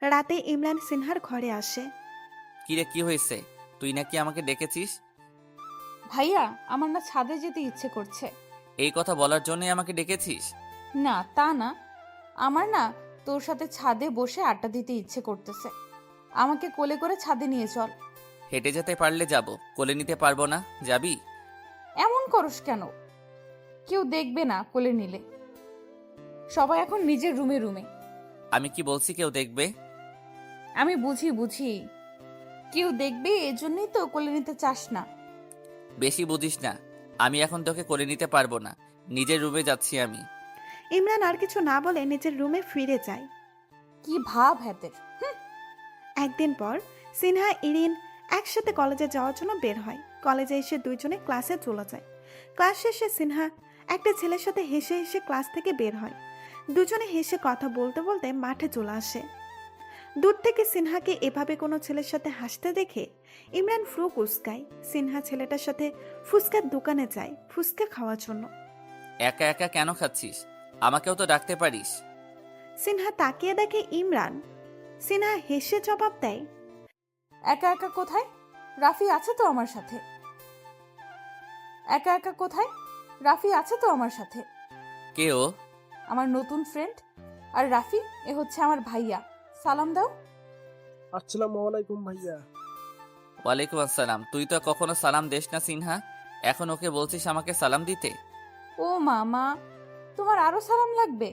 রাতে ইমরান সিনহার ঘরে আসে। কিরে, কি হয়েছে? তুই নাকি আমাকে ডেকেছিস? ভাইয়া, আমার না ছাদে যেতে ইচ্ছে করছে। এই কথা বলার জন্যই আমাকে ডেকেছিস? না তা না, আমার না তোর সাথে ছাদে বসে আড্ডা দিতে ইচ্ছে করতেছে। আমাকে কোলে করে ছাদে নিয়ে চল। হেঁটে যেতে পারলে যাব, কোলে নিতে পারবো না। যাবি? এমন করস কেন? কেউ দেখবে না কোলে নিলে। সবাই এখন নিজের রুমে রুমে। আমি কি বলছি কেউ দেখবে? আমি বুঝি বুঝি, কেউ দেখবে এজন্যই তো কোলে নিতে চাস না। বেশি বুঝিস না। আমি এখন তোকে কোলে নিতে পারবো না। নিজের রুমে যাচ্ছি আমি। ইমরান আর কিছু না বলে নিজের রুমে ফিরে যায়। কি ভাব হাতের। একদিন পর সিনহা ইরিন একসাথে কলেজে যাওয়ার জন্য বের হয়। কলেজে এসে দুইজনে ক্লাসে চলে যায়। ক্লাস শেষে সিনহা একটা ছেলের সাথে হেসে হেসে ক্লাস থেকে বের হয়। দুজনে হেসে কথা বলতে বলতে মাঠে চলে আসে। দূর থেকে সিনহাকে এভাবে কোনো ছেলের সাথে হাসতে দেখে ইমরান ফ্রু কুঁচকায়। সিনহা ছেলেটার সাথে ফুচকার দোকানে যায় ফুচকা খাওয়ার জন্য। একা একা কেন খাচ্ছিস? আমাকেও তো ডাকতে পারিস। সিনহা তাকিয়ে দেখে ইমরান। সিনহা হেসে জবাব দেয়, একা একা কোথায়? রাফি আছে তো আমার সাথে। একা একা কোথায়? রাফি আছে তো আমার সাথে। কে ও? আমার নতুন ফ্রেন্ড। আর রাফি এ হচ্ছে আমার ভাইয়া। সালাম দাও। আসসালামু আলাইকুম ভাইয়া। ওয়ালাইকুম আসসালাম। তুই তো কখনো সালাম দেস না সিনহা, এখন ওকে বলছিস আমাকে সালাম দিতে? ও মামা, তোমার আরো সালাম লাগবে?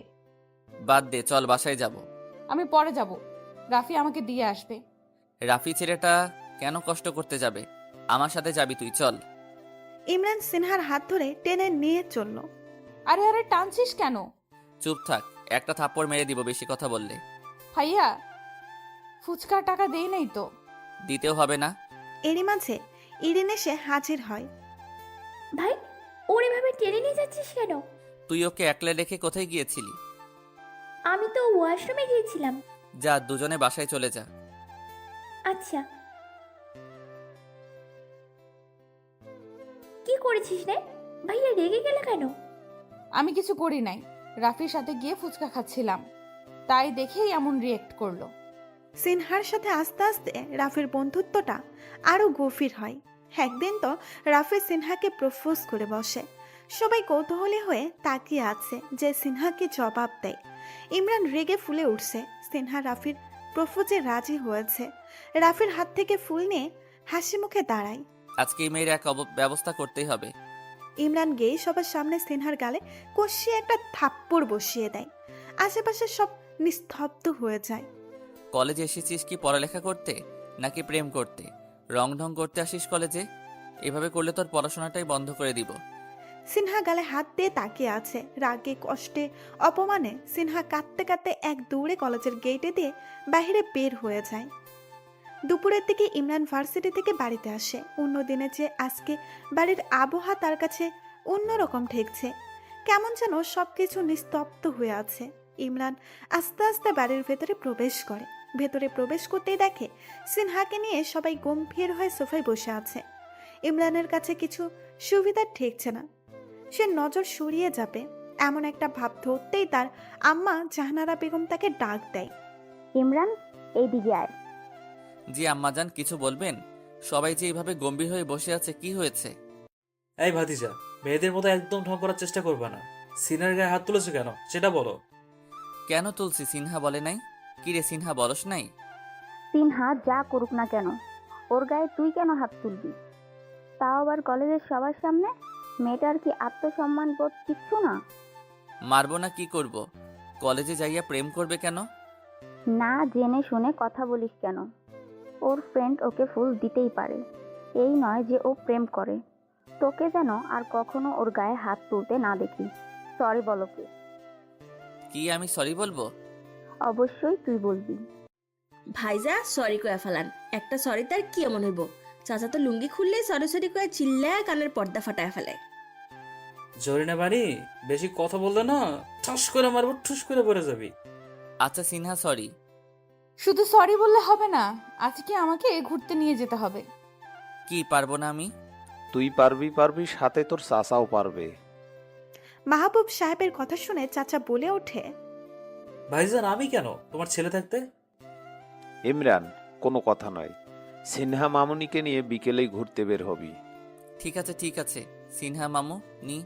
বাদ দে, চল বাসায় যাব। আমি পরে যাব, রাফি আমাকে দিয়ে আসবে। রাফি ছেলেটা কেন কষ্ট করতে যাবে? আমার সাথে যাবি তুই, চল। ইমরান সিনহার হাত ধরে টেনে নিয়ে চলল। আরে আরে টানছিস কেন? চুপ থাক, একটা থাপ্পড় মেরে দিব বেশি কথা বললে। ভাইয়া, ফুচকার টাকা দেই নাই তো। দিতেও হবে না। এরই মাঝে ইরিন এসে হাজির হয়। ভাই, ওর এভাবে টেনে নিয়ে যাচ্ছিস কেন? তুই ওকে একলা রেখে কোথায় গিয়েছিলি? আমি তো ওয়াশরুমে গিয়েছিলাম। যা, দুজনে বাসায় চলে যা। আচ্ছা। কি করেছিস রে? ভাইয়া রেগে গেলে কেন? আমি কিছু করি নাই, রাফির সাথে গিয়ে ফুচকা খাচ্ছিলাম, তাই দেখেই এমন রিয়েক্ট করলো। সিনহার সাথে আস্তে আস্তে রাফির বন্ধুত্বটা আরো গভীর হয়। একদিন তো রাফি সিনহাকে প্রপোজ করে বসে। সবাই কৌতূহলী হয়ে তাকিয়ে আছে যে সিনহা কি জবাব দেয়। ইমরান রেগে ফুলে উঠছে। সিনহা রাফির প্রপোজে রাজি হয়েছে। রাফির হাত থেকে ফুল নিয়ে হাসি মুখে দাঁড়ায়। আজকে এই মেয়ের এক ব্যবস্থা করতেই হবে। ইমরান গেয়ে সবার সামনে সিনহার গালে কষিয়ে একটা থাপ্পড় বসিয়ে দেয়। আশেপাশে সব নিস্তব্ধ হয়ে যায়। কলেজে এসেছিস কি পড়ালেখা করতে, নাকি প্রেম করতে? রং ঢং করতে আসিস কলেজে? এভাবে করলে তোর পড়াশোনাটাই বন্ধ করে দিব। সিনহা গালে হাত দিয়ে তাকিয়ে আছে। রাগে কষ্টে অপমানে সিনহা কাঁদতে কাঁদতে এক দৌড়ে কলেজের গেটে দিয়ে বাইরে বের হয়ে যায়। দুপুরের দিকে ইমরান ভার্সিটি থেকে বাড়িতে আসে। অন্যদিনে যে আজকে বাড়ির আবহাওয়া তার কাছে অন্যরকম ঠেকছে। কেমন যেন সবকিছু নিস্তব্ধ হয়ে আছে। ইমরান আস্তে আস্তে বাড়ির ভেতরে প্রবেশ করে। ভেতরে প্রবেশ করতেই দেখে সিনহাকে নিয়ে সবাই গম্ভীর হয়ে সোফায় বসে আছে। ইমরানের কাছে কিছু সুবিধা ঠেকছে না। সে নজর সরিয়ে যাবে এমন একটা ভাব ধরতেই তার আম্মা জাহানারা বেগম তাকে ডাক দেয়। ইমরান, এইদিকে আয়। জি আম্মাজান, কিছু বলবেন? সবাই যে এইভাবে গম্ভীর হয়ে বসে আছে, কি হয়েছে? এই ভাতিজা, মেয়েদের মতো একদম ঢং করার চেষ্টা করবে না। সিনার গায়ে হাত তুলেছো কেন সেটা বলো। কেন তুলছি? সিনহা বলে নাই? কি রে সিনহা, বলস নাই? সিনহা যা করুক না কেন, ওর গায়ে তুই কেন হাত তুলবি? তাও আবার কলেজের সবার সামনে? মেয়েটার কি আত্মসম্মান বোধ কিচ্ছু না? মারবো না, কি করব? কলেজে যাইয়া প্রেম করবে কেন? না জেনে শুনে কথা বলিস কেন? ওর ফ্রেন্ড ওকে ফুল দিতেই পারে, এই নয় যে ও প্রেম করে। তোকে যেন আর কখনো ওর গায়ে হাত তুলতে না দেখি। সরি বলো কে? কি আমি সরি বলবো? অবশ্যই তুই বলবি। ভাইজা সরি কয়া ফেলান, একটা সরি তার কি এমন হইব? চাচা তো লুঙ্গি খুললে সরি সরি কয়ে চিল্লায় কানের পর্দা ফাটায় ফেলায়। জরিনা বাড়ি, বেশি কথা বললে না ঠাস করে মারবো, ঠুস করে পড়ে যাবি। আচ্ছা সিনহা, সরি। শুধু সরি বললে হবে না, আজকে আমাকে ঘুরতে নিয়ে যেতে হবে। কি পারবো না আমি? তুই পারবি পারবি, সাথে তোর চাচাও পারবে। মাহবুব সাহেবের কথা শুনে চাচা বলে ওঠে, ভাইজান আমি কেন তোমার ছেলে থাকতে? ইমরান, কোনো কথা নয়। সিনহা মামুনিকে নিয়ে বিকেলেই ঘুরতে বের হবি। ঠিক আছে সিনহা মামু নি।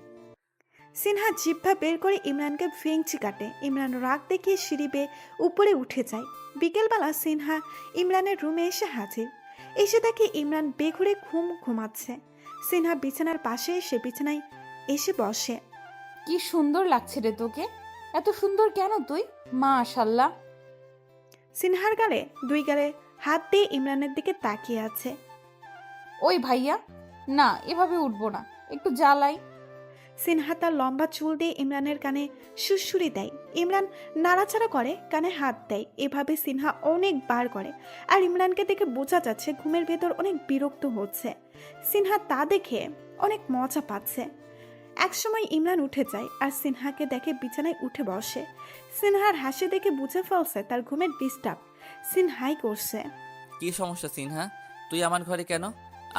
সিনহা জিহ্বা বের করে ইমরানকে ভেঙচি কাটে। ইমরান রাগ দেখিয়ে সিঁড়ি বেয়ে উপরে উঠে যায়। বিকেলবেলা সিনহা ইমরানের রুমে এসে হাজির। এসে দেখে ইমরান বেঘুরে ঘুমাচ্ছে। সিনহা বিছানার পাশে এসে বিছানায় এসে বসে। কি সুন্দর লাগছে রে তোকে। এত সুন্দর কেন তুই? মাশাল্লাহ। সিনহার গালে দুই গালে হাত দিয়ে ইমরানের দিকে তাকিয়ে আছে। ওই ভাইয়া, না এভাবে উঠবো না, একটু জ্বালাই। সিনহা তার লম্বা চুল দিয়ে ইমরানের কানে সুড়সুড়ি দেয়। ইমরান নাড়াচাড়া করে, কানে হাত দেয়। এভাবে সিনহা অনেকবার করে। আর ইমরানকে দেখে বোঝা যাচ্ছে ঘুমের ভেতর অনেক বিরক্ত হচ্ছে। সিনহা তা দেখে অনেক মজা পাচ্ছে। একসময় ইমরান উঠে যায় আর সিনহাকে দেখে বিছানায় উঠে বসে। সিনহার হাসি দেখে বুঝে ফেলছে তার ঘুমের ডিস্টার্ব। সিনহাই করছে। কি সমস্যা সিনহা? তুই আমার ঘরে কেন?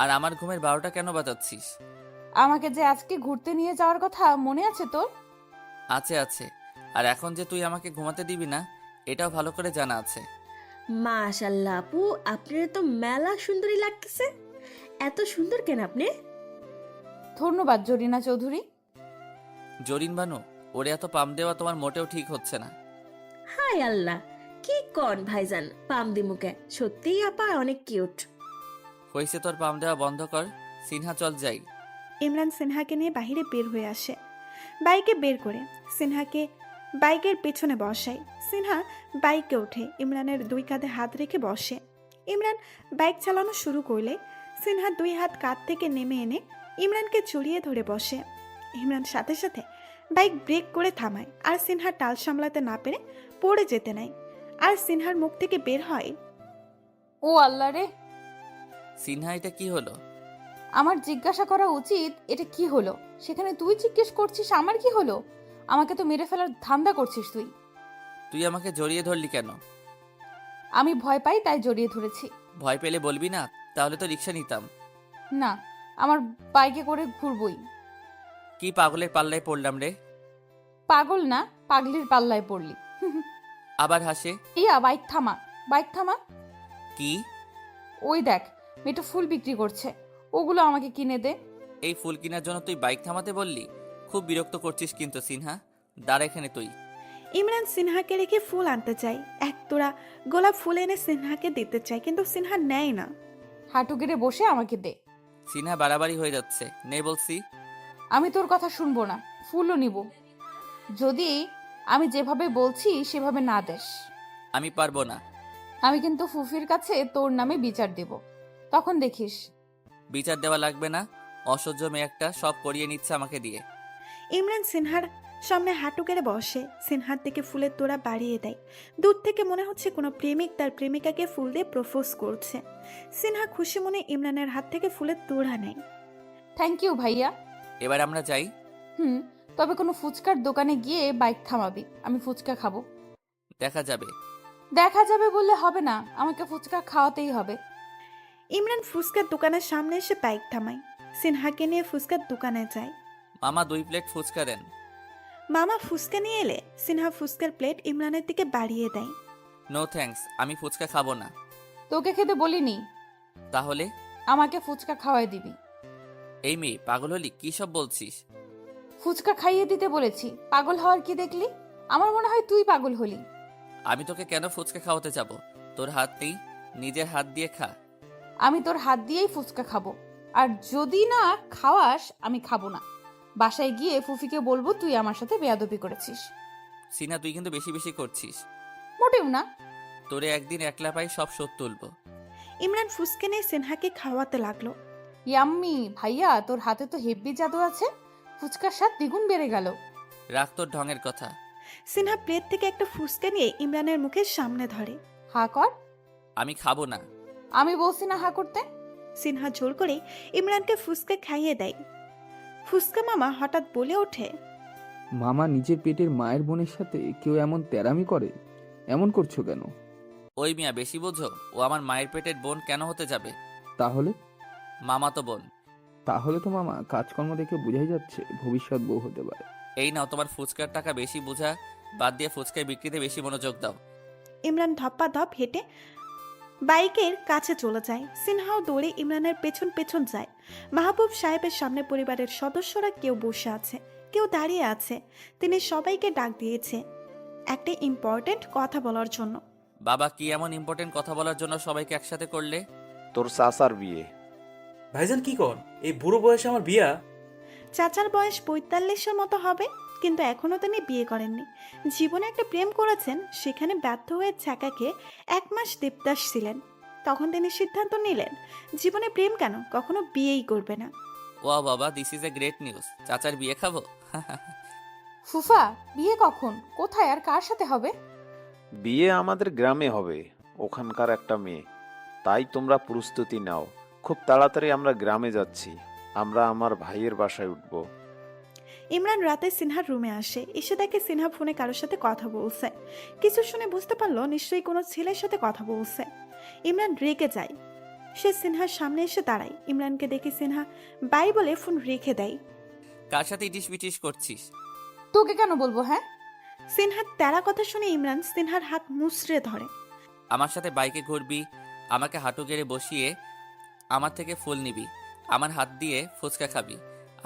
আর আমার ঘুমের 12টা কেন বাজাচ্ছিস? আমাকে যে আজকে ঘুরতে নিয়ে যাওয়ার কথা মনে আছে তোর? আছে। আর এখন যে তুই আমাকে ঘুমাতে দিবি না এটাও ভালো করে জানা আছে। মাশাল্লাহ আপু, আপনার তো মেলা সুন্দরী লাগতেছে। এত সুন্দর কেন আপনি? ধন্যবাদ জরিনা চৌধুরী। জরিন বানু, ওরে এত পাম দেওয়া তোমার মোটেও ঠিক হচ্ছে না। হাই আল্লাহ, কি কন ভাইজান, পাম দিমুকে সত্যিই আপা অনেক কিউট। হয়েছে তোর পাম দেওয়া বন্ধ কর। সিনহা চল যাই। ইমরান সিনহাকে নিয়ে বাইরে বের হয়ে আসে। বাইকে বের করে সিনহাকে বাইকের পেছনে বসায়। সিনহা বাইকে ওঠে, ইমরানের দুই কাঁধে হাত রেখে বসে। ইমরান বাইক চালানো শুরু করলে সিনহা দুই হাত কাঁধ থেকে নেমে এনে ইমরানকে জড়িয়ে ধরে বসে। ইমরান সাথে সাথে বাইক ব্রেক করে থামায় আর সিনহা টাল সামলাতে না পেরে পড়ে যেতে নেয়। আর সিনহার মুখ থেকে বের হয়, ও আল্লাহ রে। সিনহা এটা কি হলো? আমার জিজ্ঞাসা করা উচিত এটা কি হলো, সেখানে তুই জিজ্ঞেস করছিস আমার কি হলো। আমাকে তো মেরে ফেলার ধান্দা করছিস তুই। তুই আমাকে জড়িয়ে ধরলি কেন? আমি ভয় পাই তাই জড়িয়ে ধরেছি। ভয় পেলে বলবি না, তাহলে তো রিক্সা নিতাম। না, আমার বাইকে করে ঘুরবই। কি পাগলের পাল্লায় পড়লাম রে। পাগল না, পাগলির পাল্লায় পড়লি। আবার হাসে। ইয়া, বাইক থামা, বাইক থামা। কি? ওই দেখ, মেয়েটা ফুল বিক্রি করছে, ওগুলো আমাকে কিনে দে। এই ফুল কেনার জন্য তুই বাইক থামাতে বললি? খুব বিরক্ত করছিস কিন্তু সিনহা। দাঁড়া এখানে তুই। ইমরান সিনহাকে রেখে ফুল আনতে চায়। এক তোড়া গোলাপ ফুল এনে সিনহাকে দিতে চায়, কিন্তু সিনহা নেয় না। হাঁটু গেড়ে বসে আমাকে দে। সিনহা বাড়াবাড়ি হয়ে যাচ্ছে, নে বলছি। আমি তোর কথা শুনবো না, ফুলও নিব যদি আমি যেভাবে বলছি সেভাবে না দেস। আমি পারবো না। আমি কিন্তু ফুফির কাছে তোর নামে বিচার দেব, তখন দেখিস। বিচার দেওয়া লাগবে না, অসহ্য মেয়ে একটা সব করিয়ে নিচ্ছে আমাকে দিয়ে। ইমরান সিনহার সামনে হাঁটু গেড়ে বসে, সিনহার দিকে ফুলের তোড়া বাড়িয়ে দেয়। দূর থেকে মনে হচ্ছে কোনো প্রেমিক তার প্রেমিকাকে ফুল দিয়ে প্রপোজ করছে। সিনহা খুশি মনে ইমরানের হাত থেকে ফুলের তোড়া নেয়। থ্যাংক ইউ ভাইয়া। এবার আমরা যাই। তবে কোনো ফুচকার দোকানে গিয়ে বাইক থামাবি, আমি ফুচকা খাবো। দেখা যাবে। দেখা যাবে বললে হবে না, আমাকে ফুচকা খাওয়াতেই হবে। ইমরান ফুচকার দোকানের সামনে এসে বাইক থামায়। সিনহাকে নিয়ে ফুচকার দোকানে যায়। মামা 2 প্লেট ফুচকা দেন। মামা ফুচকা নিয়ে এলে সিনহা ফুচকার প্লেট ইমরানের দিকে বাড়িয়ে দেয়। নো থ্যাঙ্কস, আমি ফুচকা খাবো না। তোকে খেতে বলিনি। তাহলে? আমাকে ফুচকা খাওয়াই দিবি। এই মেয়ে পাগল হলি? কি সব বলছিস? ফুচকা খাইয়ে দিতে বলেছি, পাগল হওয়ার কি দেখলি? আমার মনে হয় তুই পাগল হলি। আমি তোকে কেন ফুচকা খাওয়াতে যাব? তোর হাত নেই, নিজের হাত দিয়ে খা। আমি তোর হাত দিয়েই ফুচকা খাবো, আর যদি না খাওয়াস আমি খাবো না। বাসায় গিয়ে ফুফিকে বলবো তুই আমার সাথে বেয়াদবি করেছিস। সিনা তুই কিন্তু বেশি বেশি করছিস। মোটেও না। তোরে একদিন একলা পাই সব শোধ তুলবো। ইমরান ফুচকা নিয়ে সিনহাকে খাওয়াতে লাগলো। ইয়াম্মি ভাইয়া, তোর হাতে তো হেব্বি জাদু আছে, ফুচকার স্বাদ দ্বিগুণ বেড়ে গেল। রাখ তোর ঢঙের কথা। সিনহা প্লেট থেকে একটা ফুচকা নিয়ে ইমরানের মুখের সামনে ধরে। হা কর। আমি খাবো না। আমি বলছি না হা করতে। সিনহা জোর করে ইমরানকে ফুচকা খাইয়ে দেয়। ফুচকা মামা হঠাৎ বলে ওঠে, মামা নিজের পেটের মায়ের বোনের সাথে কেউ এমন তেরামি করে? এমন করছো কেন? ওই মিয়া বেশি বোঝো, ও আমার মায়ের পেটের বোন কেন হতে যাবে? তাহলে? মামা তো বোন। তাহলে তো মামা কাজকর্ম দেখে বোঝাই যাচ্ছে ভবিষ্যৎ বউ হতে পারে। এই নাও তোমার ফুচকার টাকা, বেশি বোঝা বাদ দিয়ে ফুচকায় বিক্রিতে বেশি মনোযোগ দাও। ইমরান ধপ্পা ধপ হেঁটে বাইকের কাছে চলে যায়। সিনহাও দৌড়ে ইমরানের পেছন পেছন যায়। মাহবুব সাহেবের সামনে পরিবারের সদস্যরা কেউ বসে আছে, কেউ দাঁড়িয়ে আছে। তিনি সবাইকে ডাক দিয়েছে একটা ইম্পর্টেন্ট কথা বলার জন্য। বাবা, কি এমন ইম্পর্টেন্ট কথা বলার জন্য সবাইকে একসাথে করলে? তোর চাচার বিয়ে। ভাইজান কি কন, এই বুড়ো বয়সে আমার বিয়া? চাচার বয়স 45-এর মতো হবে, কিন্তু এখনো তিনি বিয়ে করেননি। জীবনে একটা প্রেম করেছেন, সেখানে ব্যর্থ হয়ে ছ্যাঁকাকে 1 মাস দেবদাস ছিলেন। তখন তিনি সিদ্ধান্ত নিলেন জীবনে প্রেম কেন, কখনো বিয়েই করবে না। ওয়া বাবা, this is a great news. চাচার বিয়ে খাবো? ফুফা, বিয়ে কখন, কোথায় আর কার সাথে হবে? বিয়ে আমাদের গ্রামে হবে, ওখানকার একটা মেয়ে। তাই তোমরা প্রস্তুতি নাও, খুব তাড়াতাড়ি আমরা গ্রামে যাচ্ছি। আমরা আমার ভাইয়ের বাসায় উঠব। ইমরান রাতে সিনহার রুমে আসে। এসে দেখে সিনহা ফোনে কারোর সাথে কথা বলছে। কিছু শুনে বুঝতে পারলো নিশ্চয়ই কোনো ছেলের সাথে কথা বলছে। ইমরান রেগে যায়। সে সিনহার সামনে এসে দাঁড়ায়। ইমরানকে দেখে সিনহা বাই বলে ফোন রেখে দেয়। কার সাথে ইটিস পিটিস করছিস? তোকে কেন বলবো? হ্যাঁ, সিনহার তেরা কথা শুনে ইমরান সিনহার হাত মুচড়ে ধরে। আমার সাথে বাইকে ঘুরবি, আমাকে হাঁটু গেড়ে বসিয়ে আমার থেকে ফুল নিবি, আমার হাত দিয়ে ফুচকা খাবি,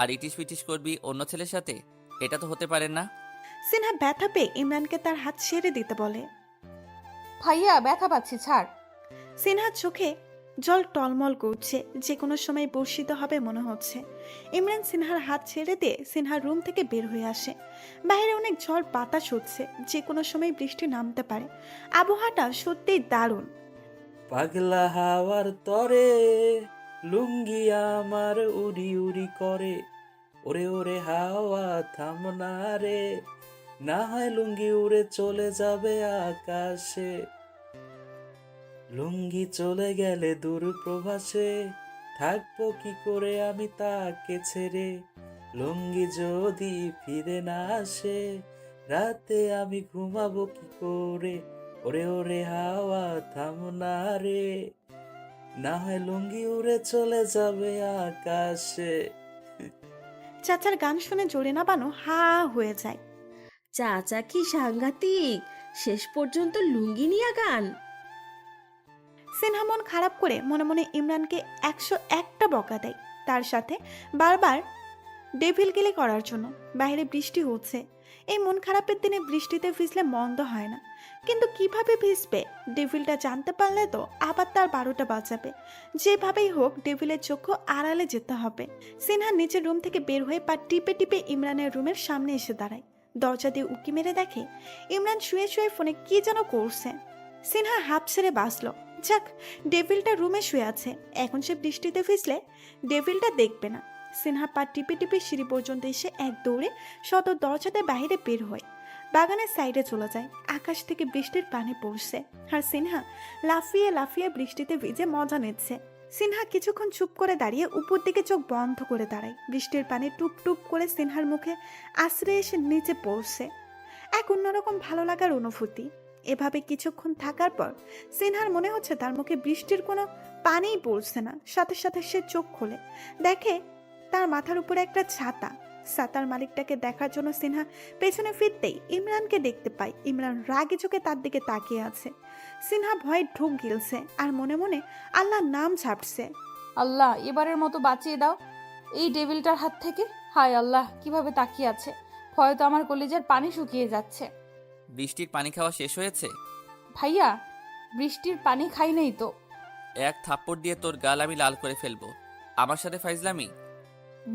আর ইটিস পিটিস করবি অন্য ছেলের সাথে? এটা তো হতে পারে না। সিনহা ব্যথা পেয়ে ইমরানকে তার হাত ছেড়ে দিতে বলে। ভাইয়া ব্যথা পাচ্ছি, ছাড়। সিনহার চোখে জল টলমল করছে, যে কোনো সময় বর্ষিত হবে মনে হচ্ছে। ইমরান সিনহার হাত ছেড়ে দিয়ে সিনহার রুম থেকে বের হয়ে আসে। বাইরে অনেক ঝড় বাতাস হচ্ছে, যে কোনো সময় বৃষ্টি নামতে পারে। আবহাওয়াটা সত্যিই দারুণ। পাগলা হাওয়ার তরে লুঙ্গি আমার উড়ি উড়ি করে, ওরে ওরে হাওয়া থামনা রে, না হয় লুঙ্গি উড়ে চলে যাবে আকাশে। লুঙ্গি চলে গেলে দূর প্রবাসে, থাকবো কি করে আমি তাকে ছেড়ে। লুঙ্গি যদি ফিরে না আসে, রাতে আমি ঘুমাবো কি করে, ওরে ওরে হাওয়া থামনা রে, না হয় লুঙ্গি উড়ে চলে যাবে আকাশে। চাচার গান শুনে জোরে না বানো হা হয়ে যায়। চাচা কি সাংঘাতিক, শেষ পর্যন্ত লুঙ্গি নিয়া গান। সিনহা মন খারাপ করে মনে মনে ইমরানকে 101টা বকা দেয়, তার সাথে বারবার ডেভিলগিলি করার জন্য। বাইরে বৃষ্টি হচ্ছে। এই মন খারাপের দিনে বৃষ্টিতে ভিজলে মন্দ হয় না, কিন্তু কিভাবে ভিজবে ডেভিলটা জানতে পারলে তো আবার তার 12টা বাজাবে। যেভাবেই হোক ডেভিলের চক্ষু আড়ালে যেতে হবে। সিনহা নিচের রুম থেকে বের হয়ে পা টিপে টিপে ইমরানের রুমের সামনে এসে দাঁড়ায়। দরজা দিয়ে উকি মেরে দেখে ইমরান শুয়ে শুয়ে ফোনে কি যেন করছে। সিনহা হাঁপ ছেড়ে বাঁচল। যাক, ডেভিলটা রুমে শুয়ে আছে, এখন সে বৃষ্টিতে ভিজলে ডেভিলটা দেখবে না। সিনহা পা টিপে টিপে সিঁড়ি পর্যন্ত এসে এক দৌড়ে সদর দরজাতে বাইরে বের হয়। বাগানের সাইডে চলে যায়। আকাশ থেকে বৃষ্টির পানি পড়ছে, আর সিনহা লাফিয়ে লাফিয়ে বৃষ্টিতে ভিজে মজা নিচ্ছে। সিনহা কিছুক্ষণ চুপ করে দাঁড়িয়ে উপর দিকে চোখ বন্ধ করে দাঁড়ায়। বৃষ্টির পানি টুপ টুপ করে সিনহার মুখে আশ্রে এসে নিচে পড়ছে। এক অন্যরকম ভালো লাগার অনুভূতি। এভাবে কিছুক্ষণ থাকার পর সিনহার মনে হচ্ছে তার মুখে বৃষ্টির কোনো পানিই পড়ছে না। সাথে সাথে সে চোখ খোলে, দেখে তার মাথার উপরে একটা ছাতা। ছাতার মালিকটাকে দেখার জন্য সিনহা পেছনে ফিরতেই ইমরানকে দেখতে পায়। ইমরান রাগে চোখে তার দিকে তাকিয়ে আছে। সিনহা ভয়ে ঢোক গিলছে আর মনে মনে আল্লাহর নাম ঝাপছে। আল্লাহ, এবারের মতো বাঁচিয়ে দাও এই ডেভিলটার হাত থেকে। হায় আল্লাহ, কিভাবে তাকিয়ে আছে, ভয়ে তো আমার কলিজার পানি শুকিয়ে যাচ্ছে। বৃষ্টির পানি খাওয়া শেষ হয়েছে? ভাইয়া, বৃষ্টির পানি খাই নাই তো। এক থাপ্পড় দিয়ে তোর গাল আমি লাল করে ফেলবো। আমার সাথে ফাইজলামি?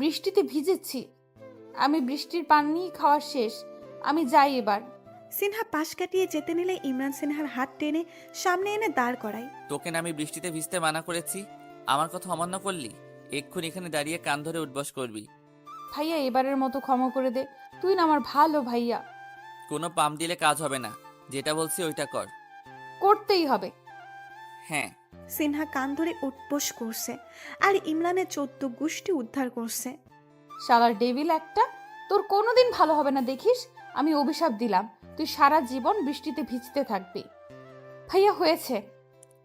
বৃষ্টিতে ভিজেছি আমি, বৃষ্টির পানি খাওয়া শেষ, আমি যাই এবার। সিনহা পাশ কাটিয়ে যেতে নিলে ইমরান সিনহার হাত টেনে সামনে এনে দাঁড় করায়। তোকে না আমি বৃষ্টিতে ভিজতে মানা করেছি, আমার কথা অমান্য করলি? এক্ষুনি এখানে দাঁড়িয়ে কান ধরে উঠবস করবি। ভাইয়া, এবারের মতো ক্ষমা করে দে, তুই না আমার ভালো ভাইয়া। কোনো পাম দিলে কাজ হবে না, যেটা বলছি ওইটা কর। করতেই হবে। হ্যাঁ। সিনহা কান ধরে উঠবোস করছে আর ইমরানের 14 গোষ্ঠী উদ্ধার করছে। শালার ডেভিল একটা, তোর কোনোদিন ভালো হবে না দেখিস। আমি অভিশাপ দিলাম, তুই সারা জীবন বৃষ্টিতে ভিজতে থাকবি। ভাইয়া হয়েছে,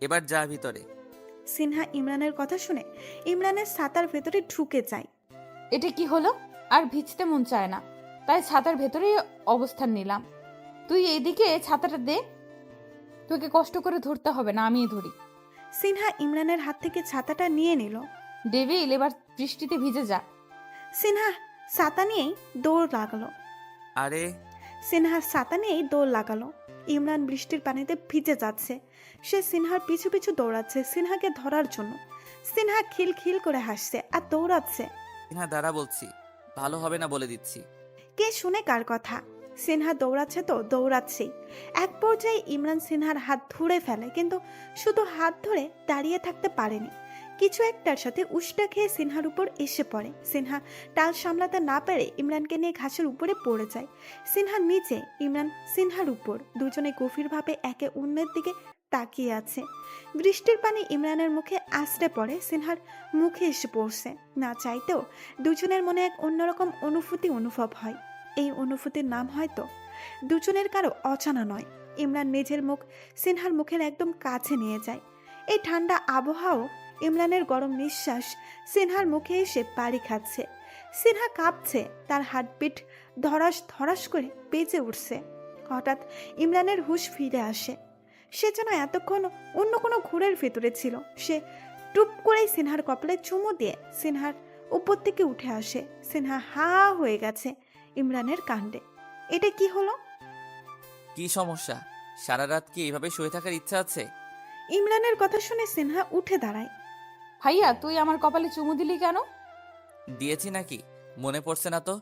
এবার যা ভিতরে। সিনহা ইমরানের কথা শুনে ইমরানের ছাতার ভেতরে ঢুকে যায়। এটা কি হলো? আর ভিজতে মন চায় না, তাই ছাতার ভেতরেই অবস্থান নিলাম। তুই এইদিকে ছাতাটা দে, তোকে কষ্ট করে ধরতে হবে না, আমিই ধরি। সিনহা ইমরানের হাত থেকে ছাতাটা নিয়ে নিল। ডেভিল, এবার বৃষ্টিতে ভিজে যা। সিনহা ছাতা নিয়েই দৌড় লাগালো। আরে সিনহা ছাতা নিয়েই দৌড় লাগালো। ইমরান বৃষ্টির পানিতে ভিজে যাচ্ছে। সে সিনহার পিছু পিছু দৌড়াচ্ছে সিনহাকে ধরার জন্য। সিনহা খিলখিল করে হাসছে আর দৌড়াচ্ছে। হ্যাঁ দাঁড়া বলছি, ভালো হবে না বলে দিচ্ছি। কে শুনে কার কথা? সিনহা দৌড়াচ্ছে তো দৌড়াচ্ছেই। এক পর্যায়ে ইমরান সিনহার হাত ধরে ফেলে, কিন্তু শুধু হাত ধরে দাঁড়িয়ে থাকতে পারেনি। কিছু একটার সাথে উষ্টা খেয়ে সিনহার উপর এসে পড়ে। সিনহা টাল সামলাতে না পেরে ইমরানকে নিয়ে ঘাসের উপরে পড়ে যায়। সিনহা নিচে, ইমরান সিনহার উপর। দুজনে গভীরভাবে একে অন্যের দিকে তাকিয়ে আছে। বৃষ্টির পানি ইমরানের মুখে আছড়ে পড়ে, সিনহার মুখে এসে পড়ছে। না চাইতেও দুজনের মনে এক অন্যরকম অনুভূতি অনুভব হয়। এই অনুভূতির নাম হয়তো দুজনের কারো অজানা নয়। ইমরান নিজের মুখ সিনহার মুখের একদম কাছে নিয়ে যায়। এই ঠান্ডা আবহাওয়া, ইমরানের গরম নিঃশ্বাস সিনহার মুখে এসে বাড়ি খাচ্ছে। সিনহা কাঁপছে, তার হার্টবিট ধরাস ধরাস করে বেজে উঠছে। হঠাৎ ইমরানের হুঁশ ফিরে আসে। সে যেন এতক্ষণ অন্য কোনো ঘোরের ভেতরে ছিল। সে টুপ করেই সিনহার কপালে চুমু দিয়ে সিনহার উপর থেকে উঠে আসে। সিনহা হা হয়ে গেছে ইমরানের কাণ্ডে। এটা কি হলো? কি সমস্যা? সারা রাত কি এইভাবে শুয়ে থাকার ইচ্ছা আছে? ইমরানের কথা শুনে সিনহা উঠে দাঁড়ায়। ভাইয়া, তুই আমার কপালে চুমু দিলি কেন? দিয়েছি নাকি? মনে পড়ছে না তো?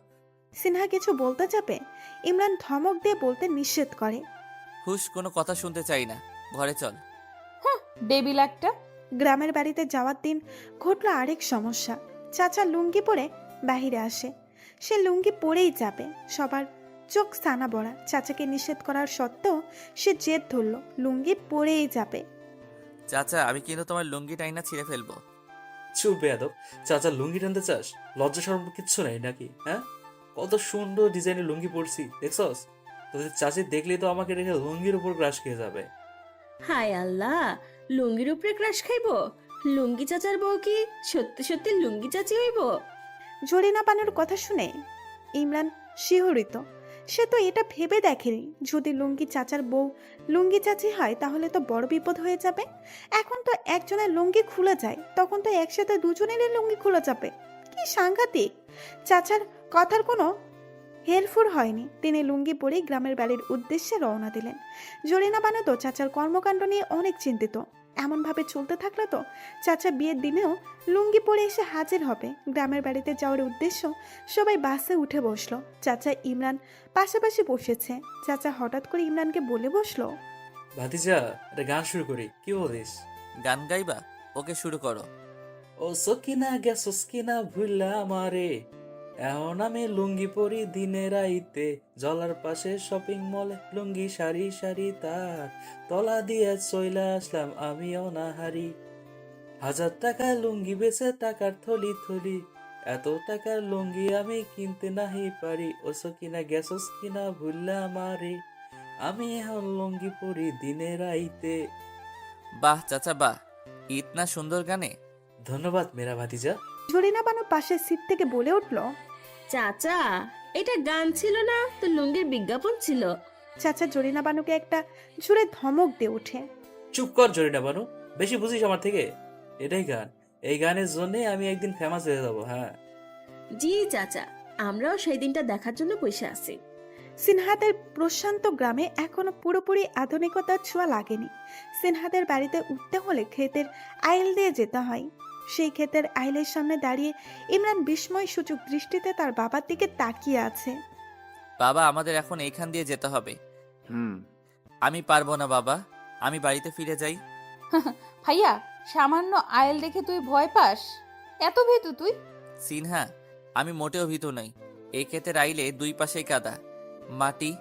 সিনহা কিছু বলতে যাবে, ইমরান ধমক দিয়ে বলতে নিষেধ করে। হুশ, কোনো কথা শুনতে চাই না, ঘরে চল। ডেভিল একটা। গ্রামের বাড়িতে যাওয়ার দিন ঘটল আরেক সমস্যা। চাচা লুঙ্গি পরে বাহিরে আসে। সে লুঙ্গি পরেই যাবে। সবার চোখ সানা বড়া। চাচাকে নিষেধ করার সত্ত্বেও সে জেদ ধরল, লুঙ্গি পরেই যাবে। চাচা, আমি কিন্তু তোমার লুঙ্গি টাইনা ছিঁড়ে ফেলবো। চুপ বেয়াদব, চাচা লুঙ্গি টানতে চাস? লজ্জা শরম কিচ্ছু নাই নাকি? হ্যাঁ, কত সুন্দর ডিজাইনের লুঙ্গি পরছি দেখছস? তোদের চাচি দেখলেই তো আমাকে রেখে লুঙ্গির উপর ক্রাশ খেয়ে যাবে। হায় আল্লাহ, লুঙ্গির উপরে ক্রাশ খাইবো? লুঙ্গি চাচার বউ কি সত্যি সত্যি লুঙ্গি চাচি হইব? জরিনা বানুর কথা শুনে ইমরান শিহরিত। সে তো এটা ভেবে দেখেনি, যদি লুঙ্গি চাচার বউ লুঙ্গি চাচি হয় তাহলে তো বড় বিপদ হয়ে যাবে। এখন তো একজনের লুঙ্গি খুলে যায়, তখন তো একসাথে দুজনেরই লুঙ্গি খুলে যাবে। কি সাংঘাতিক! চাচার কথার কোনো হেরফুর হয়নি। তিনি লুঙ্গি পরে গ্রামের বাড়ির উদ্দেশ্যে রওনা দিলেন। জরিনা বানু তো চাচার কর্মকাণ্ড নিয়ে অনেক চিন্তিত। এমনভাবে চলতে থাকলে তো চাচা বিয়ের দিনেও লুঙ্গি পরে এসে হাজির হবে। গ্রামের বাড়িতে যাওয়ার উদ্দেশ্য সবাই বাসে উঠে বসলো। চাচা ইমরান পাশাপাশি বসেছে। চাচা হঠাৎ করে ইমরানকে বলে বসলো, ভাতিজা, একটা গান শুরু করি, কি বলিস? গান গাইবা? ওকে, শুরু করো। ও সকিনা গেছস কিনা ভুললা আমারে, এখন আমি লুঙ্গি পরি দিনে রাইতে, জলার পাশে শপিং মলে লুঙ্গি সারি সারি তার তলা দিয়ে চইলা আসলাম আমি অনাহারি। 1000 টাকায় লুঙ্গি বেচে টাকার থলি থলি, এত টাকার লুঙ্গি আমি কিনতে নাহি পারি। ও সকিনা গেছস কিনা ভুললা আমারে, আমি এখন লুঙ্গি পরি দিনে রাইতে। বাহ চাচা বাহ, ইতনা সুন্দর গানে। ধন্যবাদ মেরা ভাতিজা। জরিনা বানু পাশের সিট থেকে বলে উঠলো, চাচা, এটা গান ছিল না তো লুঙ্গির বিজ্ঞাপন ছিল। চাচা জরিনা বানুকে একটা জোরে ধমক দিয়ে ওঠে। চুপ কর জরিনা বানু, বেশি বুঝিস আমার থেকে। এটাই গান, এই গানের জন্য আমি একদিন ফেমাস হয়ে যাব। হ্যাঁ জি চাচা, আমরাও সেই দিনটা দেখার জন্য বসে আছি। সিনহাদের প্রশান্ত গ্রামে এখনো পুরোপুরি আধুনিকতার ছোঁয়া লাগেনি। সিনহাদের বাড়িতে উঠতে হলে ক্ষেতের আইল দিয়ে যেতে হয়। সেই ক্ষেতের আইলের সামনে দাঁড়িয়ে ইমরান বিস্ময় সূচক দৃষ্টিতে তার বাবার দিকে তাকিয়ে আছে। বাবা, আমাদের এখন এইখান দিয়ে যেতে হবে। হুম। আমি পারবো না বাবা, আমি বাড়িতে ফিরে যাই। ভাইয়া, সামান্য আয়েল দেখে তুই ভয় পাস? এত ভীতু তুই? সিনহা, আমি মোটেও ভীতু নই। এই ক্ষেতের আইলে দুই পাশেই কাদা, মাটি।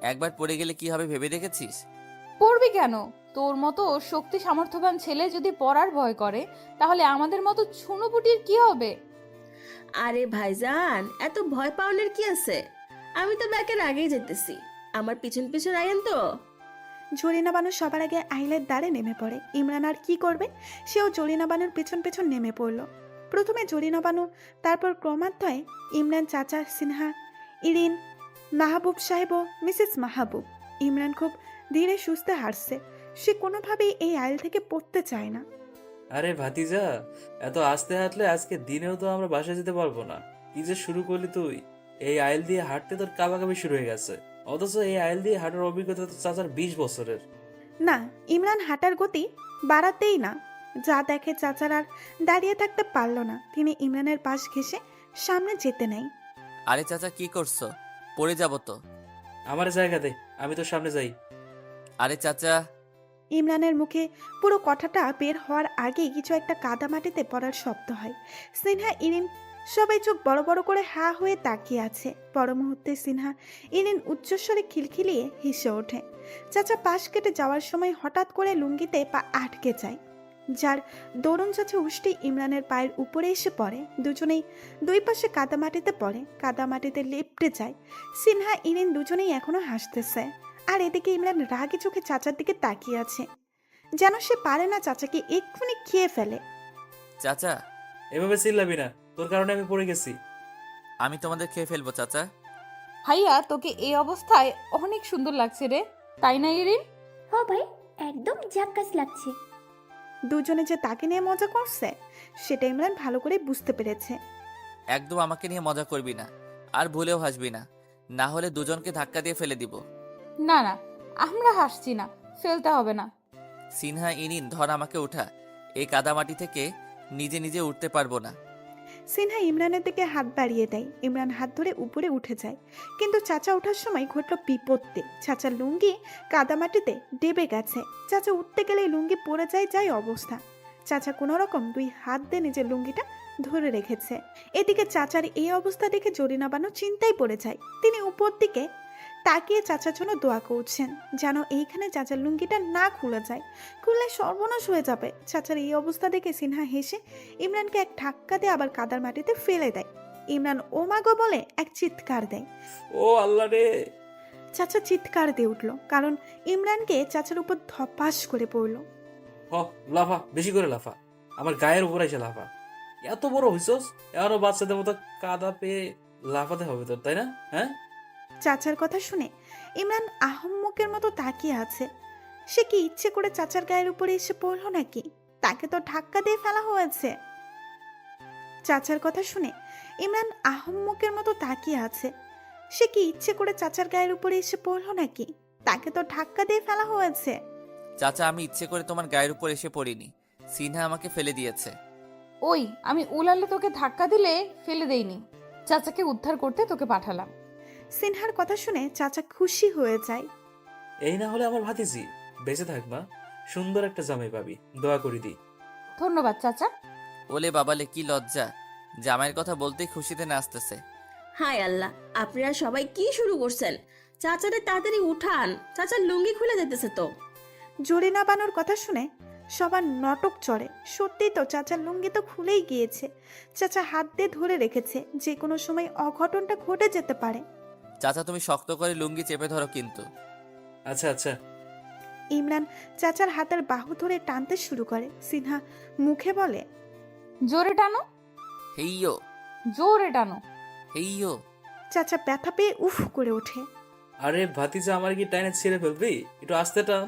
একবার পড়ে গেলে কি হবে ভেবে দেখেছিস? পড়বি কেন? তোর মতো শক্তি সামর্থ্যবান ছেলে যদি পড়ার ভয় করে, তাহলে আমাদের মতো ছুনোপুটির কি হবে? আরে ভাইজান, এত ভয় পাওয়ার কি আছে? আমি তো ব্যাকের আগেই যেতেছি, আমার পিছন পিছন আইন তো। জরিনা বানু সবার আগে আইলের দ্বারে নেমে পড়ে। ইমরান আর কি করবে, সেও জরিনা বানুর পেছন পেছন নেমে পড়ল। প্রথমে জরিনা বানু, তারপর ক্রমান্বয়ে ইমরান, চাচা, সিনহা, ইরিন, মাহবুব সাহেব ও মিসেস মাহবুব। ইমরান খুব ধীরে সুস্থে হাসছে। সে কোনোভাবেই এই আইল থেকে পড়তে চায় না। আরে ভাতিজা, এত আস্তে হাঁটলে আজকে দিনেও তো আমরা বাসায় যেতে পারবো না। কি যে শুরু করলি তুই! এই আইল দিয়ে হাঁটতে তোর কাবাকাবি শুরু হয়ে গেছে, অথচ এই আইল দিয়ে হাঁটার অভিজ্ঞতা তো চাচার 20 বছরের। না, ইমরান হাঁটার গতি বাড়াতেই না। যা দেখে চাচার আর দাঁড়িয়ে থাকতে পারল না। তিনি ইমরানের পাশ ঘেঁষে সামনে যেতে নেয়। আরে চাচা কি করছো? পড়ে যাব তো। আমার জায়গা দে, আমি তোর সামনে যাই। আরে চাচা। ইমরানের মুখে পুরো কথাটা বের হওয়ার আগেই কিছু একটা কাদা মাটিতে পড়ার শব্দ হয়। সিনহা, ইরিন সবাই চোখ বড় বড় করে হা হয়ে তাকিয়ে আছে। পর মুহূর্তে সিনহা, ইরিন উচ্চস্বরে খিলখিলিয়ে হেসে ওঠে। চাচা পাশ কেটে যাওয়ার সময় হঠাৎ করে লুঙ্গিতে পা আটকে যায়, যার দরুন চাচা উষ্টি ইমরানের পায়ের উপরে এসে পড়ে। দুজনেই দুই পাশে কাদা মাটিতে পড়ে, কাদা মাটিতে লেপ্টে যায়। সিনহা, ইরিন দুজনেই এখনো হাসতেছে। আর এদিকে ইমরান রাগী চোখে চাচার দিকে তাকিয়ে আছে, যেন সে পারে না চাচাকে এক্ষুনি খেয়ে ফেলে। চাচা, এভাবে চিল্লাবি না, তোর কারণে আমি পড়ে গেছি। আমি তোমাদের খেয়ে ফেলবো চাচা। ভাইয়া তোকে এই অবস্থায় অনেক সুন্দর লাগছে রে, তাই না ইরিন? হ ভাই, একদম ঝাক্কাস লাগছে। দুজনে যে তাকে নিয়ে মজা করছে সেটা ইমরান ভালো করে বুঝতে পেরেছে। একদম আমাকে নিয়ে মজা করবি না, আর ভুলেও হাসবি না, না হলে দুজনকে ধাক্কা দিয়ে ফেলে দিব। না না, আমরা হাসছি না, ফেলতে হবে না। সিনহা, ইনিন ধর আমাকে উঠা, এই কাদামাটি থেকে নিজে নিজে উঠতে পারবো না। সিনহা ইমরানের দিকে হাত বাড়িয়ে দেয়। ইমরান হাত ধরে উপরে উঠে যায়, কিন্তু চাচা ওঠার সময় ঘটল বিপত্তি। চাচার লুঙ্গি কাদামাটিতে ডেবে গেছে। চাচা উঠতে গেলেই লুঙ্গি পড়ে যায়, যায় অবস্থা। চাচা কোনো রকম দুই হাত দিয়ে নিজের লুঙ্গিটা ধরে রেখেছে। এদিকে চাচার এই অবস্থা দেখে জরিনা বানু চিন্তায় পড়ে যায়। তিনি উপর দিকে তাকিয়ে চাচার জন্য দোয়া করছেন, যেন এইখানে চাচার লুঙ্গিটা না খুলে যায়। খুললে সর্বনাশ হয়ে যাবে। চাচার এই অবস্থা দেখে সিনহা হেসে ইমরানকে এক ধাক্কা দিয়ে আবার কাদার মাটিতে ফেলে দেয়। ইমরান ও মাগো বলে এক চিৎকার দেয়। ও আল্লাহ রে! চাচা চিৎকার দিয়ে উঠল, কারণ ইমরানকে চাচার উপর ধপাস করে পড়ল। হ, লাফা, বেশি করে লাফা, আমার গায়ের উপর এসে লাফা। এত বড় হইছস, এবারও বাচ্চাদের মতো কাদা পেয়ে লাফাতে হবে তোর, তাই না? হ্যাঁ? চাচার কথা শুনে ইমরান আহম্মকের মতো তাকিয়ে আছে। সে কি ইচ্ছে করে চাচার গায়ের উপরে এসে পড়ল নাকি? তাকে তো ধাক্কা দিয়ে ফেলা হয়েছে। চাচার কথা শুনে ইমরান আহম্মকের মতো তাকিয়ে আছে। সে কি ইচ্ছে করে চাচার গায়ের উপরে এসে পড়ল নাকি? তাকে তো ধাক্কা দিয়ে ফেলা হয়েছে। চাচা, আমি ইচ্ছে করে তোমার গায়ের উপর এসে পড়িনি, সিনহা আমাকে ফেলে দিয়েছে। ওই আমি উলালে তোকে ধাক্কা দিলে ফেলে দেইনি, চাচাকে উদ্ধার করতে তোকে পাঠালাম। সিনহার কথা শুনে চাচা খুশি হয়ে যায়। এই না হলে আমার ভাতিজি বেঁচে থাকবা, সুন্দর একটা জামাই পাবি, দোয়া করি দি। ধন্যবাদ চাচা। ওলে বাবালে, কি লজ্জা! জামাইয়ের কথা বলতেই খুশিতে নাচতেছে। হায় আল্লাহ, আপনারা সবাই কি শুরু করছেন? চাচারে তাড়াতাড়ি উঠান, চাচার লুঙ্গি খুলে যেতেছে তো। জরিনা বানুর কথা শুনে সবার নটক চড়ে। সত্যি তো, চাচার লুঙ্গি তো খুলেই গিয়েছে। চাচা হাত দিয়ে ধরে রেখেছে, যে কোনো সময় অঘটনটা ঘটে যেতে পারে। চাচা, তুমি শক্ত করে লুঙ্গি চেপে ধরো কিন্তু। আচ্ছা আচ্ছা। ইমরান চাচার হাতের বাহু ধরে টানতে শুরু করে। সিনহা মুখে বলে, জোরে টানো, হেইয়ো জোরে টানো। হেইয়ো। চাচা ব্যথা পেয়ে উফ করে ওঠে। আরে ভাতিজা, আমার কি টাইনে ছিঁড়ে ফেলবি? একটু আস্তে টান।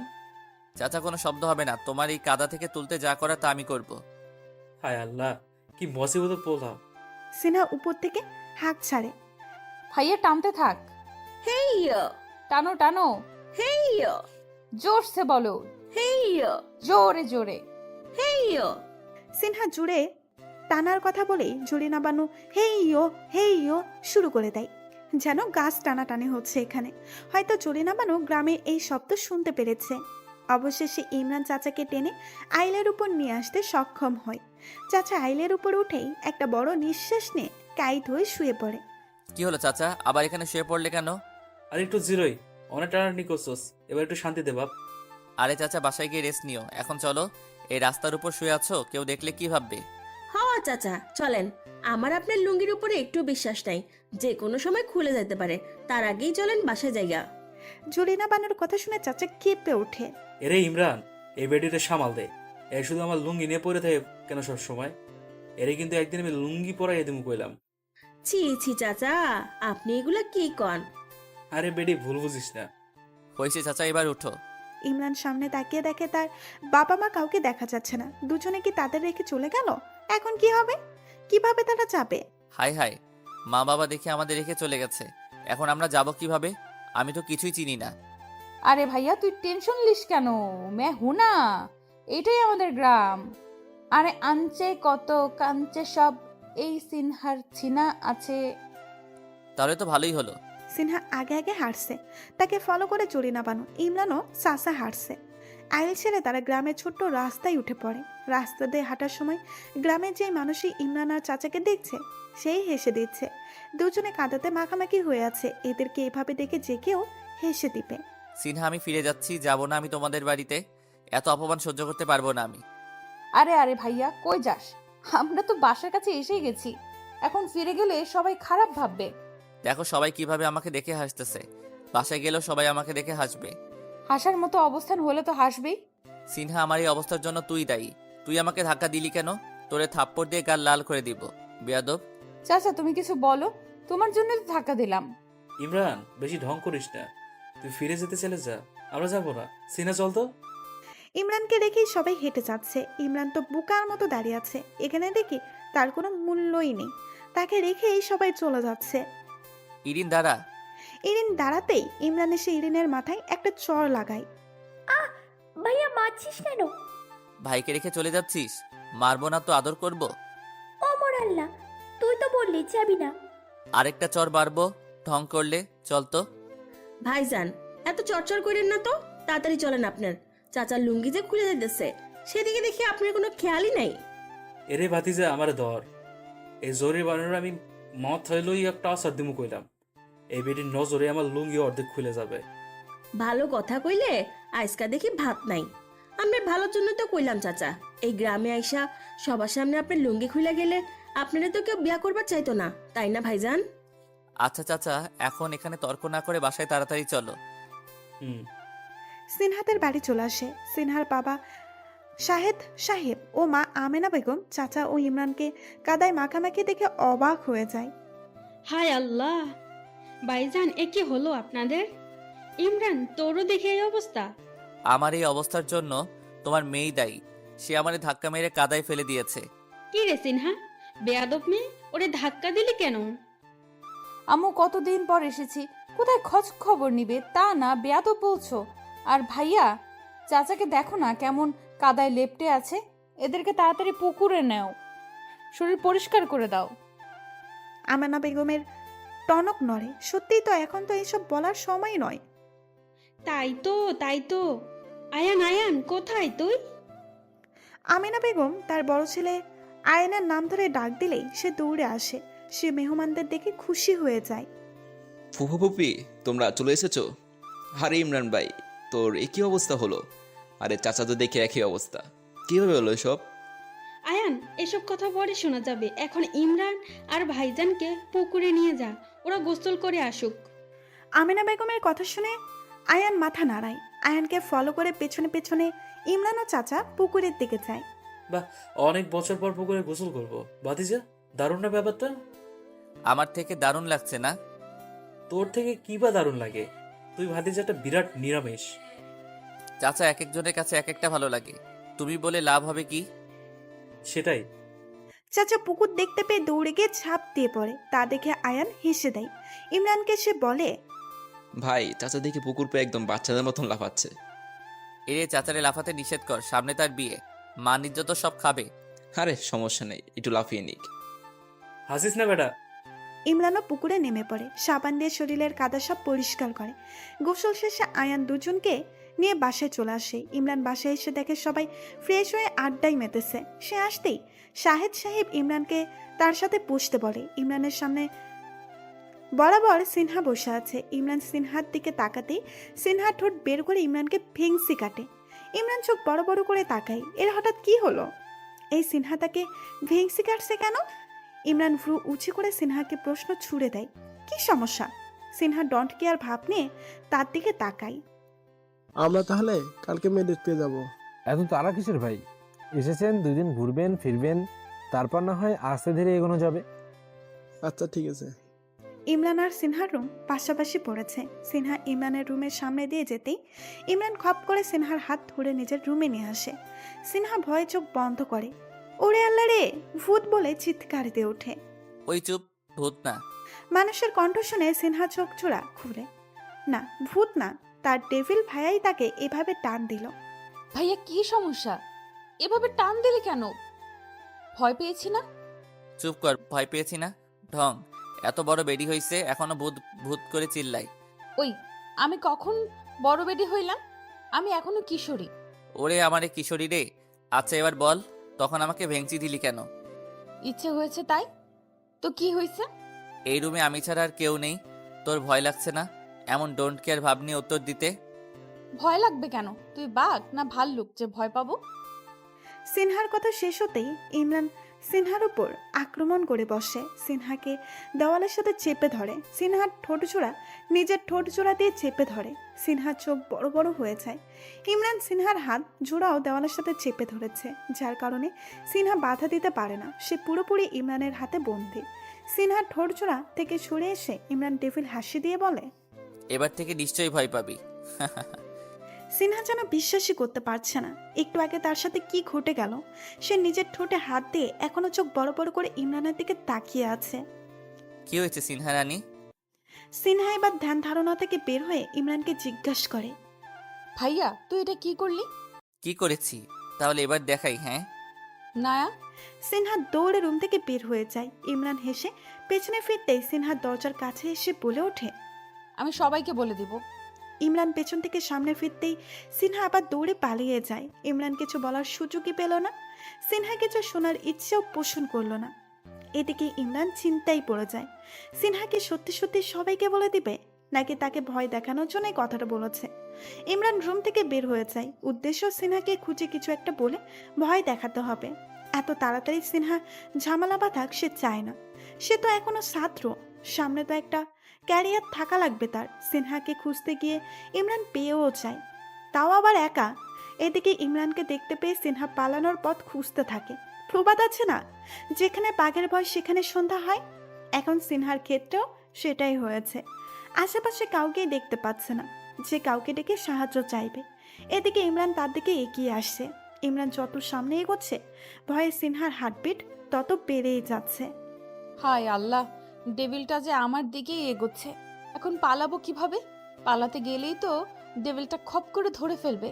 চাচা, কোনো শব্দ হবে না, তোমার এই কাদা থেকে তুলতে যা করা তা আমি করব। হায় আল্লাহ, কি মুসিবতে পড়লাম। সিনহা উপর থেকে হাঁক ছাড়ে। ভাইয়া টানতে থাক, হেইয়ো, টানো টানো, হেইয়ো, জোরসে বলো, হেইয়ো, জোরে জোরে। হেইয়ো। সিনহা জুড়ে টানার কথা বলেই জরিনা বানু হেইয়ো শুরু করে দেয়, যেন গাছ টানাটানি হচ্ছে এখানে। হয়তো জরিনা বানু গ্রামের এই শব্দ শুনতে পেরেছে। অবশেষে ইমরান চাচাকে টেনে আইলের উপর নিয়ে আসতে সক্ষম হয়। চাচা আইলের উপর উঠেই একটা বড় নিঃশ্বাস নিয়ে কাইত হয়ে শুয়ে পড়ে। কি হলো চাচা, আবার এখানে শুয়ে পড়লে কেন? আর একটু জিরোই, অনেক টানাটানি করছস, এবার একটু শান্তি দে বাপ। আরে চাচা, বাসায় গিয়ে রেস্ট নিও, এখন চলো। এই রাস্তার উপর শুয়ে আছো, কেউ দেখলে কি ভাববে? হওয়া চাচা, চলেন। আমার আপনার লুঙ্গির উপরে একটু বিশ্বাস নাই, যে কোনো সময় খুলে যেতে পারে। তার আগেই চলেন বাসায় জায়গা। জরিনা বানুর কথা শুনে চাচা কেঁপে ওঠে। এরে ইমরান, এই বেডিটা সামাল দে। এ শুধু আমার লুঙ্গি নিয়ে পরে থাকে কেন সব সময়? এরে কিন্তু একদিন আমি লুঙ্গি পরাই দিমু কইলাম। ছি ছি চাচা, আপনি এগুলা কি কন? আরে বেডি, ভুল বুঝিস না। হয়েছে চাচা, এবার উঠো। ইমরান সামনে তাকিয়ে দেখে তার বাবা মা কাউকে দেখা যাচ্ছে না। দুজনে কি তাদের রেখে চলে গেল? এখন কি হবে? কিভাবে তারা যাবে? হাই হাই, মা বাবা দেখে আমাদের রেখে চলে গেছে। এখন আমরা যাব কিভাবে? আমি তো কিছুই চিনি না। আরে ভাইয়া তুই টেনশন লিস কেন? হুনা, এটাই আমাদের গ্রাম। আরে আনচে কত কাঞ্চে সব, এই সিনহার ছিনা আছে। তাহলে তো ভালোই হলো। সিনহা আগে আগে হাঁটছে, তাকে ফলো করে জরিনা বানু, ইমরানও সাসা হাঁটছে। আইল ছেড়ে তারা গ্রামের ছোট্ট রাস্তায় উঠে পড়ে। রাস্তা দিয়ে হাঁটার সময় গ্রামের যে মানুষই ইমরান আর চাচাকে দেখছে সেই হেসে দিচ্ছে। দুজনে কাঁদাতে মাখামাখি হয়ে আছে। এদেরকে এভাবে দেখে যে কেউ হেসে দিবে। সিনহা, আমি ফিরে যাচ্ছি, যাব না আমি তোমাদের বাড়িতে। এত অপমান সহ্য করতে পারবো না আমি। আরে আরে ভাইয়া কই যাস? আমরা তো বাসার কাছে এসেই গেছি। এখন ফিরে গেলে সবাই খারাপ ভাববে। দেখো সবাই কিভাবে আমাকে দেখে হাসতেছে। বাসায় গেলেও সবাই আমাকে দেখে হাসবে। হাসার মতো অবস্থান হলে তো হাসবেই। সিনহা, আমার এই অবস্থার জন্য তুই দায়ী। তুই আমাকে ধাক্কা দিলি কেন? তোরে থাপ্পড় দিয়ে গাল লাল করে দিব, বেয়াদব। চাচা তুমি কিছু বলো, তোমার জন্য তো ধাক্কা দিলাম। ইমরান, বেশি ঢং করিস না। তুই ফিরে যেতে চলে যা, আমরা যাবো না। সিনা চল তো। ইমরানকে দেখেই সবাই হেঁটে যাচ্ছে। ইমরান তো বোকার মতো দাঁড়িয়ে আছে। এখানে দেখি তার কোনো মূল্যই নেই। তাকে রেখেই সবাই চলে যাচ্ছে। ইরিন দাঁড়া। ইরিন দাঁড়াতেই ইমরান এসে ইরিনের মাথায় একটা চড় লাগায়। ভাইয়া মারছিস কেন? ভাইকে রেখে চলে যাচ্ছিস? মারবো না তো আদর করব? অমর আল্লাহ, তুই তো বললি যাবি না। আরেকটা চর বাড়বো ঢং করলে। চল তো। ভাইজান, এত চরচর করেন না তো, তাড়াতাড়ি চলেন। আপনার চাচার লুঙ্গি যে খুলে যেতেছে সেদিকে দেখি আপনার কোনো খেয়ালই নাই। এরে ভাতিজা, আমার ধর। এই জোরে বানানোর আমি মত হইলই একটা আসার দিমু কইলাম। এই বেটির নজরে আমার লুঙ্গি অর্ধেক খুলে যাবে। ভালো কথা কইলে আজকা দেখি ভাত নাই। আপনার ভালোর জন্য তো কইলাম চাচা। এই গ্রামে আইসা সবার সামনে আপনার লুঙ্গি খুলে গেলে আপনারা তো কেউ বিয়া করবার চাইতো না, তাই না ভাইজান? আচ্ছা চাচা, এখন এখানে তর্ক না করে বাসায় তাড়াতাড়ি চলো। সিনহাতের বাড়ি চলে আসে। সিনহার বাবা শাহেদ সাহেব ও মা আমেনা বেগম চাচা ও ইমরানকে কাদায় মাখামাখি দেখে অবাক হয়ে যায়। হায় আল্লাহ, ভাইজান এ কি হলো আপনাদের? ইমরান, তোরও দেখে এই অবস্থা? আমার এই অবস্থার জন্য তোমার মেয়েই দায়ী। সে আমারে ধাক্কা মেরে কাদায় ফেলে দিয়েছে। কি রে সিনহা, বেয়াদব মেয়ে, ওরে ধাক্কা দিলি কেন? আম্মু কতদিন পর এসেছি, কোথায় খোঁজ খবর নিবে তা না বেয়াদব বলছো। আর ভাইয়া চাচাকে দেখো না কেমন কাদায় লেপ্টে আছে। এদেরকে তাড়াতাড়ি পুকুরে নেও, শরীর পরিষ্কার করে দাও। আমেনা বেগমের টনক নড়ে। সত্যিই তো এখন তো এইসব বলার সময় নয়। তাই তো। আয়ান আয়ান, কোথায় তুই? আমেনা বেগম তার বড় ছেলে আয়নের নাম ধরে ডাক দিলেই সে দৌড়ে আসে। সে মেহমানদের দেখে খুশি হয়ে যায়। ফুফু ফুপি, তোমরা চলে এসেছো? আরে ইমরান ভাই, তোর একই অবস্থা হলো? আরে চাচা তো দেখে একই অবস্থা। কিভাবে হলো এসব? আয়ান, এসব কথা পরে শোনা যাবে। এখন ইমরান আর ভাইজানকে পুকুরে নিয়ে যা, ওরা গোসল করে আসুক। আমেনা বেগমের কথা শুনে আয়ান মাথা নাড়ায়। আয়ানকে ফলো করে পেছনে পেছনে ইমরান ও চাচা পুকুরের দিকে যায়। বাহ, অনেক বছর পর পুকুরে গোসল করবো। ভাতিজা, দারুণ না ব্যাপারটা? আমার থেকে দারুণ লাগছে না? তোর থেকে কি বা দারুণ লাগে? তুই ভাতিজাটা বিরাট নিরামিষ। চাচা, এক একজনের কাছে এক একটা ভালো লাগে। তুমি বলে লাভ হবে কি? সেটাই। চাচা পুকুর দেখতে পেয়ে দৌড়ে গিয়ে ঝাঁপ দিয়ে পড়ে। তা দেখে আয়ান হেসে দেয়। ইমরানকে সে বলে, ভাই, চাচা দেখে পুকুর পেয়ে একদম বাচ্চাদের মতন লাফাচ্ছে। এরে চাচারে লাফাতে নিষেধ কর, সামনে তার বিয়ে। মান ইজ্জত তো সব খাবে। আরে সমস্যা নেই, একটু লাফিয়ে নিক। হাসিস না বেটা। ইমরানও পুকুরে নেমে পড়ে। সাবান দিয়ে শরীরের কাদা সব পরিষ্কার করে। গোসল শেষে আয়ান দুজনকে নিয়ে বাসায় চলে আসে। ইমরান বাসায় এসে দেখে সবাই ফ্রেশ হয়ে আড্ডায় মেতেছে। সে আসতেই শাহেদ সাহেব ইমরানকে তার সাথে বসতে বলে। ইমরানের সামনে বরাবর সিনহা বসে আছে। ইমরান সিনহার দিকে তাকাতেই সিনহা ঠোঁট বের করে ইমরানকে ভেংসি কাটে। ইমরান চোখ বড় বড় করে তাকায়। এর হঠাৎ কি হলো? এই সিনহা তাকে ভেংসি কাটছে কেন? ইমরান ভ্রু উঁচু করে সিনহাকে প্রশ্ন ছুড়ে দেয়, কি সমস্যা? সিনহা ডন্ট কেয়ার ভাব নিয়ে তার দিকে তাকায়। আমরা তাহলে কালকে মেয়ে দেখতে যাব। এখন তো আরা কিসের ভাই? এসেছেন, 2 দিন ঘুরবেন ফিরবেন, তারপর না হয় আস্তে ধীরে এগোনো যাবে। আচ্ছা ঠিক আছে। ইমরান আর সিনহার রুম পাশাপাশি পড়েছে। সিনহা ইমরানের রুমের সামনে দিয়ে যেতেই ইমরান খপ করে সিনহার হাত ধরে নিজের রুমে নিয়ে আসে। সিনহা ভয়ে চোখ বন্ধ করে। ওরে আল্লাহ রে, ভূত বলে চিৎকার দিয়ে ওঠে। ওই চুপ, ভূত না। মানুষের কণ্ঠ শুনে সিনহা চোখ চোরা খুলে। না, ভূত না, তার ডেভিল ভাইয়াই তাকে এভাবে টান দিল। ভাইয়া কি সমস্যা? এভাবে টান দিলে কেন? ভয় পেয়েছি না? চুপ কর, ভয় পেয়েছি না। ঢং, এত বড় বেডি হইছে এখনো ভূত ভূত করে চিল্লাই। ওই, আমি কখন বড় বেডি হইলাম? আমি এখনো কিশোরী। ওরে আমারে কিশোরী রে। আচ্ছা এবার বল, তখন আমাকে ভেঙচি দিলি কেন? ইচ্ছে হয়েছে তাই। তো কি হয়েছে? এই রুমে আমি ছাড়া আর কেউ নেই, তোর ভয় লাগছে না এমন ডোন্ট কেয়ার ভাব নিয়ে উত্তর দিতে? ভয় লাগবে কেন? তুই বাঘ না ভাল্লুক যে ভয় পাবো? সিনহার কথা শেষ হতেই ইমরান সিনহার উপর আক্রমণ করে বসে। সিনহাকে দেওয়ালের সাথে চেপে ধরে। সিনহার ঠোঁটজোড়া নিজের ঠোঁটজোড়া দিয়ে চেপে ধরে। সিনহার চোখ বড় বড় হয়ে যায়। ইমরান সিনহার হাত জোড়াও দেওয়ালের সাথে চেপে ধরেছে, যার কারণে সিনহা বাধা দিতে পারে না। সে পুরোপুরি ইমরানের হাতে বন্দী। সিনহার ঠোঁটজোড়া থেকে সরে এসে ইমরান ডেভিল হাসি দিয়ে বলে, এবার থেকে নিশ্চয়ই ভয় পাবি। সিনহা যেন বিশ্বাসই করতে পারছে না। একটু আগে তার সাথে কি ঘটে গেল। সে নিজের ঠোঁটে হাত দিয়ে এখনো চোখ বড় বড় করে ইমরানের দিকে তাকিয়ে আছে। কি হয়েছে সিনহা রানী? সিনহা এবার ধ্যান ধারণা থেকে বের হয়ে ইমরানকে জিজ্ঞাসা করে, ভাইয়া তুই এটা কি করলি? কি করেছি তাহলে এবার দেখাই। হ্যাঁ নায়া। সিনহা দৌড়ে রুম থেকে বের হয়ে যায়। ইমরান হেসে পেছনে ফিরতেই সিনহা দরজার কাছে এসে বলে ওঠে, আমি সবাইকে বলে দিব। ইমরান পেছন থেকে সামনে ফিরতেই সিনহা আবার দৌড়ে পালিয়ে যায়। ইমরান কিছু বলার সুযোগই পেল না। সিনহা কিছু শোনার ইচ্ছেও পোষণ করলো না। এদিকে ইমরান চিন্তায় পড়ে যায়। সিনহা কি সত্যি সত্যি সবাইকে বলে দিবে, নাকি তাকে ভয় দেখানোর জন্য এই কথাটা বলেছে? ইমরান রুম থেকে বের হয়ে যায়। উদ্দেশ্য সিনহাকে খুঁজে কিছু একটা বলে ভয় দেখাতে হবে। এত তাড়াতাড়ি সিনহা ঝামেলা বাঁধাক সে চায় না। সে তো এখনো ছাত্র, সামনে তো একটা ক্যারিয়ার থাকা লাগবে তার। সিনহাকে খুঁজতে গিয়ে ইমরান পেয়েও যায়, তাও আবার একা। এদিকে ইমরানকে দেখতে পেয়ে সিনহা পালানোর পথ খুঁজতে থাকে। প্রবাদ আছে না, যেখানে বাঘের ভয় সেখানে সন্ধ্যা হয়। এখন সিনহার ক্ষেত্রেও সেটাই হয়েছে। আশেপাশে কাউকেই দেখতে পাচ্ছে না যে কাউকে ডেকে সাহায্য চাইবে। এদিকে ইমরান তার দিকে এগিয়ে আসছে। ইমরান যত সামনে এগোচ্ছে ভয়ে সিনহার হার্টবিট তত বেড়েই যাচ্ছে। হায় আল্লাহ, ডেভিলটা যে আমার দিকেই এগোচ্ছে। এখন পালাবো কিভাবে? পালাতে গেলেই তো ডেভিলটা খপ করে ধরে ফেলবে।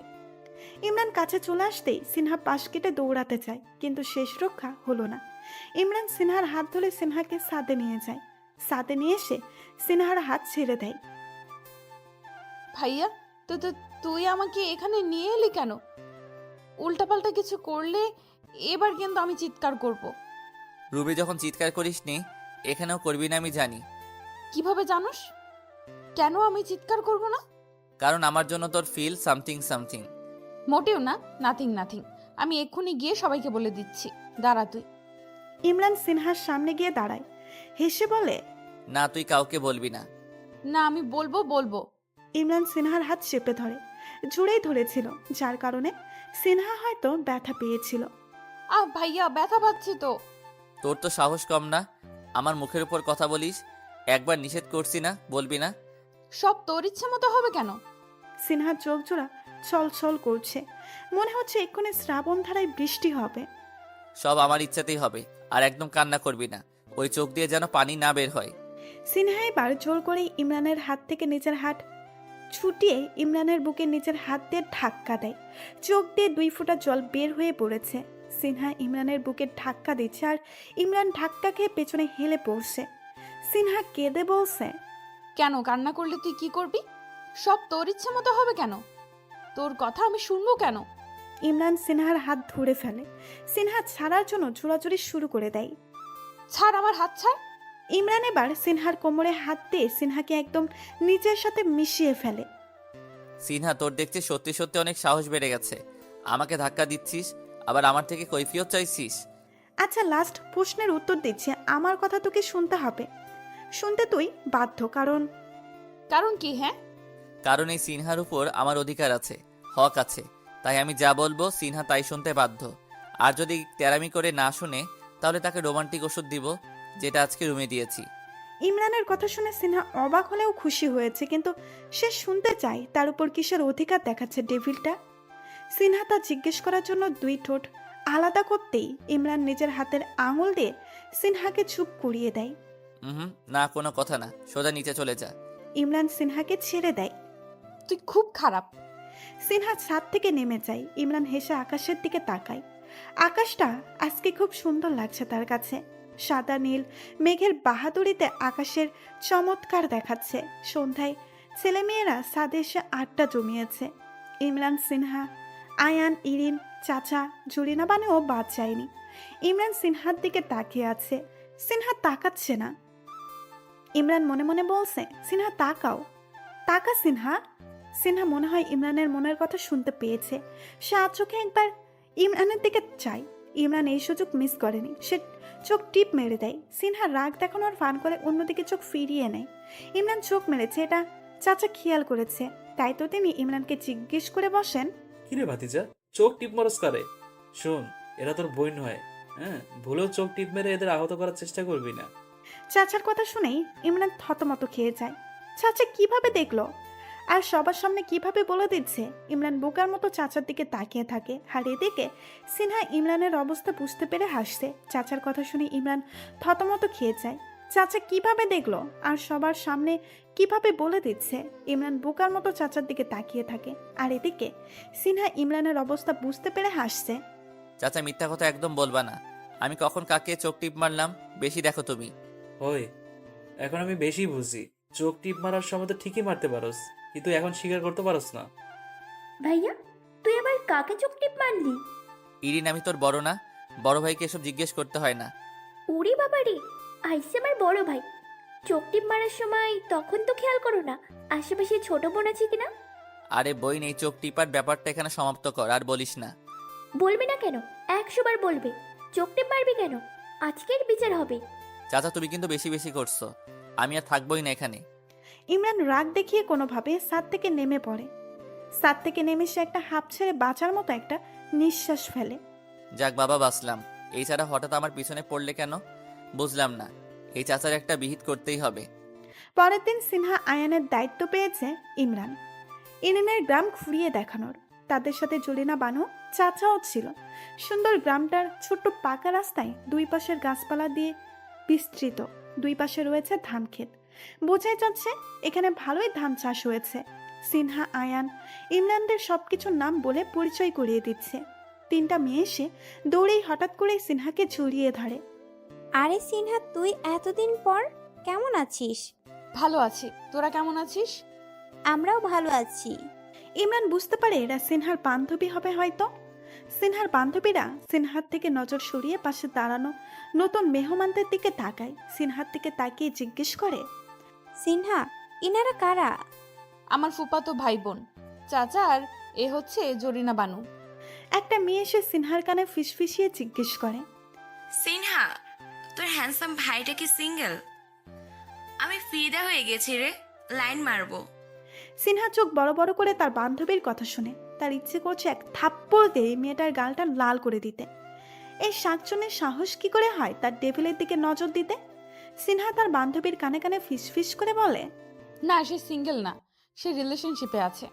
ইমরান কাছে চলে আসতেই সিনহা পাশ কেটে দৌড়াতে চায়, কিন্তু শেষ রক্ষা হলো না। ইমরান সিনহার হাত ধরে সিনহাকে ছাদে নিয়ে যায়। ছাদে নিয়ে এসে সিনহার হাত ছেড়ে দেয়। ভাইয়া, তো তো তুই আমাকে এখানে নিয়ে এলি কেন? উল্টাপাল্টা কিছু করলে এবার কিন্তু আমি চিৎকার করব। রুবি যখন চিৎকার করিসনি এখানেও করবি না আমি জানি। কিভাবে জানোস? কেন আমি চিৎকার করব না? কারণ আমার জন্য তোর ফিল সামথিং সামথিং। মোটেও না, নাথিং নাথিং। আমি এক্ষুনি গিয়ে সবাইকে বলে দিচ্ছি। দাঁড়া তুই। ইমরান সিনহার সামনে গিয়ে দাঁড়ায়, হেসে বলে, না তুই কাউকে বলবি না। না আমি বলবো। ইমরান সিনহার হাত চেপে ধরে। জোরেই ধরেছিল, যার কারণে সিনহা হয়তো ব্যথা পেয়েছিল। আহ ভাইয়া, ব্যথা পাচ্ছি তো। তোর তো সাহস কম না, আমার মুখের উপর কথা বলিস। একবার নিষেধ করছি না, বলবি না? সব তোর ইচ্ছে মতো হবে কেন? সিনহার চোখ জোড়া ছলছল করছে। মনে হচ্ছে এক্ষুনি শ্রাবণ ধারায় বৃষ্টি হবে। সব আমার ইচ্ছাতেই হবে, আর একদম কান্না করবি না। ওই চোখ দিয়ে যেন পানি না বের হয়। সিনহা এবার জোর করে ইমরানের হাত থেকে নিজের হাত ছুটিয়ে ইমরানের বুকে নিজের হাত দিয়ে ধাক্কা দেয়। চোখ দিয়ে 2 ফোঁটা জল বের হয়ে পড়েছে। সিনহা ইমরানের বুকে ধাক্কা দিচ্ছে, আর ইমরান ধাক্কা খেয়ে পেছনে হেলে পড়ছে। সিনহা কেঁদে বলছে, কেন কান্না করলে তুই কি করবি? সব তোর ইচ্ছে মতো হবে কেন? তোর কথা আমি শুনবো কেন? ইমরান সিনহার হাত ধরে ফেলে। সিনহা ছাড়ার জন্য জোরাজুরি শুরু করে দেয়। ছাড় আমার হাত, ছাড়। ইমরান এবার সিনহার কোমরে হাত দিয়ে সিনহাকে একদম নিজের সাথে মিশিয়ে ফেলে। সিনহা, তোর দেখছি সত্যি সত্যি অনেক সাহস বেড়ে গেছে। আমাকে ধাক্কা দিচ্ছিস, আবার আমার থেকে কৈফিয়ত চাইছিস। আচ্ছা, লাস্ট প্রশ্নের উত্তর দিচ্ছি। আমার কথা তোকে শুনতে হবে, শুনতে তুই বাধ্য। কারণ কি? হ্যাঁ, কারণ এই সিনহার উপর আমার অধিকার আছে, হক আছে। তাই আমি যা বলবো সিনহা তাই শুনতে বাধ্য। আর যদি তেরামি করে না শুনে, তাহলে তাকে রোমান্টিক ওষুধ দিব, যেটা আজকে রুমে দিয়েছি। ইমরানের কথা শুনে সিনহা অবাক হলেও খুশি হয়েছে, কিন্তু সে শুনতে চায় তার উপর কিসের অধিকার দেখাচ্ছে ডেভিলটা। সিনহা তা জিজ্ঞেস করার জন্য দুই ঠোঁট আলাদা করতেই ইমরান নিজের হাতের আঙুল দিয়ে সিনহাকে চুপ করিয়ে দেয়। না, কোনো কথা না, সোজা নিচে চলে যা। ইমরান সিনহাকে ছেড়ে দেয়। তুই খুব খারাপ। সিনহা ছাদ থেকে নেমে যায়। ইমরান হেসে আকাশের দিকে তাকায়। আকাশটা আজকে খুব সুন্দর লাগছে তার কাছে। সাদা নীল মেঘের বাহাদুরিতে আকাশের চমৎকার দেখাচ্ছে। সন্ধ্যায় ছেলেমেয়েরা ছাদে এসে আড্ডা জমিয়েছে। ইমরান, সিনহা, আয়ান, ইরিন, চাচা, জুরিনা বানেও বাদ যায়নি। ইমরান সিনহার দিকে তাকিয়ে আছে। সিনহা তাকাচ্ছে না। ইমরান মনে মনে বলছে, সিনহা তাকাও, তাকা সিনহা। সিনহা মনে হয় ইমরানের মনের কথা শুনতে পেয়েছে। সে চোখে একবার ইমরানের দিকে চায়। ইমরান এই সুযোগ মিস করেনি। সে চোখ টিপ মেরে দেয়। সিনহা রাগ দেখানোর ফান করে অন্যদিকে চোখ ফিরিয়ে নেয়। ইমরান চোখ মেরেছে, এটা চাচা খেয়াল করেছে। তাই তো তিনি ইমরানকে জিজ্ঞেস করে বসেন, কিরে ভাতিজা, চোখ টিপ মরস করে? শোন, এরা তোর বই নয়, হ্যাঁ? ভুলেও চোখ টিপ মেরে এদের আহত করার চেষ্টা করবি না। চাচার কথা শুনেই ইমরান থতমত খেয়ে যায়। চাচা কিভাবে দেখলো আর সবার সামনে কিভাবে বলে দিচ্ছে? ইমরান বোকার মতো চাচার দিকে তাকিয়ে থাকে। আর এদিকে সিনহা ইমরানের অবস্থা বুঝতে পেরে হাসছে। চাচার কথা শুনে ইমরান থতমত খেয়ে যায়। চাচা কিভাবে দেখলো আর সবার সামনে কিভাবে বলে দিচ্ছে? ইমরান বোকার মতো চাচার দিকে তাকিয়ে থাকে। আর এদিকে সিনহা ইমরানের অবস্থা বুঝতে পেরে হাসছে। চাচা, মিথ্যা কথা একদম বলবা না। আমি কখন কাকে চোখ টিপ মারলাম? বেশি দেখো তুমি। ওই, এখন আমি বেশি বুঝি। চোখ টিপ মারার সময় তো ঠিকই মারতে পারোস, কিন্তু এখন স্বীকার করতে পারোস না। ভাইয়া, তুই আবার কাকে চোখ টিপ মারলি? ইরিন, আমি তোর বড় না? বড় ভাইকে এসব জিজ্ঞেস করতে হয় না। ওরে বাবা রে, আইসে আমার বড় ভাই। চোখ টিপ মারার সময় তখন তো খেয়াল করো না আশেপাশে ছোট বোন আছে কিনা? আরে বই নেই, চোখ টিপার ব্যাপারটা এখানে সমাপ্ত কর, আর বলিস না। বলবি না কেন? 100 বার বলবে। চোখ টিপ মারবি কেন? আজকের বিচার হবে। চাচা, তুমি কিন্তু বেশি বেশি করছো। আমি আর থাকবোই না এখানে। ইমরান রাগ দেখিয়ে কোনোভাবে ছাদ থেকে নেমে পড়ে। ছাদ থেকে নেমে সে একটা হাঁপ ছেড়ে বাঁচার মতো একটা নিঃশ্বাস ফেলে। যাক বাবা, বাঁচলাম। এই ছাড়া হঠাৎ আমার পিছনে পড়লে কেন বুঝলাম না। এই চাচার একটা বিহিত করতেই হবে। পরের দিন সিনহা আয়ানের দায়িত্ব পেয়েছে ইমরান। ইরিনের গ্রাম ঘুরিয়ে দেখানোর। তাদের সাথে জরিনা বানু চাচাও ছিল। সুন্দর গ্রামটার ছোট্ট পাকা রাস্তায় দুই পাশের গাছপালা দিয়ে বিস্তৃত। দুই পাশে রয়েছে ধান ক্ষেত। বোঝাই যাচ্ছে এখানে ভালোই ধান চাষ হয়েছে। সিনহা আয়ান ইমরানদের সবকিছুর নাম বলে পরিচয় করিয়ে দিচ্ছে। তিনটা মেয়ে এসে দৌড়েই হঠাৎ করে সিনহাকে জড়িয়ে ধরে। আরে সিনহা, তুই এতদিন পর কেমন আছিস? ভালো আছি, তোরা কেমন আছিস? আমরাও ভালো আছি। ইমরান বুঝতে পারে এরা সিনহার বান্ধবী হবে হয়তো। সিনহার বান্ধবীরা সিনহার থেকে নজর সরিয়ে পাশে দাঁড়ানো নতুন মেহমানদের দিকে তাকায়। সিনহার দিকে তাকিয়ে জিজ্ঞেস করে, সিনহা, ইনারা কারা? আমার ফুফাতো ভাই বোন, চাচা, আর এ হচ্ছে জরিনা বানু। একটা মেয়ে এসে সিনহার কানে ফিসফিসিয়ে জিজ্ঞেস করে, সিনহা, তোর হ্যান্ডসাম ভাইটা কি সিঙ্গেল? আমি ফিদা হয়ে গেছি রে, লাইন মারবো। সিনহা চোখ বড় বড় করে তার বান্ধবীর কথা শুনে তার ইচ্ছে করছে এক থাপ্পড় দিয়ে মেয়েটার গালটা লাল করে দিতে। এই শাকচুনের সাহস কি করে হয় তার ডেভিলের দিকে নজর দিতে? সিনহা তার বান্ধবীর কানে কানে ফিসফিস করে বলে, না, সে সিঙ্গেল না, সে রিলেশনশিপে আছে।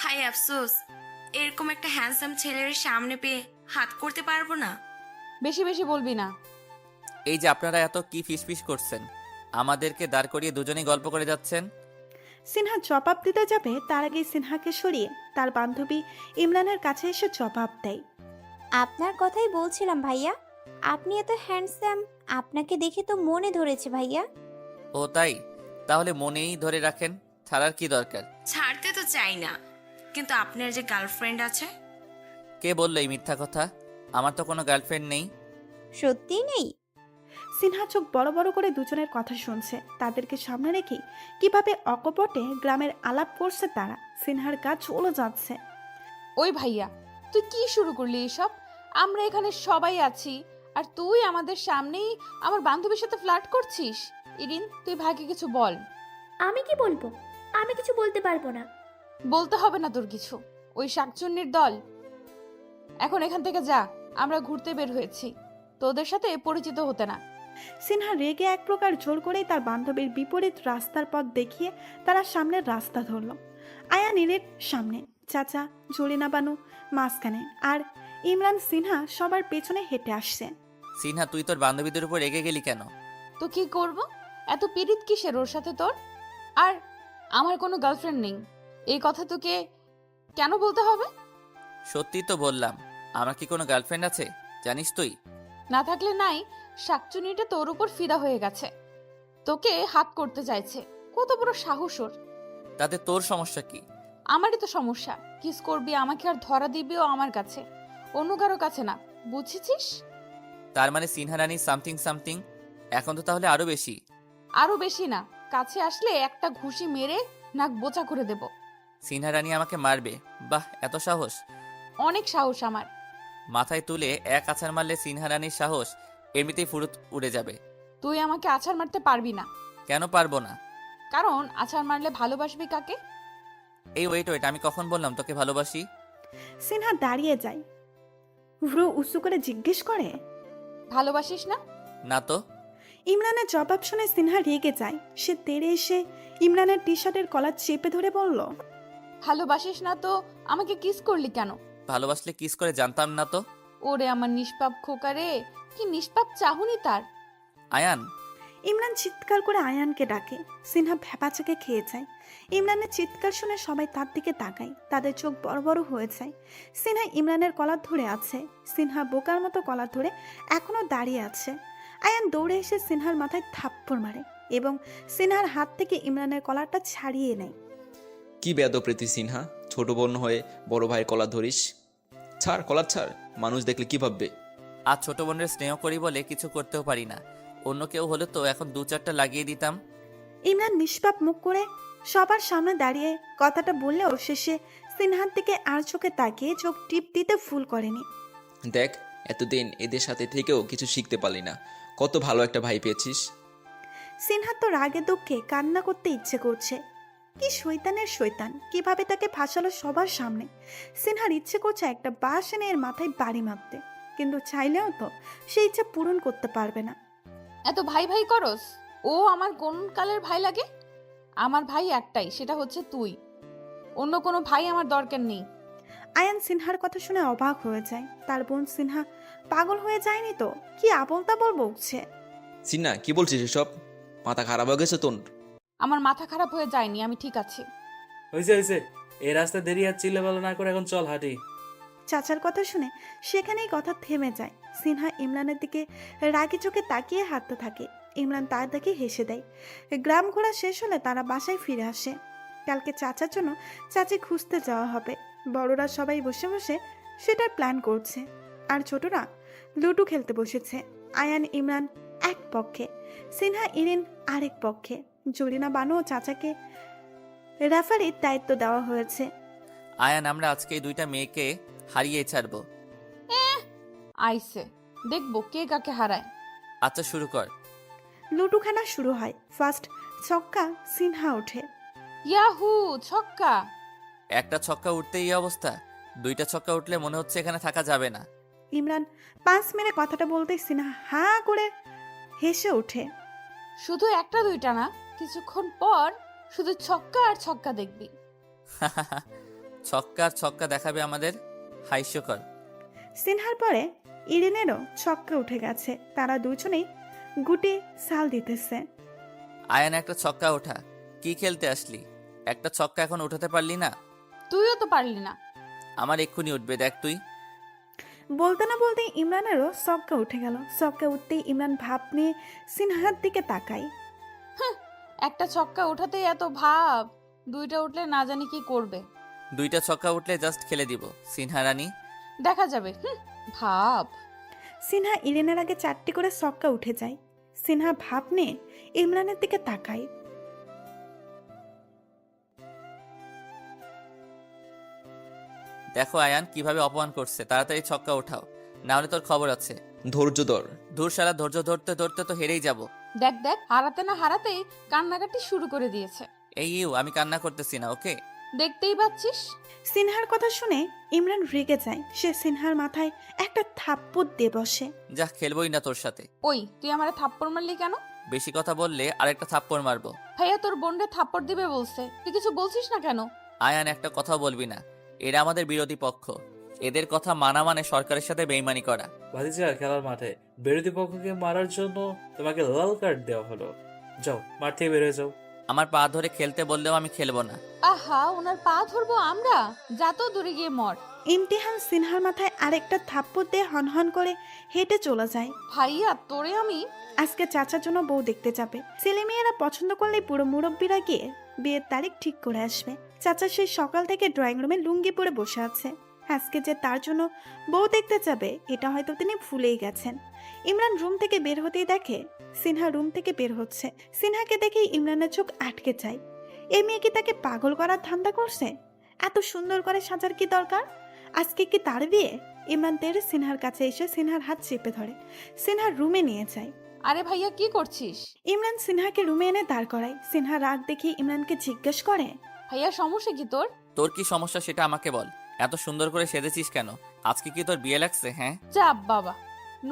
হাই আফসোস, এরকম একটা হ্যান্ডসাম ছেলের সামনে পেয়ে হাত করতে পারবো না। বেশি বেশি বলবি না। এই যে আপনারা এত কি ফিসফিস করছেন? আমাদেরকে দাঁড় করিয়ে দুজনেই গল্প করে যাচ্ছেন। সিনহা জবাব দিতে যাবে তার আগেই সিনহাকে সরিয়ে তার বান্ধবী ইমরানের কাছে এসে জবাব দেয়, আপনার কথাই বলছিলাম ভাইয়া, আপনি এত হ্যান্ডসাম, আপনাকে দেখে তো মনে ধরেছে ভাইয়া। ও তাই? তাহলে মনেই ধরে রাখেন, ছাড়ার কি দরকার? ছাড়তে তো চাই না, কিন্তু আপনার যে গার্লফ্রেন্ড আছে। কে বললো এই মিথ্যা কথা? আমার তো কোনো গার্লফ্রেন্ড নেই। সত্যি নেই? সিনহা চোখ বড় বড় করে দুজনের কথা শুনছে। তাদেরকে সামনে রেখে কিভাবে অকপটে গ্রামের আলাপ করছে তারা। সিনহার গা চলে যাচ্ছে। ওই ভাইয়া, তুই কি শুরু করলি এসব? আমরা এখানে সবাই আছি আর তুই আমাদের সামনেই আমার বান্ধবীর সাথে ফ্লার্ট করছিস। ইরিন, তুই ভাইকে কিছু বল। আমি কি বলবো? আমি কিছু বলতে পারবো না। বলতে হবে না তোর কিছু। ওই শাকচুন্নির দল, এখন এখান থেকে যা, আমরা ঘুরতে বের হয়েছি, তোদের সাথে পরিচিত হতে না। সিনহা রেগে এক প্রকার জোর করেই তার বান্ধবীর বিপরীত রাস্তার পথ দেখিয়ে তারা সামনের রাস্তা ধরল। আয়ান ইরির সামনে, চাচা, জরিনা বানু মাঝখানে, আর ইমরান সিনহা সবার পেছনে হেঁটে আসছে। সিনহা, তুই তোর বান্ধবীদের উপর রেগে গেলি কেন? তো কি করব? এত পীড়িত কিসের ওর সাথে তোর? আর আমার কোনো গার্লফ্রেন্ড নেই, এই কথা তোকে কেন বলতে হবে? সত্যি তো বললাম, আমার কি কোনো গার্লফ্রেন্ড আছে জানিস তুই? না থাকলে নাই, শাকচুনিটা তোর উপর ফিদা হয়ে গেছে, তোকে হাত করতে চাইছে। কত বড় সাহস ওর! তাতে তোর সমস্যা কি? আমারই তো সমস্যা। কিস করবি আমাকে আর ধরা দিবিও আমার কাছে, অন্য কারো কাছে না, বুঝেছিস? তার মানে সিনহা রানী সামথিং সামথিং। এখন তো তাহলে আরো বেশি। আরো বেশি না, কাছে আসলে একটা ঘুষি মেরে নাক বোচা করে দেব। সিনহা রানী আমাকে মারবে? বাহ, এত সাহস! অনেক সাহস আমার। মাথায় তুলে এক আছাড় মারলে সিনহা রানীর সাহস এমনিতেই ফুরুত উড়ে যাবে। তুই আমাকে আছাড় মারতে পারবি না। কেন পারবো না? কারণ আছাড় মারলে ভালোবাসবি কাকে? এই ওয়েট, আমি কখন বললাম তোকে ভালোবাসি? সিনহা দাঁড়িয়ে যায়, ভ্রু উঁচু করে জিজ্ঞেস করে, ভালোবাসিস না? না তো। ইমরানের জবাব শুনে সিনহা রেগে যায়। সে তেড়ে এসে ইমরানের টি শার্টের কলার চেপে ধরে বলল, ভালোবাসিস না তো আমাকে কিস করলি কেন? ভালোবাসলে কিস করে জানতাম না তো। ওরে আমার নিষ্পাপ খোকা রে, কি নিষ্পাপ চাহুনি তার। আয়ান। ইমরান চিৎকার করে আয়ানকে ডাকে। সিনহা ভ্যাপাচাকে খেয়ে যায়। ইমরানের চিৎকার শুনে সবাই তার দিকে তাকায়, তাদের চোখ বড় বড় হয়ে যায়। সিনহা ইমরানের কলার ধরে আছে। সিনহা বোকার মতো কলার ধরে এখনো দাঁড়িয়ে আছে। আয়ান দৌড়ে এসে সিনহার মাথায় থাপ্পড় মারে এবং সিনহার হাত থেকে ইমরানের কলারটা ছাড়িয়ে নেয়। কি বেয়াদপ্রীতি সিনহা, ছোট বোন হয়ে বড় ভাইয়ের কলার ধরিস। ছাড় কলার ছাড়, মানুষ দেখলে কি ভাববে? আর ছোট বোনের স্নেহ করি বলে কিছু করতেও পারি না। অন্য কেউ হলে তো এখন 2-4টা লাগিয়ে দিতাম। ইমরান নিষ্পাপ মুখ করে সবার সামনে দাঁড়িয়ে কথাটা বললেও শেষে সিনহার দিকে আর চোখে তাকিয়ে চোখ টিপ দিতে ভুল করেনি। দেখ, এতদিন এদের সাথে থেকেও কিছু শিখতে পারলি না। কত ভালো একটা ভাই পেয়েছিস। সিনহার তো রাগে দুঃখে কান্না করতে ইচ্ছে করছে। কি শয়তানের শয়তান, কিভাবে তাকে ফাঁসালো সবার সামনে। সিনহার ইচ্ছে করছে একটা বাঁশ এনে এর মাথায় বাড়ি মারতে, কিন্তু চাইলেও তো সেই ইচ্ছা পূরণ করতে পারবে না। এত ভাই ভাই করস? ও আমার কোন কালের ভাই লাগে? আমার ভাই একটাই, সেটা হচ্ছে তুই। অন্য কোনো ভাই আমার দরকার নেই। আয়ান সিনহার কথা শুনে অবাক হয়ে যায়। তার বোন সিনহা পাগল হয়ে যায়নি তো? কি আবল তাবল বকছে। সিনহা, কি বলছিস এসব? মাথা খারাপ হয়ে গেছে তোর? আমার মাথা খারাপ হয়ে যায়নি, আমি ঠিক আছি। হয়েছে, এই রাস্তা দেরি আর চিল্লাপাল্লা না করে এখন চল হাঁটি। চাচার কথা শুনে সেখানেই কথা থেমে যায়। সিনহা ইমরানের দিকে রাগি চোখে তাকিয়ে হাঁটতে থাকে। ইমরান তার দিকে হেসে দেয়। গ্রাম ঘোরা শেষ হলে তারা বাসায় ফিরে আসে। কালকে চাচার জন্য চাচি খুঁজতে যাওয়া হবে। বড়রা সবাই বসে বসে সেটার প্ল্যান করছে, আর ছোটরা লুডো খেলতে বসেছে। আয়ান ইমরান এক পক্ষে, সিনহা ইরিন আরেক পক্ষে। জরিনা বানু ও চাচাকে রেফারির দায়িত্ব দেওয়া হয়েছে। আয়ান, আমরা আজকে এই 2টা মেয়েকে হারিয়ে ছাড়বো। আইসে দেখবো কে কাকে হারায়। আচ্ছা, শুরু কর। লুডো খেলা শুরু হয়। ফার্স্ট ছক্কা সিনহা ওঠে। ইয়াহু, ছক্কা! একটা ছক্কা উঠতেই এই অবস্থা। 2টা ছক্কা উঠলে মনে হচ্ছে এখানে থাকা যাবে না। ইমরান 5 মিনিট কথাটা বলতে সিনহা হাঁ করে হেসে ওঠে। শুধু একটা দুইটা না, কিছুক্ষণ পর শুধু ছক্কা আর ছক্কা দেখবি। ছক্কা আর ছক্কা দেখাবে আমাদের, হাস্যকর। সিনহার পরে ইরিনেরও ছক্কা উঠে গেছে। তারা দুজনেই গুটি সাল দিতেছে। আয়ান, একটা ছক্কা ওঠা। কি খেলতে আসলি? একটা ছক্কা এখন উঠাতে পারলি না? তুইও তো পারলি না। আমার এক্ষুনি উঠবে, দেখ তুই। বলতে না বলতে ইমরানেরও ছক্কা উঠে গেল। ছক্কা উঠতেই ইমরান ভাব নিয়ে সিনহার দিকে তাকায়। একটা ছক্কা উঠাতেই এত ভাব, 2টা উঠলে না জানি কি করবে। 2টা ছক্কা উঠলে জাস্ট খেলে দিব সিনহা রানী। দেখা যাবে। ভাব। সিনহা ইরিনের আগে 4টি করে ছক্কা উঠে যায়। সিনহা ভাব নিয়ে ইমরানের দিকে তাকায়। দেখো আয়ান কিভাবে অপমান করছে, তাড়াতাড়ি ছক্কা ওঠাও, না হলে তোর খবর আছে। ধৈর্য ধর। ধুর শালা, ধৈর্য ধরতে ধরতে তো হেরেই যাব। দেখ দেখ, হারাতে না হারাতেই কান্নাকাটি শুরু করে দিয়েছে। এই আমি কান্না করতেছি না, ওকে? দেখতেই পাচ্ছিস। সিনহার কথা শুনে ইমরান রেগে যায়। সে সিনহার মাথায় একটা থাপ্পড় দিয়ে বসে। যা, খেলবই না তোর সাথে। ওই তুই আমারে থাপ্পড় মারলি কেন? বেশি কথা বললে আরেকটা থাপ্পড় মারবো। ভাইয়া তোর বোনরে থাপ্পড় দিবে বলছে, তুই কিছু বলছিস না কেন? আয়ান, একটা কথা বলবি না। এরা আমাদের বিরোধী পক্ষ। এদের কথা মানা মানে সরকারের সাথে বেইমানি করা। ভাতিজা, খেলার মাঠে বিরোধী পক্ষকে মারার জন্য তোমাকে লাল কার্ড দেওয়া হলো। যাও, মাঠ থেকে বের হয়ে যাও। আমার পা ধরে খেলতে বললেও আমি খেলবো না। আহা, ওনার পা ধরবো আমরা? যা তো দূরে গিয়ে মর। ইমতিহান সিনহার মাথায় আরেকটা থাপ্পড় দিয়ে হনহন করে হেঁটে চলে যায়। ভাইয়া তোরে আমি আজকে চাচার জন্য বউ দেখতে যাবে। ছেলেমেয়েরা পছন্দ করলে পুরো মুরব্বীরা গিয়ে বিয়ের তারিখ ঠিক করে আসবে। চাচা সেই সকাল থেকে ড্রয়িং রুমে লুঙ্গি পরে বসে আছে। আজকে যে তার জন্য বউ দেখতে যাবে এটা হয়তো তিনি ভুলেই গেছেন। ইমরান রুম থেকে বের হতেই দেখে সিনহা রুম থেকে বের হচ্ছে। সিনহাকে দেখে ইমরানের চোখ আটকে যায়। এই মেয়ে কি তাকে পাগল করার ধান্দা করছে? এত সুন্দর করে সাজার কি দরকার? আজকে কি তার বিয়ে? ইমরান তেরে সিনহার কাছে এসে সিনহার হাত চেপে ধরে সিনহার রুমে নিয়ে যায়। আরে ভাইয়া কি করছিস? ইমরান সিনহাকে রুমে এনে দাঁড় করায়। সিনহা রাগ দেখে ইমরানকে জিজ্ঞেস করে, ভাইয়া সমস্যা কি তোর? তোর কি সমস্যা সেটা আমাকে বল। এত সুন্দর করে সেজেছিস কেন? আজকে কি তোর বিয়ে লাগছে? হ্যাঁ, যা বাবা,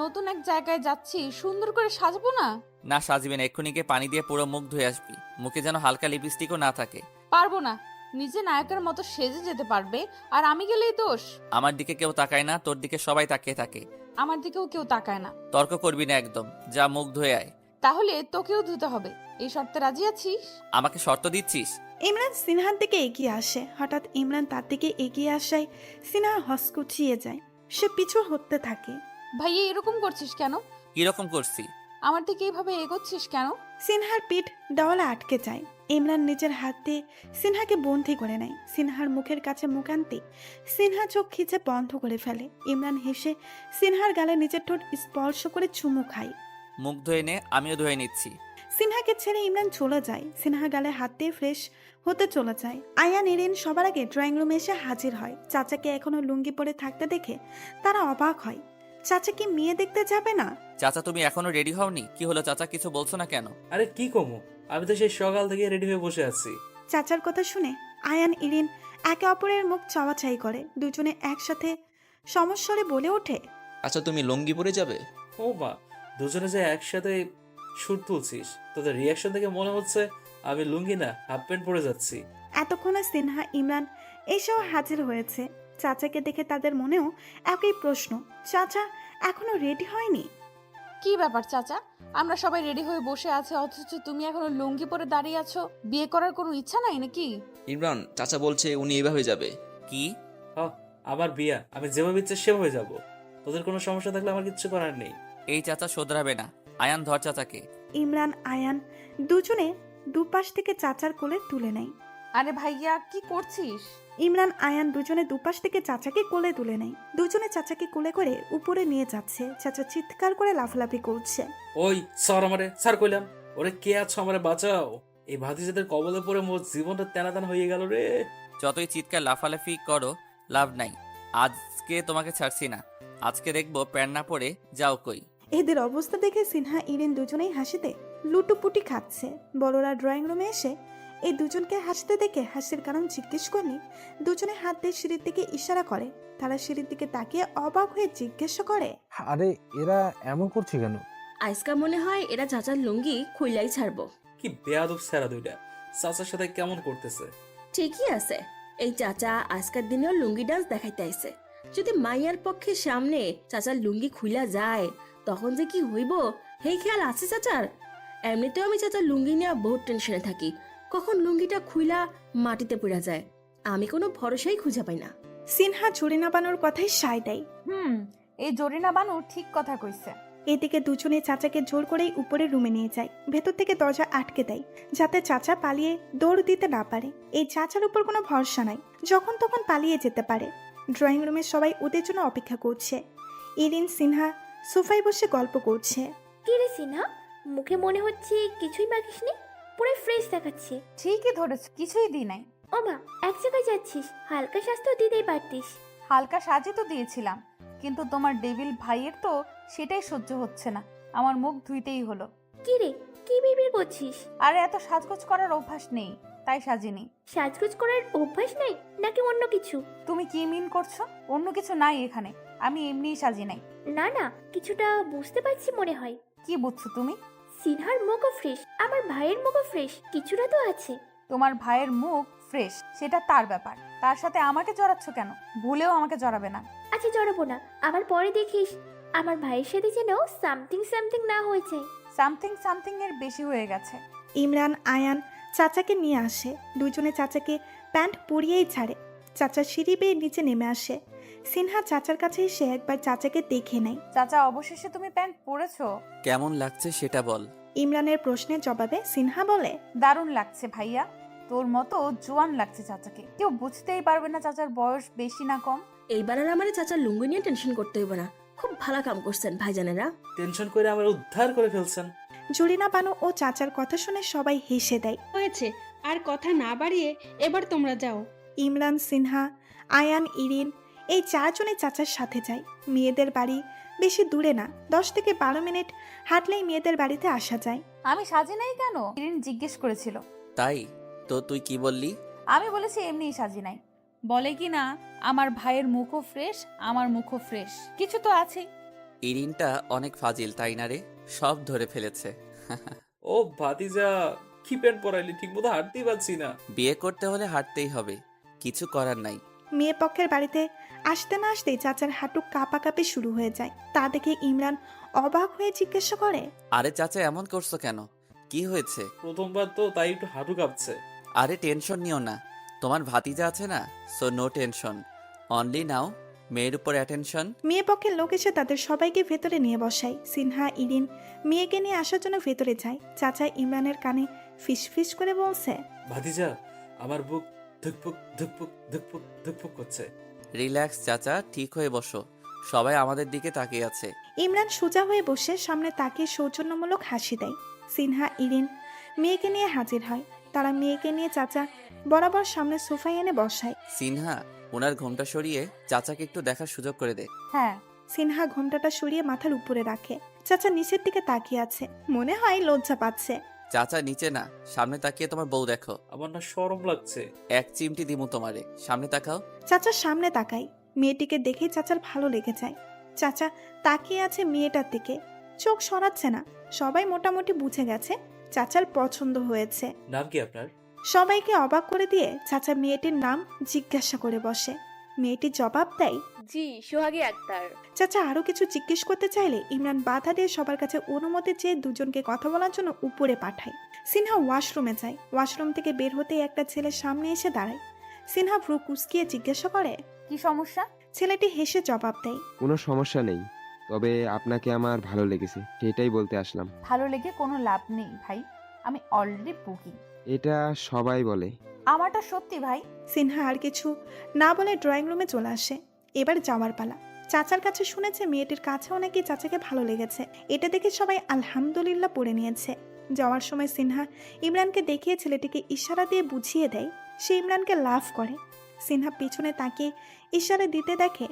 নতুন এক জায়গায় যাচ্ছি, সুন্দর করে সাজবো না? না সাজবি না, এক্ষুনি গিয়ে পানি দিয়ে পুরো মুখ ধুয়ে আসবি। মুখে যেন হালকা লিপস্টিকও না থাকে। পারবো না, নিজে নায়কের মতো সেজে যেতে পারবে আর আমি গেলেই দোষ? আমার দিকে কেউ তাকায় না, তোর দিকে সবাই তাকিয়ে থাকে। আমার দিকেও কেউ তাকায় না। তর্ক করবি না একদম। যা, মুখ ধুয়ে আয়। তাহলে তোকেও ধুতে হবে। এই শর্তে রাজি আছিস? আমাকে শর্ত দিচ্ছিস? ইমরান সিনহার দিকে এগিয়ে আসে। হঠাৎ ইমরান তার দিকে এগিয়ে আসায় সিনহা হসকুচিয়ে যায়। সে পিছু হতে থাকে। ভাইয়া এরকম করছিস কেন? কিরকম করছি? আমার দিকে এইভাবে এগোচ্ছিস কেন? সিনহার পিঠ দেওয়ালে আটকে যায়। ইমরান নিজের হাত দিয়ে সিনহাকে বন্দি করে নেয়। সিনহার মুখের কাছে মুখ আনতে সিনহা চোখ খিচে বন্ধ করে ফেলে। ইমরান হেসে সিনহার গালে নিজের ঠোঁট স্পর্শ করে চুমু খায়। মুখ ধুয়ে নে, আমিও ধুয়ে নিচ্ছি। সিনহাকে ছেড়ে ইমরান চলে যায়। সিনহা গালে হাত দিয়ে ফ্রেশ হতে চলে যায়। আয়ান এরিন সবার আগে ড্রয়িং রুমে এসে হাজির হয়। চাচাকে এখনো লুঙ্গি পরে থাকতে দেখে তারা অবাক হয়। চাচা কি মেয়ে দেখতে যাবে না? চাচা, তুমি এখনো রেডি হওনি? কি হলো চাচা, কিছু বলছো না কেন? আরে কি কমু, আমি তো সেই সকাল থেকে রেডি হয়ে বসে আছি। চাচার কথা শুনে আয়ান ইরিন একে অপরের মুখ চাওয়াচাই করে। দুজনে একসাথে সমস্বরে বলে ওঠে, আচ্ছা তুমি লুঙ্গি পরে যাবে? ও মা, দুজনে যে একসাথে শুট তুলছিস, তোদের রিয়াকশন থেকে মনে হচ্ছে আমি লুঙ্গি না হাফ প্যান্ট পরে যাচ্ছি। এতক্ষণে সিনহা ইমরান এসেও হাজির হয়েছে। চাচাকে দেখে তাদের মনেও একই প্রশ্ন, চাচা এখনো রেডি হয়নি? কি ব্যাপার চাচা, আমরা সবাই রেডি হয়ে বসে আছি অথচ তুমি এখনো লুঙ্গি পরে দাঁড়িয়ে আছো? বিয়ে করার কোনো ইচ্ছা নাই নাকি? ইমরান চাচা বলছে উনি এইভাবে যাবে। কি? আমার বিয়া, আমি যেভাবে ইচ্ছে সেভাবে যাব। তোদের কোনো সমস্যা থাকলে আমার কিচ্ছু করার নেই। এই চাচা শোধরাবে না। আয়ান, ধর চাচাকে। ইমরান আয়ান দুজনে দুপাশ থেকে চাচার কোলে তুলে নেয়। আরে ভাইয়া কি করছিস? ইমরান আয়ান দুজনে দুপাশ থেকে চাচাকে কোলে তুলে নেয়। দুজনে চাচাকে কোলে করে উপরে নিয়ে যাচ্ছে। চাচা চিৎকার করে লাফালাফি করছে। ওই স্যার, আমারে স্যার কইলাম, ওরে কে আছো, আমারে বাঁচাও। এই ভাতিজাদের কবলে পড়ে মোর জীবনটা তেনাতান হয়ে গেল রে। যতই চিৎকার লাফালাফি করো লাভ নাই। আজকে তোমাকে ছাড়ছি না। আজকে দেখবো প্যান্ট না পরে যাও কই। এদের অবস্থা দেখে সিনহা ইরিন দুজনেই হাসিতে লুটুপুটি খাচ্ছে। বড়রা ড্রয়িং রুমে এসে এই দুজনকে হাসতে দেখে হাসির কারণ জিজ্ঞেস করলে দুজনে হাত দিয়ে সিঁড়ির দিকে ইশারা করে। তারা সিঁড়ির দিকে তাকিয়ে অবাক হয়ে জিজ্ঞেস করে, আরে এরা এমন করছে কেন? আজকা মনে হয় এরা চাচার লুঙ্গি খুইলাই ছাড়বো। কি বেয়াদব স্যারা দুইটা, চাচার সাথে কেমন করতেছে। ঠিকই আছে, এই চাচা আজকের দিনেও লুঙ্গি ডান্স দেখাইতে আইছে। যদি মাইয়ার পক্ষে সামনে চাচার লুঙ্গি খুইলা যায় তখন যে কি হইব সেই খেয়াল আছে চাচার? এমনিতেও আমি চাচার লুঙ্গি নিয়ে বহুত টেনশনে থাকি, কখন লুঙ্গিটা খুইলা মাটিতে পড়া যায় আমি কোনো ভরসাই খুঁজে পাই না। সিনহা জরিনা বানুর কথাই সায় দেয়। এই জরিনা বানু ঠিক কথা কইছে। এদিকে দুজনে চাচাকে জোর করেই উপরে রুমে নিয়ে যায়। ভেতর থেকে দরজা আটকে দেয় যাতে চাচা পালিয়ে দৌড় দিতে না পারে। এই চাচার উপর কোনো ভরসা নাই, যখন তখন পালিয়ে যেতে পারে। ড্রয়িং রুমে সবাই ওদের জন্য অপেক্ষা করছে। ইরিন সিনহা সোফায় বসে গল্প করছে। কি রে সিনহা, মুখে মনে হচ্ছে কিছুই মাখিসনি, পুরো ফ্রেশ দেখাচ্ছে। ঠিকই ধরেছ, কিছুই দিই নাই। ও মা, এক জায়গায় যাচ্ছিস, হালকা স্বাস্থ্য দিতেই পারতিস। হালকা সাজে তো দিয়েছিলাম, কিন্তু তোমার ডেভিল ভাইয়ের তো সেটাই সহ্য হচ্ছে না। আমার মুখ ধুইতেই হলো। কি রে, কি বিড়বিড় করছিস? আরে এত সাজগোজ করার অভ্যাস নেই। তাই সাজিনি। সাজগোজ করার অভ্যাস নেই নাকি অন্য কিছু? তুমি কি মিন করছো? অন্য কিছু নাই এখানে, আমি এমনিই সাজি নাই। না না, কিছুটা বুঝতে পারছি মনে হয়। কি বুঝছো তুমি? সিনহার মুখও ফ্রেশ, আমার ভাইয়ের মুখও ফ্রেশ, কিছুটা তো আছে। তোমার ভাইয়ের মুখ ফ্রেশ সেটা তার ব্যাপার, তার সাথে আমাকে জড়াচ্ছ কেন? ভুলেও আমাকে জড়াবে না। আচ্ছা জড়াবো না, আবার পরে দেখিস আমার ভাইয়ের সাথে যেন সামথিং সামথিং না হয়েছে। সামথিং সামথিং এর বেশি হয়ে গেছে। ইমরান আয়ান চাচাকে নিয়ে আসে। দুজনে চাচাকে প্যান্ট পরিয়েই ছাড়ে। চাচা সিঁড়ি বেয়ে নিচে নেমে আসে। সিনহা চাচার কাছে এসে একবার চাচাকে দেখে নেয়। চাচা, অবশেষে তুমি প্যান্ট পরেছো। কেমন লাগছে সেটা বল। ইমরানের প্রশ্নের জবাবে সিনহা বলে, দারুণ লাগছে ভাইয়া, তোর মতো জোয়ান লাগছে চাচাকে। কেউ বুঝতেই পারবে না চাচার বয়স বেশি না কম। এইবার আর আমার চাচার লুঙ্গি নিয়ে টেনশন করতে হইব না। খুব ভালো কাম করছেন ভাইজানেরা। টেনশন করে আমার উদ্ধার করে ফেলছেন। জুরিনা বানু ও চাচার কথা শুনে সবাই হেসে দেয়। হয়েছে, আর কথা না বাড়িয়ে এবার তোমরা যাও। ইমরান, সিনহা, আয়ান, ইরিন এই চারজনে চাচার সাথে যায়। মেয়েদের বাড়ি বেশি দূরে না, 10 থেকে 12 মিনিট হাঁটলেই মেয়েদের বাড়িতে আসা যায়। আমি সাজি নাই কেন? ইরিন জিজ্ঞেস করেছিল। তাই তো তুই কি বললি? আমি বলেছি এমনিই সাজি নাই। বলে কি না আমার ভাইয়ের মুখও ফ্রেশ, আমার মুখও ফ্রেশ, কিছু তো আছে। ইরিনটা অনেক ফাজিল, তাই না রে? সব ধরে ফেলেছে। ও ভাতিজা, কি প্যান্ট পরাইলি, ঠিক মতো হাঁটতেই পারছি না। বিয়ে করতে হলে হাঁটতেই হবে, কিছু করার নাই। মেয়ে পক্ষের বাড়িতে আসতে না আসতেই চাচার হাঁটু কাঁপাকাঁপি শুরু হয়ে যায়। তা দেখে ইমরান অবাক হয়ে জিজ্ঞাসা করে, আরে চাচা, এমন করছো কেন? কি হয়েছে? প্রথমবার তো তাই একটু হাঁটু কাঁপছে। আরে টেনশন নিও না, তোমার ভাতিজা আছে না, সো নো টেনশন। অনলি নাও মেয়ের উপর অ্যাটেনশন। মেয়ে পক্ষের লোক এসে তাদের সবাইকে ভেতরে নিয়ে বসায়। সিনহা, ইরিন মেয়েকে নিয়ে আসার জন্য ভেতরে যায়। চাচা ইমরানের কানে ফিস ফিস করে বলছে, ভাতিজা, আমার বুক ধুকপুক ধুকপুক ধুকপুক ধুকপুক করছে। রিল্যাক্স চাচা, ঠিক হয়ে বসো। সবাই আমাদের দিকে তাকিয়ে আছে। ইমরান সোজা হয়ে বসে সামনে তাকিয়ে সৌজন্যমূলক হাসি দেয়। সিনহা, ইরিন মেয়েকে নিয়ে হাজির হয়। তারা মেয়েকে নিয়ে চাচা বরাবর সামনে সোফায় এনে বসায়। সিনহা, ওনার ঘোমটা সরিয়ে চাচাকে একটু দেখার সুযোগ করে দে। হ্যাঁ। সিনহা ঘোমটাটা সরিয়ে মাথার উপরে রাখে। চাচা নিচের দিকে তাকিয়ে আছে, মনে হয় লজ্জা পাচ্ছে। চাচা নিচে না, সামনে তাকিয়ে তোমার বউ দেখো। আমার না শরম লাগছে। এক চিমটি দিমু তোমারে, সামনে তাকাও। চাচার সামনে তাকাই। মেয়েটিকে দেখেই চাচার ভালো লেগে যায়। চাচা তাকিয়ে আছে মেয়েটার দিকে, চোখ সরাচ্ছে না। সবাই মোটামুটি বুঝে গেছে চাচার পছন্দ হয়েছে। নাম কি আপনার? সবাইকে অবাক করে দিয়ে চাচা মেয়েটির নাম জিজ্ঞাসা করে বসে। মেয়েটি জবাব দেয়, জি, সোহাগী আক্তার। চাচা আরো কিছু জিজ্ঞেস করতে চাইলে ইমরান বাধা দিয়ে সবার কাছে অনুমতি চেয়ে দুজনকে কথা বলার জন্য উপরে পাঠায়। সিনহা ওয়াশরুমে যায়। ওয়াশরুম থেকে বের হতেই একটা ছেলে সামনে এসে দাঁড়ায়। সিনহা ভ্রু কুঁচকিয়ে জিজ্ঞাসা করে, কি সমস্যা? ছেলেটি হেসে জবাব দেয়, কোনো সমস্যা নেই, তবে আপনাকে আমার ভালো লেগেছে, সেটাই বলতে আসলাম। ভালো লেগে কোনো লাভ নেই ভাই, আমি অলরেডি বুকিং। এটা সবাই বলে। আমারটা সত্যি ভাই। সিনহা আর কিছু না বলে ড্রয়িং রুমে চলে আসে। এবার যাওয়ার পালা। চাচার কাছে শুনেছে মেয়েটির কাছেও নাকি চাচাকে ভালো লেগেছে। এটা দেখে সবাই আলহামদুলিল্লাহ পড়ে নিয়েছে। যাওয়ার সময় সিনহা ইমরানকে দেখিয়ে ছেলেটিকে ইশারা দিয়ে বুঝিয়ে দেয় সে ইমরানকে লাভ করে। সিনহা পিছনে তাকিয়ে ইশারা দিতে দেখে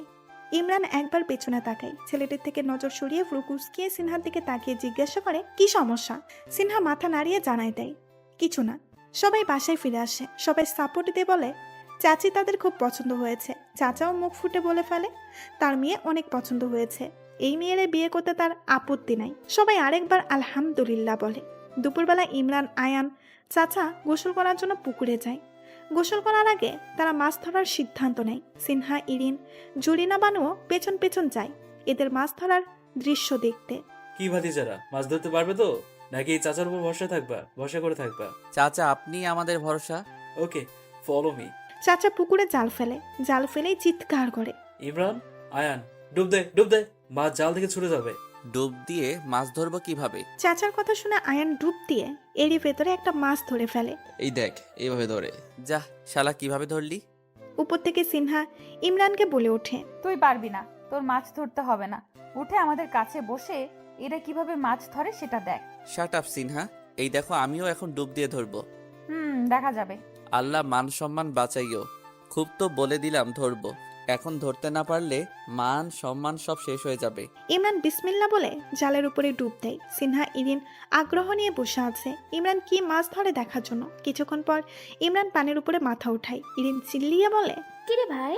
ইমরান একবার পেছনে তাকায়। ছেলেটির থেকে নজর সরিয়ে ভ্রু কুঁচকিয়ে সিনহার দিকে তাকিয়ে জিজ্ঞাসা করে, কি সমস্যা? সিনহা মাথা নাড়িয়ে জানায় দেয়, কিছু না। সবাই বাসায় ফিরে আসে। সবাই সাপোর্ট দিয়ে বলে চাচি তাদের খুব পছন্দ হয়েছে। চাচাও মুখ ফুটে বলে ফেলে তার মেয়ে অনেক পছন্দ হয়েছে, এই মেয়েরে বিয়ে করতে তার আপত্তি নাই। সবাই আরেকবার আলহামদুলিল্লাহ বলে। দুপুরবেলা ইমরান, আয়ান, চাচা গোসল করার জন্য পুকুরে যায়। গোসল করার আগে তারা মাছ ধরার সিদ্ধান্ত নেয়। সিনহা, ইরিন, জুরিনা বানুও পেছন পেছন যায় এদের মাছ ধরার দৃশ্য দেখতে। কি ভাতিজারা, মাছ ধরতে পারবে তো, নাকি চাচার উপর ভরসা থাকবা, ভরসা করে থাকবা? চাচা আপনি আমাদের ভরসা। ওকে, ফলো মি। চাচা পুকুরে জাল ফেলে। জাল ফেলেই চিৎকার করে, ইমরান, আয়ান, ডুব দে ডুব দে, মাছ জাল থেকে ছুটে যাবে। ডুব দিয়ে মাছ ধরবো কিভাবে? চাচার কথা শুনে আয়ান ডুব দিয়ে এরই ভেতরে একটা মাছ ধরে ফেলে। এই দেখ, এইভাবে ধরে। যা শালা, কিভাবে ধরলি? উপর থেকে সিনহা ইমরানকে বলে ওঠে, তুই পারবি না, তোর মাছ ধরতে হবে না, উঠে আমাদের কাছে বসে এরা কিভাবে মাছ ধরে সেটা দেখ। শাট আপ সিনহা, এই দেখো আমিও এখন ডুব দিয়ে ধরবো। দেখা যাবে। আল্লাহ মান সম্মান বাঁচাইও, খুব তো বলে দিলাম ধরবো। এখন ধরতে না পারলে মান সম্মান সব শেষ হয়ে যাবে। ইমরান বিসমিল্লা বলে জালের উপরে ডুব দেয়। সিনহা ইরিন আগ্রহ নিয়ে বসে আছে ইমরান কি মাছ ধরে দেখার জন্য। কিছুক্ষণ পর ইমরান পানির উপরে মাথা উঠায়। ইরিন চিল্লিয়ে বলে, কিরে ভাই,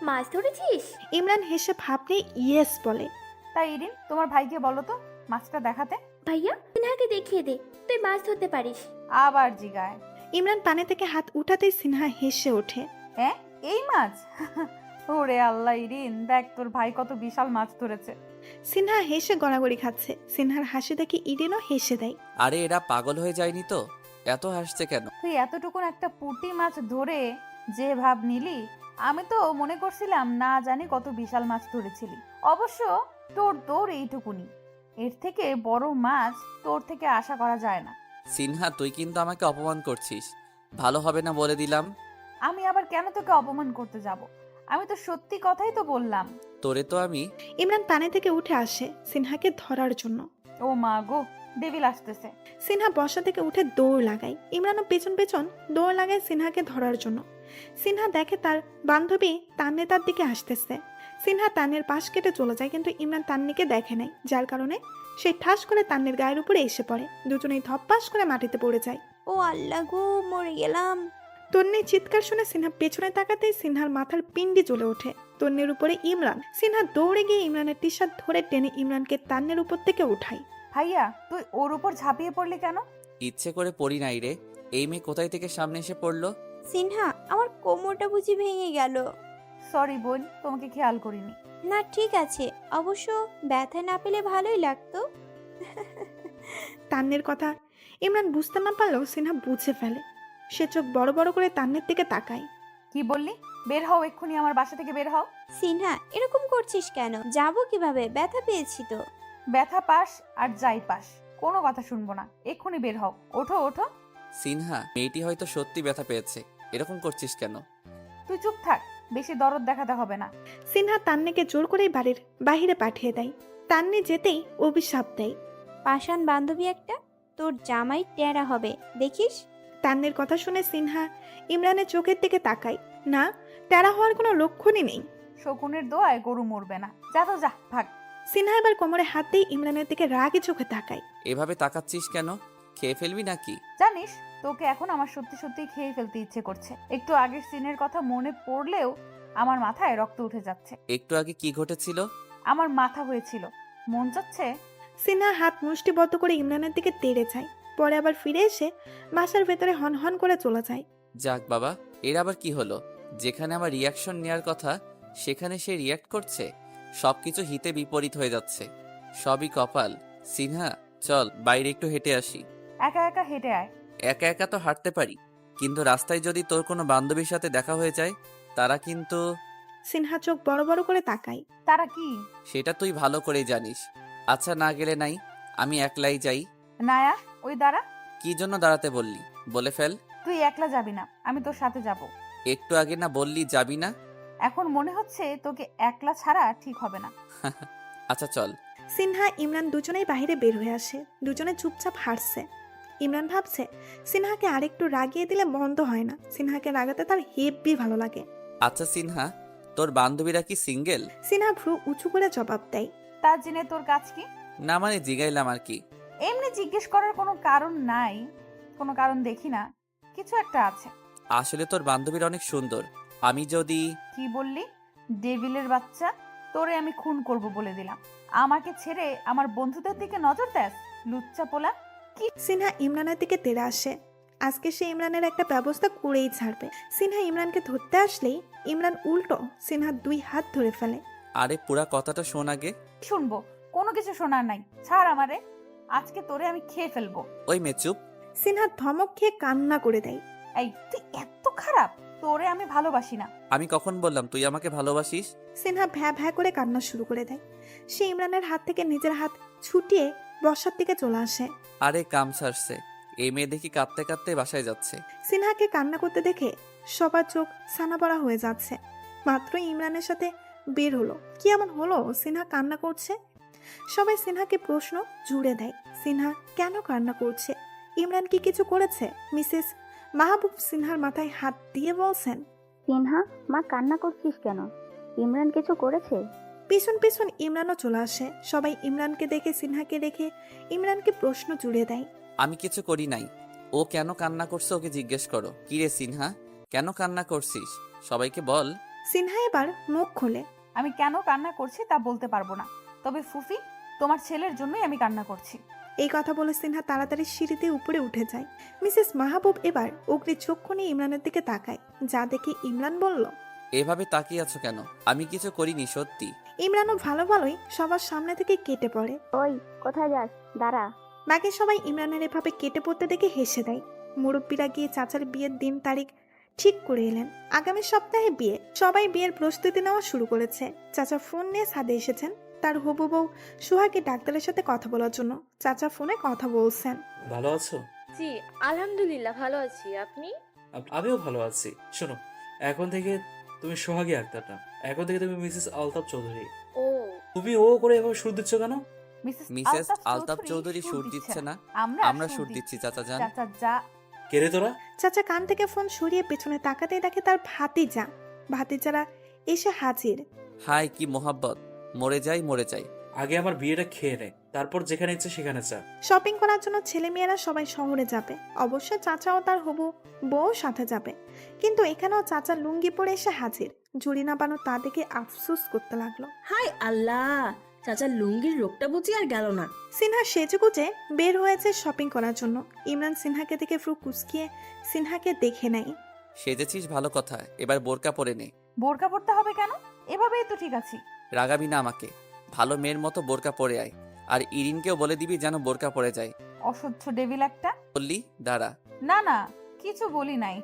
মাছ ধরেছিস? ইমরান হেসে ভাব নিয়ে ইয়েস বলে। তাই ইরিন, তোমার ভাইকে বলো তো মাছটা দেখাতে। ভাইয়া, সিনহাকে দেখিয়ে দে, তুই মাছ ধরতে পারিস। আবার জিগায়। ইমরান পানি থেকে হাত উঠাতেই সিনহা হেসে ওঠে। হ্যাঁ, এই মাছ? ওরে আল্লাহ ইরিন, দেখ তোর ভাই কত বিশাল মাছ ধরেছে। সিনহা হেসে গড়াগড়ি খাচ্ছে। সিনহার হাসি দেখে ইরিনও হেসে দেয়। আরে এরা পাগল হয়ে যায়নি তো? এত হাসছে কেন? তুই এতটুকুন একটা পুঁটি মাছ ধরে যে ভাব নিলি, আমি তো মনে করছিলাম না জানি কত বিশাল মাছ ধরেছিলি। অবশ্য তোর এইটুকুনি, এর থেকে বড় মাছ তোর থেকে আশা করা যায় না। সিনহা, তুই কিন্তু আমাকে অপমান করছিস। ভালো হবে না বলে দিলাম। আমি আবার কেন তোকে অপমান করতে যাব? আমি তো সত্যি কথাই তো বললাম। তোরে তো আমি। ইমরান পানি থেকে উঠে আসে সিনহাকে ধরার জন্য। ও মা গো, ডেভিল আসতেছে। সিনহা বসা থেকে উঠে দৌড় লাগায়। ইমরানও পেছন পেছন দৌড় লাগায় সিনহাকে ধরার জন্য। সিনহা দেখে তার বান্ধবী তান্নে তার দিকে আসতেছে। সিনহা তান্নের পাশ কেটে চলে যায়, কিন্তু ইমরান তান্নিকে দেখে নাই, যার কারণে সে ঠাস করে তান্নের গায়ের উপরে এসে পড়ে। দুজনেই ধপ্পাস করে মাটিতে পড়ে যায়। ও আল্লাহ গো, মরে গেলাম। তন্নির চিৎকার শুনে সিনহা পেছনে তাকাতেই সিনহার মাথার পিণ্ডি জ্বলে ওঠে। তন্নির উপরে ইমরান। সিনহা দৌড়ে গিয়ে ইমরানের টি শার্ট ধরে টেনে ইমরানকে তান্নের উপর থেকে উঠায়। ভাইয়া, তুই ওর উপর ঝাঁপিয়ে পড়লি কেন? ইচ্ছে করে পড়ি নাই রে। এই মেয়ে কোথায় থেকে সামনে এসে পড়লো? সিনহা, আমার কোমরটা বুঝি ভেঙে গেল। সরি বোন, তোমাকে খেয়াল করিনি। না ঠিক আছে, অবশ্য ব্যথা না পেলে ভালোই লাগতো। তান্নের কথা ইমরান বুঝতে না পারলেও সিনহা বুঝে ফেলে। সে চোখ বড় বড় করে তান্নের দিকে তাকায়। কি বললি? বের হও এক্ষুনি, আমার বাসা থেকে বের হও। সিনহা, এরকম করছিস কেন? যাবো কিভাবে? ব্যথা পেয়েছি তো। ব্যথা পাস আর যাই পাস, কোনো কথা শুনবো না। এক্ষুনি বের হও। ওঠো ওঠো। সিনহা, মেয়েটি হয়তো সত্যি ব্যথা পেয়েছে। এরকম করছিস কেন? তুই চুপ থাক, বেশি দরদ দেখাতে হবে না। সিনহা তান্নিকে জোর করেই বাড়ির বাহিরে পাঠিয়ে দেয়। তান্নি যেতেই অভিশাপ দেয়, পাষাণ বান্ধবী একটা, তোর জামাই টেরা হবে দেখিস। তান্নির কথা শুনে সিনহা ইমরানের চোখের দিকে তাকায়। না, টেরা হওয়ার কোনো লক্ষণই নেই। শকুনের দোয়ায় গরু মরবে না। যা তো যা, ভাগ। সিনহা এবার কোমরে হাত দিয়ে ইমরানের দিকে রাগে চোখে তাকায়। এভাবে তাকাচ্ছিস কেন? খেয়ে ফেলবি নাকি? জানিস, তোকে এখন আমার সত্যি সত্যি খেয়ে ফেলতে ইচ্ছে করছে। একটু আগের সিনের কথা মনে পড়লেও আমার মাথায় রক্ত উঠে যাচ্ছে। একটু আগে কি ঘটেছিল? আমার মাথা হয়েছিল, মন যাচ্ছে। সিনহা হাত মুষ্টিবদ্ধ করে ইমরানের দিকে তেড়ে যায়, পরে আবার ফিরে এসে বাসার ভেতরে হন হন করে চলে যায়। যাক বাবা, এর আবার কি হলো? যেখানে আমার রিয়াকশন নেওয়ার কথা সেখানে সে রিয়াক্ট করছে। সবকিছু হিতে বিপরীত হয়ে যাচ্ছে। সবই কপাল। সিনহা, চল বাইরে একটু হেঁটে আসি। একা একা হেঁটে আয়। একা একা তো হাঁটতে পারি, কিন্তু রাস্তায় যদি তোর কোনো বান্ধবীর সাথে দেখা হয়ে যায়, তারা কিন্তু। সিনহা চোখ বড় বড় করে তাকায়। তারা কি? সেটা তুই ভালো করেই জানিস। আচ্ছা, না গেলে নাই, আমি একলাই যাই। নায়া, ওই দাঁড়া। কি জন্য দাঁড়াতে বললি? বলে ফেল। তুই একলা যাবি না, আমি তোর সাথে যাব। একটু আগে না বললি যাবি না? এখন মনে হচ্ছে তোকে একলা ছাড়া ঠিক হবে না। আচ্ছা চল। সিনহা ইমরান দুজনেই বাইরে বের হয়ে আসে। দুজনে চুপচাপ হাঁটছে। ইমরান ভাবছে সিনহাকে আরেকটু রাগিয়ে দিলে মন্দ হয় না। সিনহাকে রাগাতে তার হেব্বি ভালো লাগে। আচ্ছা সিনহা, তোর বান্ধবীরা কি সিঙ্গেল? সিনহা ভ্রু উঁচু করে জবাব দেয়, তা জেনে তোর কাজ কি? না মানে জিগাইলাম আর কি। এমনি জিজ্ঞেস করার কোনো কারণ নাই, কোনো কারণ দেখি না, কিছু একটা আছে। আসলে তোর বান্ধবীর অনেক সুন্দর। আমি যদি। কি বললি? ডেভিলের বাচ্চা, তোরে আমি খুন করব বলে দিলাম। আমাকে ছেড়ে আমার বন্ধুদের দিকে নজর দেস, লুচ্চা পোলা। কি? সিনহা ইমরানের দিকে তেড়ে আসে। আজকে সে ইমরানের একটা ব্যবস্থা করেই ছাড়বে। সিনহা ইমরানকে ধরতে আসলেই ইমরান উল্টো সিনহার দুই হাত ধরে ফেলে। আরে পুরা কথাটা শোন আগে। শুনবো? কোনো কিছু শোনার নাই, ছাড় আমারে। আজকে তোরে আমি খেয়ে ফেলবো। ওই মে চুপ। সিনহা ধমক খেয়ে কান্না করে দেয়। এই তুই এত খারাপ, তোরে আমি ভালোবাসি না। আমি কখন বললাম তুই আমাকে ভালোবাসিস? সিনহা ভ্যা ভ্যা করে কান্না শুরু করে দেয়। সে ইমরানের হাত থেকে নিজের হাত ছুটিয়ে বসার দিকে চলে আসে। আরে কাম সারছে, এই মেয়ে দেখি কাঁদতে কাঁদতে বাসায় যাচ্ছে। সিনহাকে কান্না করতে দেখে সবার চোখ ছানা পড়া হয়ে যাচ্ছে। মাত্র ইমরানের সাথে বের হলো, কি এমন হলো সিনহা কান্না করছে? সবাই সিনহাকে প্রশ্ন জুড়ে দেয়, সিনহা কেন কান্না করছে? ইমরান কি কিছু করেছে? মিসেস মাহবুব সিনহার মাথায় হাত দিয়ে বলছেন, সিনহা, মা কান্না করছিস কেন? ইমরান কিছু করেছে? পিছন পিছন ইমরানও চলে আসে। সবাই ইমরানকে দেখে, সিনহাকে দেখে ইমরানকে প্রশ্ন জুড়ে দেয়। আমি কিছু করি নাই। ও কেন কান্না করছে ওকে জিজ্ঞেস করো। কি রে সিনহা, কেন কান্না করছিস? সবাইকে বল। সিনহা এবার মুখ খোলে। আমি কেন কান্না করছি তা বলতে পারবো না, তবে ফুফি, তোমার ছেলের জন্যই আমি কান্না করছি। এই কথা বলে সিনহা তাড়াতাড়ি সিঁড়িতে উপরে উঠে যায়। মিসেস মাহবুব এবার অগ্নি চক্ষু নিয়ে ইমরানের দিকে তাকায়, যা দেখে ইমরান বলল, এভাবে তাকিয়ে আছো কেন? আমি কিছু করিনি সত্যি। ইমরানও ভালো ভালোই সবার সামনে থেকে কেটে পড়ে। ওই কোথায় যাস, দাঁড়া। বাকি সবাই ইমরানের এভাবে কেটে পড়তে দেখে হেসে দেয়। মুরব্বীরা গিয়ে চাচার বিয়ের দিন তারিখ ঠিক করে এলেন। আগামী সপ্তাহে বিয়ে। সবাই বিয়ের প্রস্তুতি নেওয়া শুরু করেছে। চাচা ফোন নিয়ে ছাদে এসেছেন তার হবু বউ সুহাকে ডাক্তারের সাথে কথা বলার জন্য। চাচা ফোনে কথা বলছেন। ভালো আছো? জি আলহামদুলিল্লাহ ভালো আছি, আপনি? আমিও ভালো আছি। শোনো, এখন থেকে তুমি সোহাগী আক্তার না, এখন থেকে তুমি মিসেস আলতাফ চৌধুরী। ও তুমি ও করে এভাবে সুর দিচ্ছ কেন? মিসেস আলতাফ চৌধুরী সুর দিচ্ছে না, আমরা সুর দিচ্ছি চাচা যান। চাচা যা। কে রে তোরা? চাচা কান থেকে ফোন সরিয়ে পেছনে তাকাতেই দেখে তার ভাতিজা। ভাতিজারা এসে হাজির। হাই কি মোহাব্বত, মরে যাই মরে যাই। আগে আমার বিয়েটা খেয়ে নে, তারপর যেখানে ইচ্ছে সেখানে যা। শপিং করার জন্য ছেলেমেয়েরা সবাই শহরে যাবে। অবশ্য চাচাও তার হবু বউ সাথে যাবে, কিন্তু এখানেও চাচা লুঙ্গি পরে এসে হাজির। জুরিনা বানু তা দেখে আফসোস করতে লাগলো। হাই আল্লাহ, চাচার লুঙ্গির রোগটা বুঝি আর গেল না। সিনহা সেজেগুজে বের হয়েছে শপিং করার জন্য। ইমরান সিনহাকে দেখে ফ্রু কুচকিয়ে সিনহাকে দেখে নেয়। সেজেছিস ভালো কথা, এবার বোরকা পরে নে। বোরকা পরতে হবে কেন? এভাবেই তো ঠিক আছি। রাগাবি না আমাকে, ভালো মেয়ের মতো বোরকা পরে আয়। আর ইরিনকেও বলে দিবি যেন বোরকা পরে যায়। অসহ্য ডেভিল একটা। বললি দাঁড়া। না না, কিছু বলি নাই,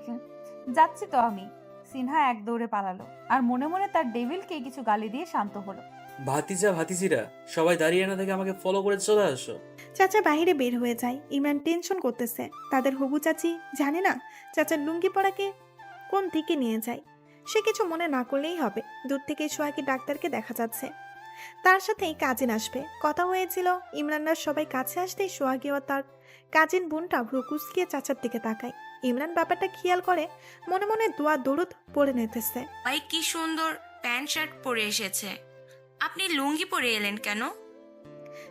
যাচ্ছি তো আমি। সিনহা এক দৌড়ে পালালো আর মনে মনে তার ডেভিলকে কিছু গালি দিয়ে শান্ত হলো। ভাতিজা ভাতিজিরা সবাই দাঁড়িয়ে না থেকে আমাকে ফলো করে চলে আসো। চাচা বাইরে বের হয়ে যায়। ইমরান টেনশন করতেছে। তাদের হবু চাচি জানে না চাচার লুঙ্গি পরাকে কোন দিকে নিয়ে যায়। সে কিছু মনে না করলেই হবে। দূর থেকে সোহাগী ডাক্তারকে দেখা যাচ্ছে, তার সাথেই কাজিন আসবে। কথা হয়েছিল ইমরানরা সবাই কাছে আসতেই সোহাগী ও তার কাজিন বোনটা ভ্রু কুচকিয়ে চাচার দিকে তাকায়। ইমরান ব্যাপারটা খেয়াল করে মনে মনে দোয়া দরুদ পড়ে নিতেছে। ভাই কি সুন্দর প্যান্ট শার্ট পরে এসেছে, আপনি লুঙ্গি পরে এলেন কেন?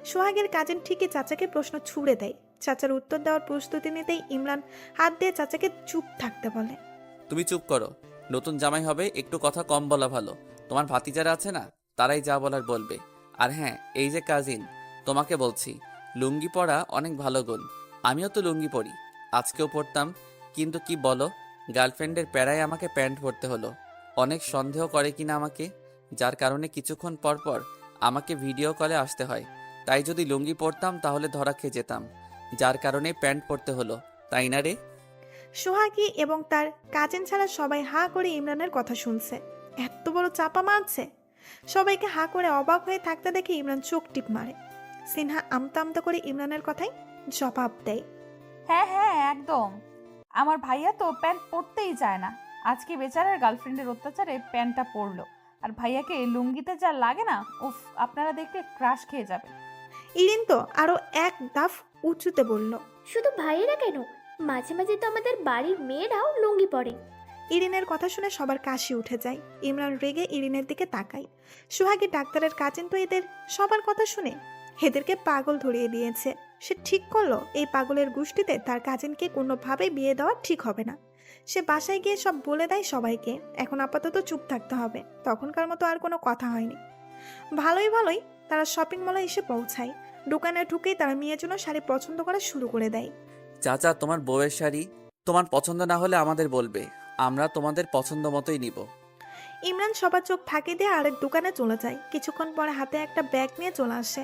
সোহাগের কাজিন ঠিকই চাচাকে প্রশ্ন ছুড়ে দেয়। চাচার উত্তর দেওয়ার প্রস্তুতি নিতেই ইমরান হাত দিয়ে চাচাকে চুপ থাকতে বলে। তুমি চুপ করো, নতুন জামাই হবে, একটু কথা কম বলা ভালো। তোমার ভাতিজারা আছে না, তারাই যা বলার বলবে। আর হ্যাঁ, এই যে কাজিন, তোমাকে বলছি লুঙ্গি পরা অনেক ভালো গুণ। আমিও তো লুঙ্গি পরি, আজকেও পরতাম, কিন্তু কি বলো, গার্লফ্রেন্ডের প্যারায় আমাকে প্যান্ট পরতে হলো। অনেক সন্দেহ করে কিনা আমাকে, যার কারণে কিছুক্ষণ পর পর আমাকে ভিডিও কলে আসতে হয়। তাই যদি লুঙ্গি পরতাম তাহলে ধরা খেয়ে যেতাম, যার কারণে প্যান্ট পরতে হলো, তাই না রে? সোহাগী এবং তার কাজিন ছাড়া সবাই হা করে ইমরানের কথা শুনছে। এত বড় চাপা মারছে। সবাইকে হা করে অবাক হয়ে থাকতে দেখে ইমরান চোখ টিপ মারে। সিনহা আমতা আমতা করে ইমরানের কথাই জবাব দেয়। হ্যাঁ হ্যাঁ একদম, আমার ভাইয়া তো প্যান্ট পরতেই চায় না। আজকে বেচারার গার্লফ্রেন্ডের অত্যাচারে প্যান্টটা পরলো। আর ভাইয়াকে লুঙ্গিতে যা লাগে না, উফ, আপনারা দেখলে ক্রাশ খেয়ে যাবে। ইরিন তো আরো এক দাফ উঁচুতে বলল, শুধু ভাইয়েরা কেন, মাঝে মাঝে তো আমাদের বাড়ির মেয়েরাও লুঙ্গি পরে। ইরিনের কথা শুনে সবার কাশি উঠে যায়। ইমরান রেগে ইরিনের দিকে তাকায়। সোহাগী ডাক্তারের কাজিন তো এদের সবার কথা শুনে এদেরকে পাগল ধরিয়ে দিয়েছে। সে ঠিক করলো এই পাগলের গোষ্ঠীতে তার কাজিনকে কোনোভাবেই বিয়ে দেওয়া ঠিক হবে না। সে বাসায় গিয়ে সব বলে দেয় সবাইকে। এখন আপাতত চুপ থাকতে হবে। তখনকার মতো আর কোনো কথা হয়নি। ভালোই ভালোই তারা শপিং মলে এসে পৌঁছায়। দোকানে ঢুকেই তারা মেয়ের জন্য শাড়ি পছন্দ করা শুরু করে দেয়। চাচা, তোমার বউয়ের শাড়ি তোমার পছন্দ না হলে আমাদের বলবে, আমরা তোমাদের পছন্দ মতোই নিব। ইমরান সবার চোখ ফাঁকি দিয়ে আরেক দোকানে চলে যায়। কিছুক্ষণ পরে হাতে একটা ব্যাগ নিয়ে চলে আসে।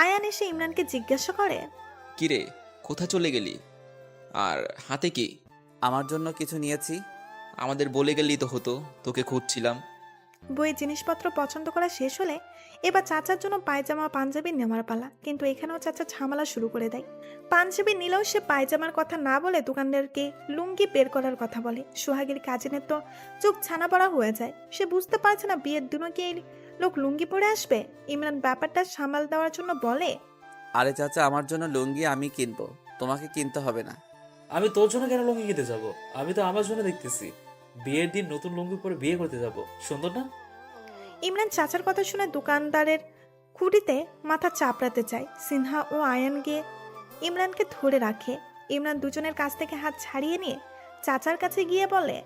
আয়ান এসে ইমরানকে জিজ্ঞাসা করে, কিরে, কোথা চলে গেলি? আর হাতে কি? আমার জন্য কিছু নিয়েছি। আমাদের বলে গেলি তো হতো, তোকে খুঁজছিলাম। বইয়ের জিনিসপত্র পছন্দ করা শেষ হলে এবার চাচার জন্য পায়জামা পাঞ্জাবি নেওয়ার পালা। কিন্তু এখানেও চাচা ঝামেলা শুরু করে দেয়। পাঞ্জাবি নিলেও সে পায়জামার কথা না বলে দোকানদারকে লুঙ্গি বের করার কথা বলে। সোহাগীর কাজিনের তো চোখ ছানা পড়া হয়ে যায়। সে বুঝতে পারছে না বিয়ের দিনও কি এই লোক লুঙ্গি পরে আসবে। ইমরান ব্যাপারটা সামাল দেওয়ার জন্য বলে, আরে চাচা, আমার জন্য লুঙ্গি আমি কিনবো, তোমাকে কিনতে হবে না। আমি তোর জন্য কেন লুঙ্গি কিনতে যাব? আমি তো আমার জন্য দেখতেছি। বিয়ের দিন নতুন লুঙ্গি পরে বিয়ে করতে যাব, সুন্দর না? ইমরান চাচার কথা শুনে দোকানদারের খুঁটিতে মাথা চাপড়াতে চায়। সিনহা ও আয়ান গিয়ে ইমরানকে ধরে রাখে। ইমরান দুজনের কাছ থেকে হাত ছাড়িয়ে নিয়ে চাচার কাছে গিয়ে বলে,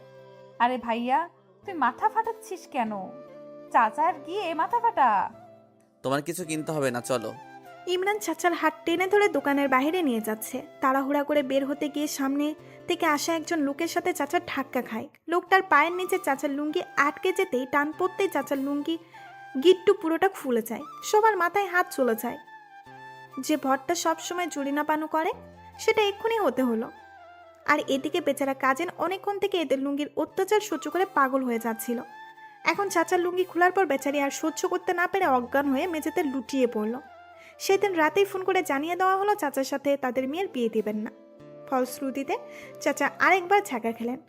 আরে ভাইয়া, তুই মাথা ফাটাচ্ছিস কেন? চাচার গিয়ে মাথা ফাটা। তোমার কিছু কিনতে হবে না, চলো। ইমরান চাচার হাত টেনে ধরে দোকানের বাইরে নিয়ে যাচ্ছে। তাড়াহুড়া করে বের হতে গিয়ে সামনে থেকে আসা একজন লোকের সাথে চাচার ধাক্কা খায়। লোকটার পায়ের নিচে চাচার লুঙ্গি আটকে যেতেই টান পড়তেই চাচার লুঙ্গি গিট্টু পুরোটা খুলে যায়। সবার মাথায় হাত চলে যায়। যে ভরটা সবসময় জুড়িনা পানু করে সেটা এক্ষুনি হতে হলো। আর এদিকে বেচারা কাজেন অনেকক্ষণ থেকে এদের লুঙ্গির অত্যাচার সহ্য করে পাগল হয়ে যাচ্ছিল। এখন চাচার লুঙ্গি খোলার পর বেচারি আর সহ্য করতে না পেরে অজ্ঞান হয়ে মেঝেতে লুটিয়ে পড়ল। সেদিন রাতেই ফোন করে জানিয়ে দেওয়া হলো চাচার সাথে তাদের মেয়ের বিয়ে দিবেন না। ফলশ্রুতিতে চাচা আরেকবার ছ্যাঁকা খেলেন।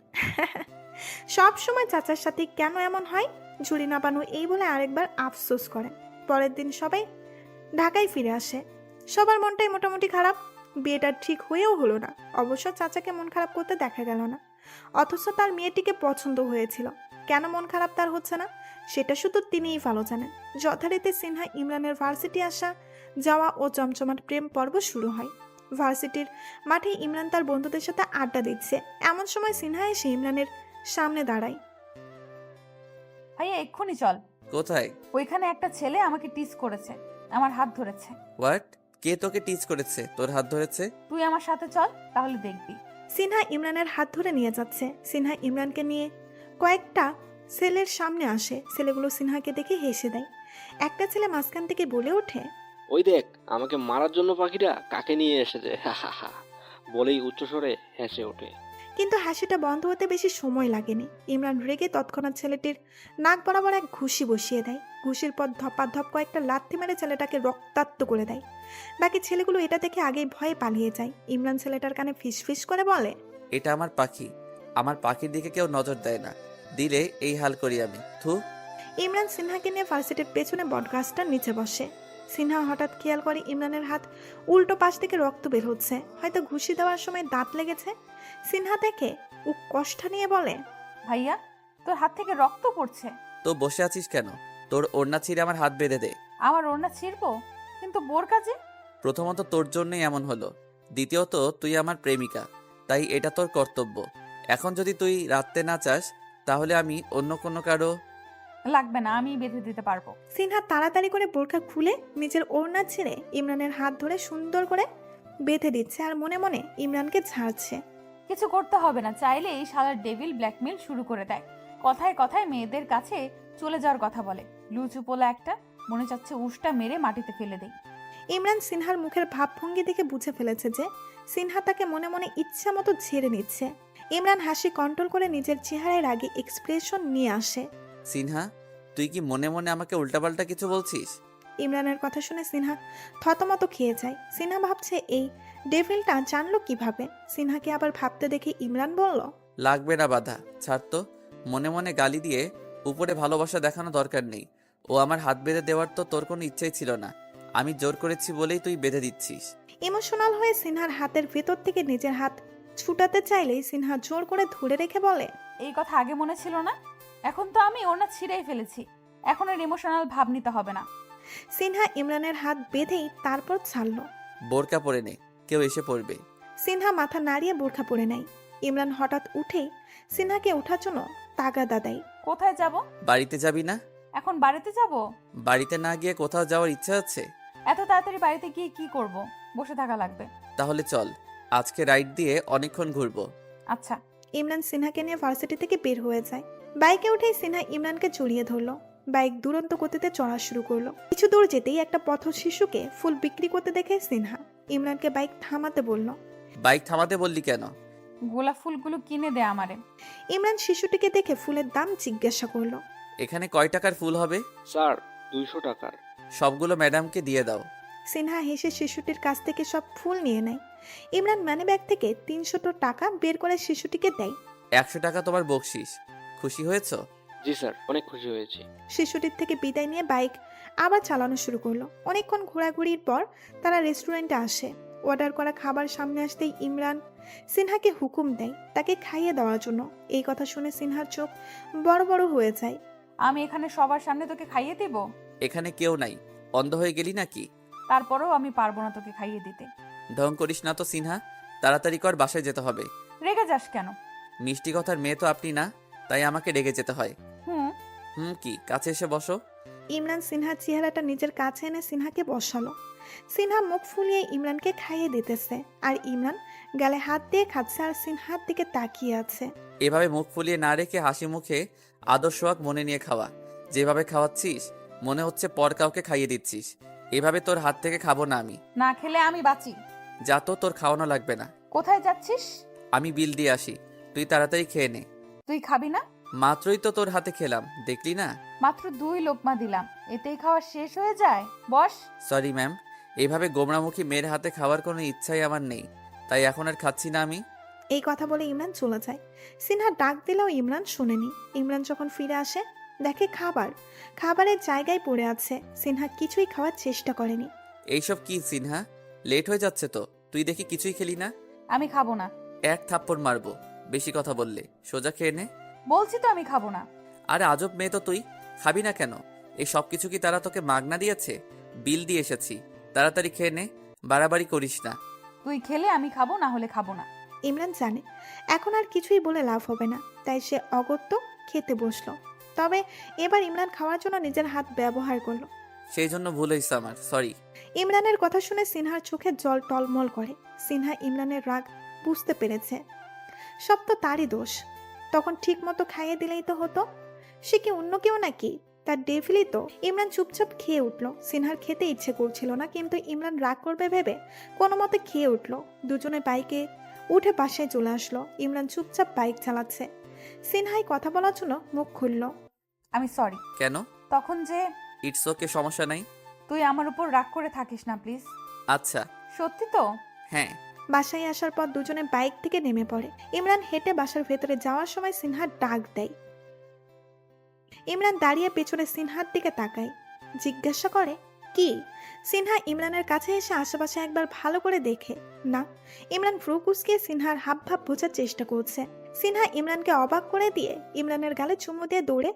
সব সময় চাচার সাথে কেন এমন হয়? ঝুড়িনা বানু এই বলে আরেকবার আফসোস করেন। পরের দিন সবাই ঢাকায় ফিরে আসে। সবার মনটাই মোটামুটি খারাপ। বিয়েটা ঠিক হয়েও হলো না। অবশ্য চাচাকে মন খারাপ করতে দেখা গেল না। অথচ তার মেয়েটিকে পছন্দ হয়েছিল। কেন মন খারাপ তার হচ্ছে না সেটা শুধু তিনিই ভালো জানেন। যথারীতি সিনহা ইমরানের ভার্সিটি আসা যাওয়া ও জমজমাট প্রেম পর্ব শুরু হয়। ভার্সিটির মাঠে ইমরান তার বন্ধুদের সাথে আড্ডা দিচ্ছে। এমন সময় সিনহা এসে ইমরানের সামনে দাঁড়ায়। ভাইয়া এক্ষুনি চল। কোথায়? ওইখানে একটা ছেলে আমাকে টিস করেছে, আমার হাত ধরেছে। হোয়াট? কে তোকে টিচ করেছে? তোর হাত ধরেছে? তুই আমার সাথে চল, তাহলে দেখবি। সিনহা ইমরানের হাত ধরে নিয়ে যাচ্ছে। সিনহা ইমরানকে নিয়ে কয়েকটা ছেলের সামনে আসে। ছেলেগুলো সিনহাকে দেখে হেসে দেয়। একটা ছেলে মাঝখান থেকে বলে ওঠে, ওই দেখ, আমাকে মারার জন্য পাখিরা কাকে নিয়ে এসেছে, হা হা হা, বলেই উচ্চস্বরে হেসে ওঠে। কিন্তু হাসিটা বন্ধ হতে বেশি সময় লাগেনি। ইমরান রেগে তৎক্ষণাৎ ছেলেটির নাক বরাবর এক ঘুষি বসিয়ে দেয়। ঘুষির পর ধপাধপ কয়েকটা লাথি মেরে ছেলেটাকে রক্তাক্ত করে দেয়। বাকি ছেলেগুলো এটা দেখে আগেই ভয়ে পালিয়ে যায়। ইমরান ছেলেটার কানে ফিসফিস করে বলে, এটা আমার পাখি। আমার পাখির দিকে কেউ নজর দেয় না, দিলে এই হাল করি আমি। থু। ইমরান সিনহাকে নিয়ে ভার্সিটির পেছনে বটগাছটার নিচে বসে। সিনহা হঠাৎ খেয়াল করে ইমরানের হাত উল্টো পাশ থেকে রক্ত বের হচ্ছে। হয়তো ঘুষি দেওয়ার সময় দাঁত লেগেছে। সিনহা দেখে ও কষ্ট নিয়ে বলে, ভাইয়া, তোর হাত থেকে রক্ত পড়ছে। তো বসে আছিস কেন? তোর ওড়না ছিঁড়ে আমার হাত বেঁধে দে। আমার ওড়না ছিঁড়বো? কিন্তু বোর কাজে। প্রথমত তোর জন্যই এমন হলো, দ্বিতীয়ত তুই আমার প্রেমিকা, তাই এটা তোর কর্তব্য। এখন যদি তুই রাখতে না চাস তাহলে আমি অন্য কোনো কারো। লাগবে না, আমি বেঁধে দিতে পারবো। সিনহা তাড়াতাড়ি করে বোরখা খুলে নিজের ওড়না ছেড়ে ইমরানের হাত ধরে সুন্দর করে বেঁধে দিচ্ছে আর মনে মনে ইমরানকে ঝাড়ছে। কিছু করতে হবে না, চাইলেই শালার ডেভিল ব্ল্যাকমেল শুরু করে দেয়। কথায় কথায় মেয়েদের কাছে চলে যাওয়ার কথা বলে। লুচু পোলা একটা, মনে চাচ্ছে উষ্টা মেরে মাটিতে ফেলে দেয়। ইমরান সিনহার মুখের ভাবভঙ্গি দেখে বুঝে ফেলেছে যে সিনহা তাকে মনে মনে ইচ্ছা মতো ঝেড়ে নিচ্ছে। ইমরান হাসি কন্ট্রোল করে নিজের চেহারায় রাগে এক্সপ্রেশন নিয়ে আসে। সিনহা, তুই কি মনে মনে আমাকে উল্টাপাল্টা কিছু বলছিস? ইমরানের কথা শুনে সিনহা থতমত খেয়ে যায়। সিনহা ভাবছে এই ডেভিলটা জানলো কিভাবে। সিনহাকে আবার ভাবতে দেখে ইমরান বলল, লাগবে না বাধা, ছাড় তো। মনে মনে গালি দিয়ে উপরে ভালোবাসা দেখানো দরকার নেই। ও আমার হাত বেঁধে দেওয়ার তো তোর কোনো ইচ্ছাই ছিল না, আমি জোর করেছি বলেই তুই বেঁধে দিচ্ছিস। ইমোশনাল হয়ে সিনহার হাতের ভেতর থেকে নিজের হাত ছুটাতে চাইলেই সিনহা জোর করে ধরে রেখে বলে, এই কথা আগে মনে ছিল না? এখন তো আমি ওড়না ছিঁড়েই ফেলেছি, এখন আর ইমোশনাল ভাব নিতে হবে না। সিনহা ইমরানের হাত বেঁধেই তারপর ছাড়ল। বোরকা পরে নে, কেউ এসে পড়বে। সিনহা মাথা নাড়িয়ে বোরখা পরে নেয়। ইমরান হঠাৎ উঠেই সিনহাকে ওঠার জন্য তাগাদা দেয়। কোথায় যাব? বাড়িতে যাবি না? এখন বাড়িতে যাব? বাড়িতে না গিয়ে কোথাও যাওয়ার ইচ্ছা আছে? এত তাড়াতাড়ি বাড়িতে গিয়ে কি করব? বসে থাকা লাগবে। তাহলে চল, আজকে রাইড দিয়ে অনেকক্ষণ ঘুরবো। আচ্ছা। ইমরান সিনহাকে নিয়ে ভার্সিটি থেকে বের হয়ে যায়। বাইকে উঠেই সিনহা ইমরানকে জড়িয়ে ধরলো। বাইক দুরন্ত গতিতে চড়া শুরু করলো। কিছু দূর যেতেই একটা পথ শিশুকে ফুল বিক্রি করতে দেখে সিনহা ইমরানকে বাইক থামাতে বলল। বাইক থামাতে বললি কেন? গোলাপ ফুলগুলো কিনে দে আমারে। ইমরান শিশুটিকে দেখে ফুলের দাম জিজ্ঞাসা করলো। এখানে কয় টাকার ফুল হবে? স্যার, 200 টাকার। সবগুলো ম্যাডামকে দিয়ে দাও। সিনহা হেসে শিশুটির কাছ থেকে সব ফুল নিয়ে নেয়। ইমরান মানিব্যাগ থেকে 300 টাকা বের করে শিশুটিকে দেয়। 100 টাকা তোমার বকশিস। খুশি হয়েছো? জি স্যার, অনেক খুশি হয়েছি। শিশুটির থেকে বিদায় নিয়ে বাইক আবার চালানো শুরু করলো। অনেকক্ষণ ঘোরাঘুরির পর তারা রেস্টুরেন্টে আসে। অর্ডার করা খাবার সামনে আসতেই ইমরান সিনহাকে হুকুম দেয় তাকে খাইয়ে দেওয়ার জন্য। এই কথা শুনে সিনহার চোখ বড় বড় হয়ে যায়। আমি এখানে সবার সামনে তোকে খাইয়ে দিব? এখানে কেউ নাই, অন্ধ হয়ে গেলি নাকি? তারপরেও আমি পারবো না তোকে খাইয়ে দিতে। ঢং করিস না তো সিনহা, তাড়াতাড়ি কর, বাসায় যেতে হবে। রেগে যাস কেন? মিষ্টি কথার মেয়ে তো আপনি না, তাই আমাকে রেগে যেতে হয়। কি, কাছে এসে বসো। ইমরান সিনহার চেহারাটা নিজের কাছে এনে সিনহাকে বসালো। সিনহা মুখ ফুলিয়ে ইমরানকে খাইয়ে দিতেছে, আর ইমরান গালে হাত দিয়ে খাচ্ছে আর সিনহার দিকে তাকিয়ে আছে। এভাবে মুখ ফুলিয়ে না রেখে হাসি মুখে আদর সোহাগ মনে নিয়ে খাওয়া। যেভাবে খাওয়াচ্ছিস মনে হচ্ছে পর কাউকে খাইয়ে দিচ্ছিস। এভাবে তোর হাত থেকে খাবো না আমি। না খেলে আমি বাঁচি। যা তো, তোর খাওয়ানো লাগবে না। কোথায় যাচ্ছিস? আমি বিল দিয়ে আসি, তুই তাড়াতাড়ি খেয়ে নে। তুই খাবি না? মাত্রই তো তোর হাতে খেলাম, দেখলি না? মাত্র 2 লোকমা দিলাম, এতেই খাওয়া শেষ হয়ে যায়? বস। সরি ম্যাম, এভাবে গোমরামুখী মেয়ের হাতে খাওয়ার কোনো ইচ্ছাই আমার নেই, তাই এখন আর খাচ্ছি না আমি। এই কথা বলে ইমরান চলে যায়। সিনহা ডাক দিলেও ইমরান শোনেনি। ইমরান যখন ফিরে আসে দেখে খাবারের জায়গায় পড়ে আছে। সিনহা কিছুই খাওয়ার চেষ্টা করেনি। এইসব কি সিনহা, লেট হয়ে যাচ্ছে তো, তুই দেখি কিছুই খেলি না। আমি খাবো না। এক থাপ্পড় মারবো বেশি কথা বললে, সোজা খেয়ে নে। বলছি তো আমি খাবো না। আরে আজব মেয়ে তো তুই, খাবি না কেন? এই সব কিছু কি তারা তোকে মাগনা দিয়েছে? বিল দিয়ে এসেছি, তাড়াতাড়ি খেয়ে নে, বাড়াবাড়ি করিস না। তুই খেলে আমি খাবো, না হলে খাবো না। ইমরান জানে এখন আর কিছুই বলে লাভ হবে না, তাই সে অগত্য খেতে বসলো। তবে এবার ইমরান খাওয়ার জন্য নিজের হাত ব্যবহার করলো। সেই জন্য ভুল হয়েছে আমার, সরি। ইমরানের কথা শুনে সিনহার চোখে জল টলমল করে। সিনহা ইমরানের রাগ বুঝতে পেরেছে, সব তো তারই দোষ। তখন ঠিক মতো খাইয়ে দিলেই তো হতো। সে কি অন্য কেউ নাকি? তার ডেভিলই তো। ইমরান চুপচাপ খেয়ে উঠলো। সিনহার খেতে ইচ্ছে করছিল না, কিন্তু ইমরান রাগ করবে ভেবে কোনো মতে খেয়ে উঠলো। দুজনে বাইকে উঠে বাসায় চলে আসলো। ইমরান চুপচাপ বাইক চালাচ্ছে। সিনহাই কথা বলার জন্য মুখ খুললো। আমি সরি। কেন? তখন যে। ইটস ওকে, সমস্যা নাই। তুই আমার উপর রাগ করে থাকিস না প্লিজ। আচ্ছা। সত্যি তো? হ্যাঁ। বাসায় আসার পর দুজনে বাইক থেকে নেমে পড়ে। ইমরান হেঁটে বাসার ভেতরে যাওয়ার সময় সিনহা ডাক দেয়। ইমরান দাঁড়িয়ে পেছনে সিনহার দিকে তাকায়, জিজ্ঞাসা করে কি? সিনহা ইমরানের কাছে এসে আশেপাশে একবার ভালো করে দেখে না। ইমরান ভ্রু কুঁচকে সিনহার হাব ভাব বোঝার চেষ্টা করছে। সিনহা ইমরানকে অবাক করে দিয়ে ইমরানের গালে চুমু দিয়ে দৌড়ে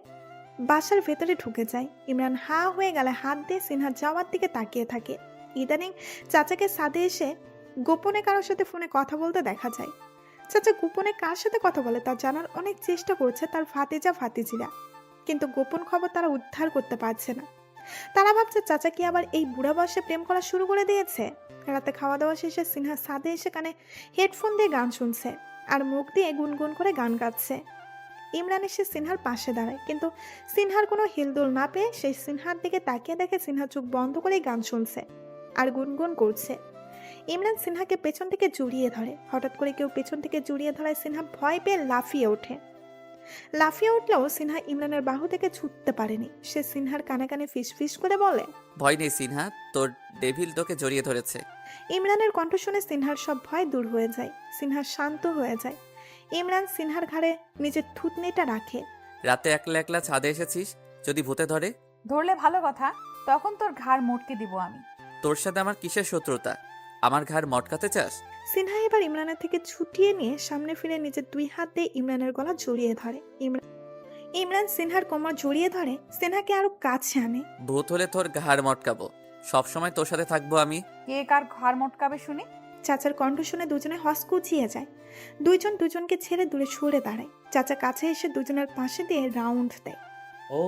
বাসার ভেতরে ঢুকে যায়। ইমরান হা হয়ে গালে হাত দিয়ে সিনহা যাওয়ার দিকে তাকিয়ে থাকে। ইদানিং চাচাকে সাদে এসে গোপনে কারোর সাথে ফোনে কথা বলতে দেখা যায়। চাচা গোপনে কার সাথে কথা বলে তা জানার অনেক চেষ্টা করছে তার ভাতিজিরা, কিন্তু গোপন খবর তারা উদ্ধার করতে পারছে না। তারা ভাবছে চাচা কি আবার এই বুড়া বয়সে প্রেম করা শুরু করে দিয়েছে। রাতে খাওয়া দাওয়া শেষে সিনহা সাদে এসে কানে হেডফোন দিয়ে গান শুনছে আর মুখ দিয়ে গুনগুন করে গান গাচ্ছে। ইমরান এসে সিনহার পাশে দাঁড়ায়, কিন্তু সিনহার কোনো হিলদোল না পেয়ে সে সিনহার দিকে তাকিয়ে দেখে সিনহা চোখ বন্ধ করে গান শুনছে আর গুনগুন করছে। ইমরান সিনহাকে পেছন থেকে জড়িয়ে ধরে। হঠাৎ করে কেউ পেছন থেকে জড়িয়ে ধরায় সিনহা ভয় পেয়ে লাফিয়ে ওঠে। লাফিয়ে উঠলেও সিনহা ইমরানের বাহু থেকে ছুটতে পারেনি। সে সিনহার কানে কানে ফিস করে বলে, ভয় নেই সিনহা, তোর ডেভিল তোকে জড়িয়ে ধরেছে। ইমরানের কণ্ঠ শুনে সিনহার সব ভয় দূর হয়ে যায়। সিনহা শান্ত হয়ে যায়। ইমরান সিনহার ঘাড়ে নিজের থুতনিটা রাখে। রাতে একলা একলা ছাদে এসেছিস, যদি ভূতে ধরে? ধরলে ভালো কথা, তখন তোর ঘাড় মোটকে দিব আমি। তোর সাথে আমার কিসের শত্রুতা? আমার ঘাড় মটকাতে চাস? সিনহা এবার ইমরানের থেকে ছুটিয়ে নিয়ে সামনে ফিরে নিজের 2 হাত দিয়ে ইমরানের গলা জড়িয়ে ধরে। ইমরান সিনহার কোমর জড়িয়ে ধরে সিনহাকে আরো কাছে আনে। ভূত হলে তোর ঘাড় মটকাবো, সবসময় তোর সাথে থাকবো আমি। কে কার ঘাড় মটকাবে শুনি? চাচার কণ্ঠ শুনে দুজনে হসকুচিয়ে যায়। দুইজন দুজনকে ছেড়ে দূরে সরে দাঁড়ায়। চাচা কাছে এসে দুজনের পাশে দিয়ে রাউন্ড দেয়। ও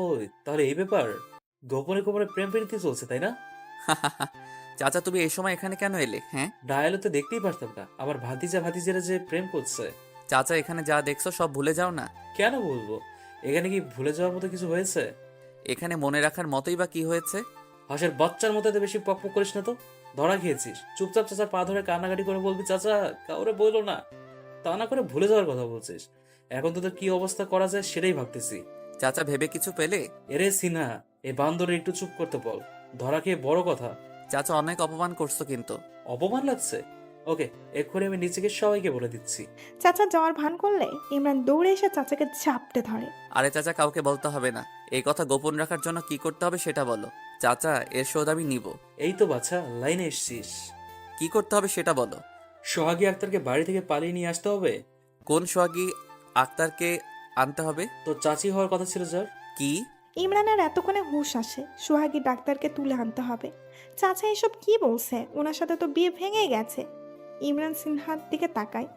তাহলে এই ব্যাপার, গোপনে গোপনে প্রেম প্রীতি চলছে তাই না? চাচা তুমি এই সময় এখানে কেন এলে? হ্যাঁ, ডায়ালে তো দেখতেই পারতাম না, আবার ভাতিজারা যে প্রেম করছে। চাচা এখানে যা দেখছো সব ভুলে যাও না। কেন বলবো? এখানে কি ভুলে যাওয়ার মতো কিছু হয়েছে? এখানে মনে রাখার মতোই বা কি হয়েছে? হাঁসের বাচ্চার মতো এত বেশি পকপক করিস না তো। ধরা খেয়েছিস, চুপচাপ চাচার পা ধরে কান্নাকাটি করে বলবি চাচা কাউরে বললো না, তা না করে ভুলে যাওয়ার কথা বলছিস। এখন তোদের কি অবস্থা করা যায় সেটাই ভাবতেছি। চাচা ভেবে কিছু পেলে? এরে সিনহা, এই বান্দরে একটু চুপ করতে বল, ধরা খেয়ে বড় কথা। চাচা অনেক অপমান করছো কিন্তু। অপমান লাগছে? ওকে, এক্ষুনি আমি নিচেকে সবাইকে বলে দিচ্ছি। চাচা যাওয়ার ভান করলে ইমরান দৌড়ে এসে চাচাকে ঝাপটে ধরে। আরে চাচা কাউকে বলতে হবে না, এই কথা গোপন রাখার জন্য কি করতে হবে সেটা বলো। চাচা এর শোধ আমি নিব। এই তো বাচ্চা, লাইনে এসছিস। কি করতে হবে সেটা বলো। সোহাগী আক্তারকে বাড়ি থেকে পালিয়ে নিয়ে আসতে হবে। কোন সোহাগী আক্তারকে আনতে হবে? তো চাচি হওয়ার কথা ছিল যার। কি? ইমরানের এতক্ষণে হুঁশ আসে, সোহাগী ডাক্তারকে তুলে আনতে হবে। চাচা এসব কি বলছে? ওনার সাথে তো বিয়ে ভেঙে গেছে। ইমরান সিনহার দিকে তাকায়,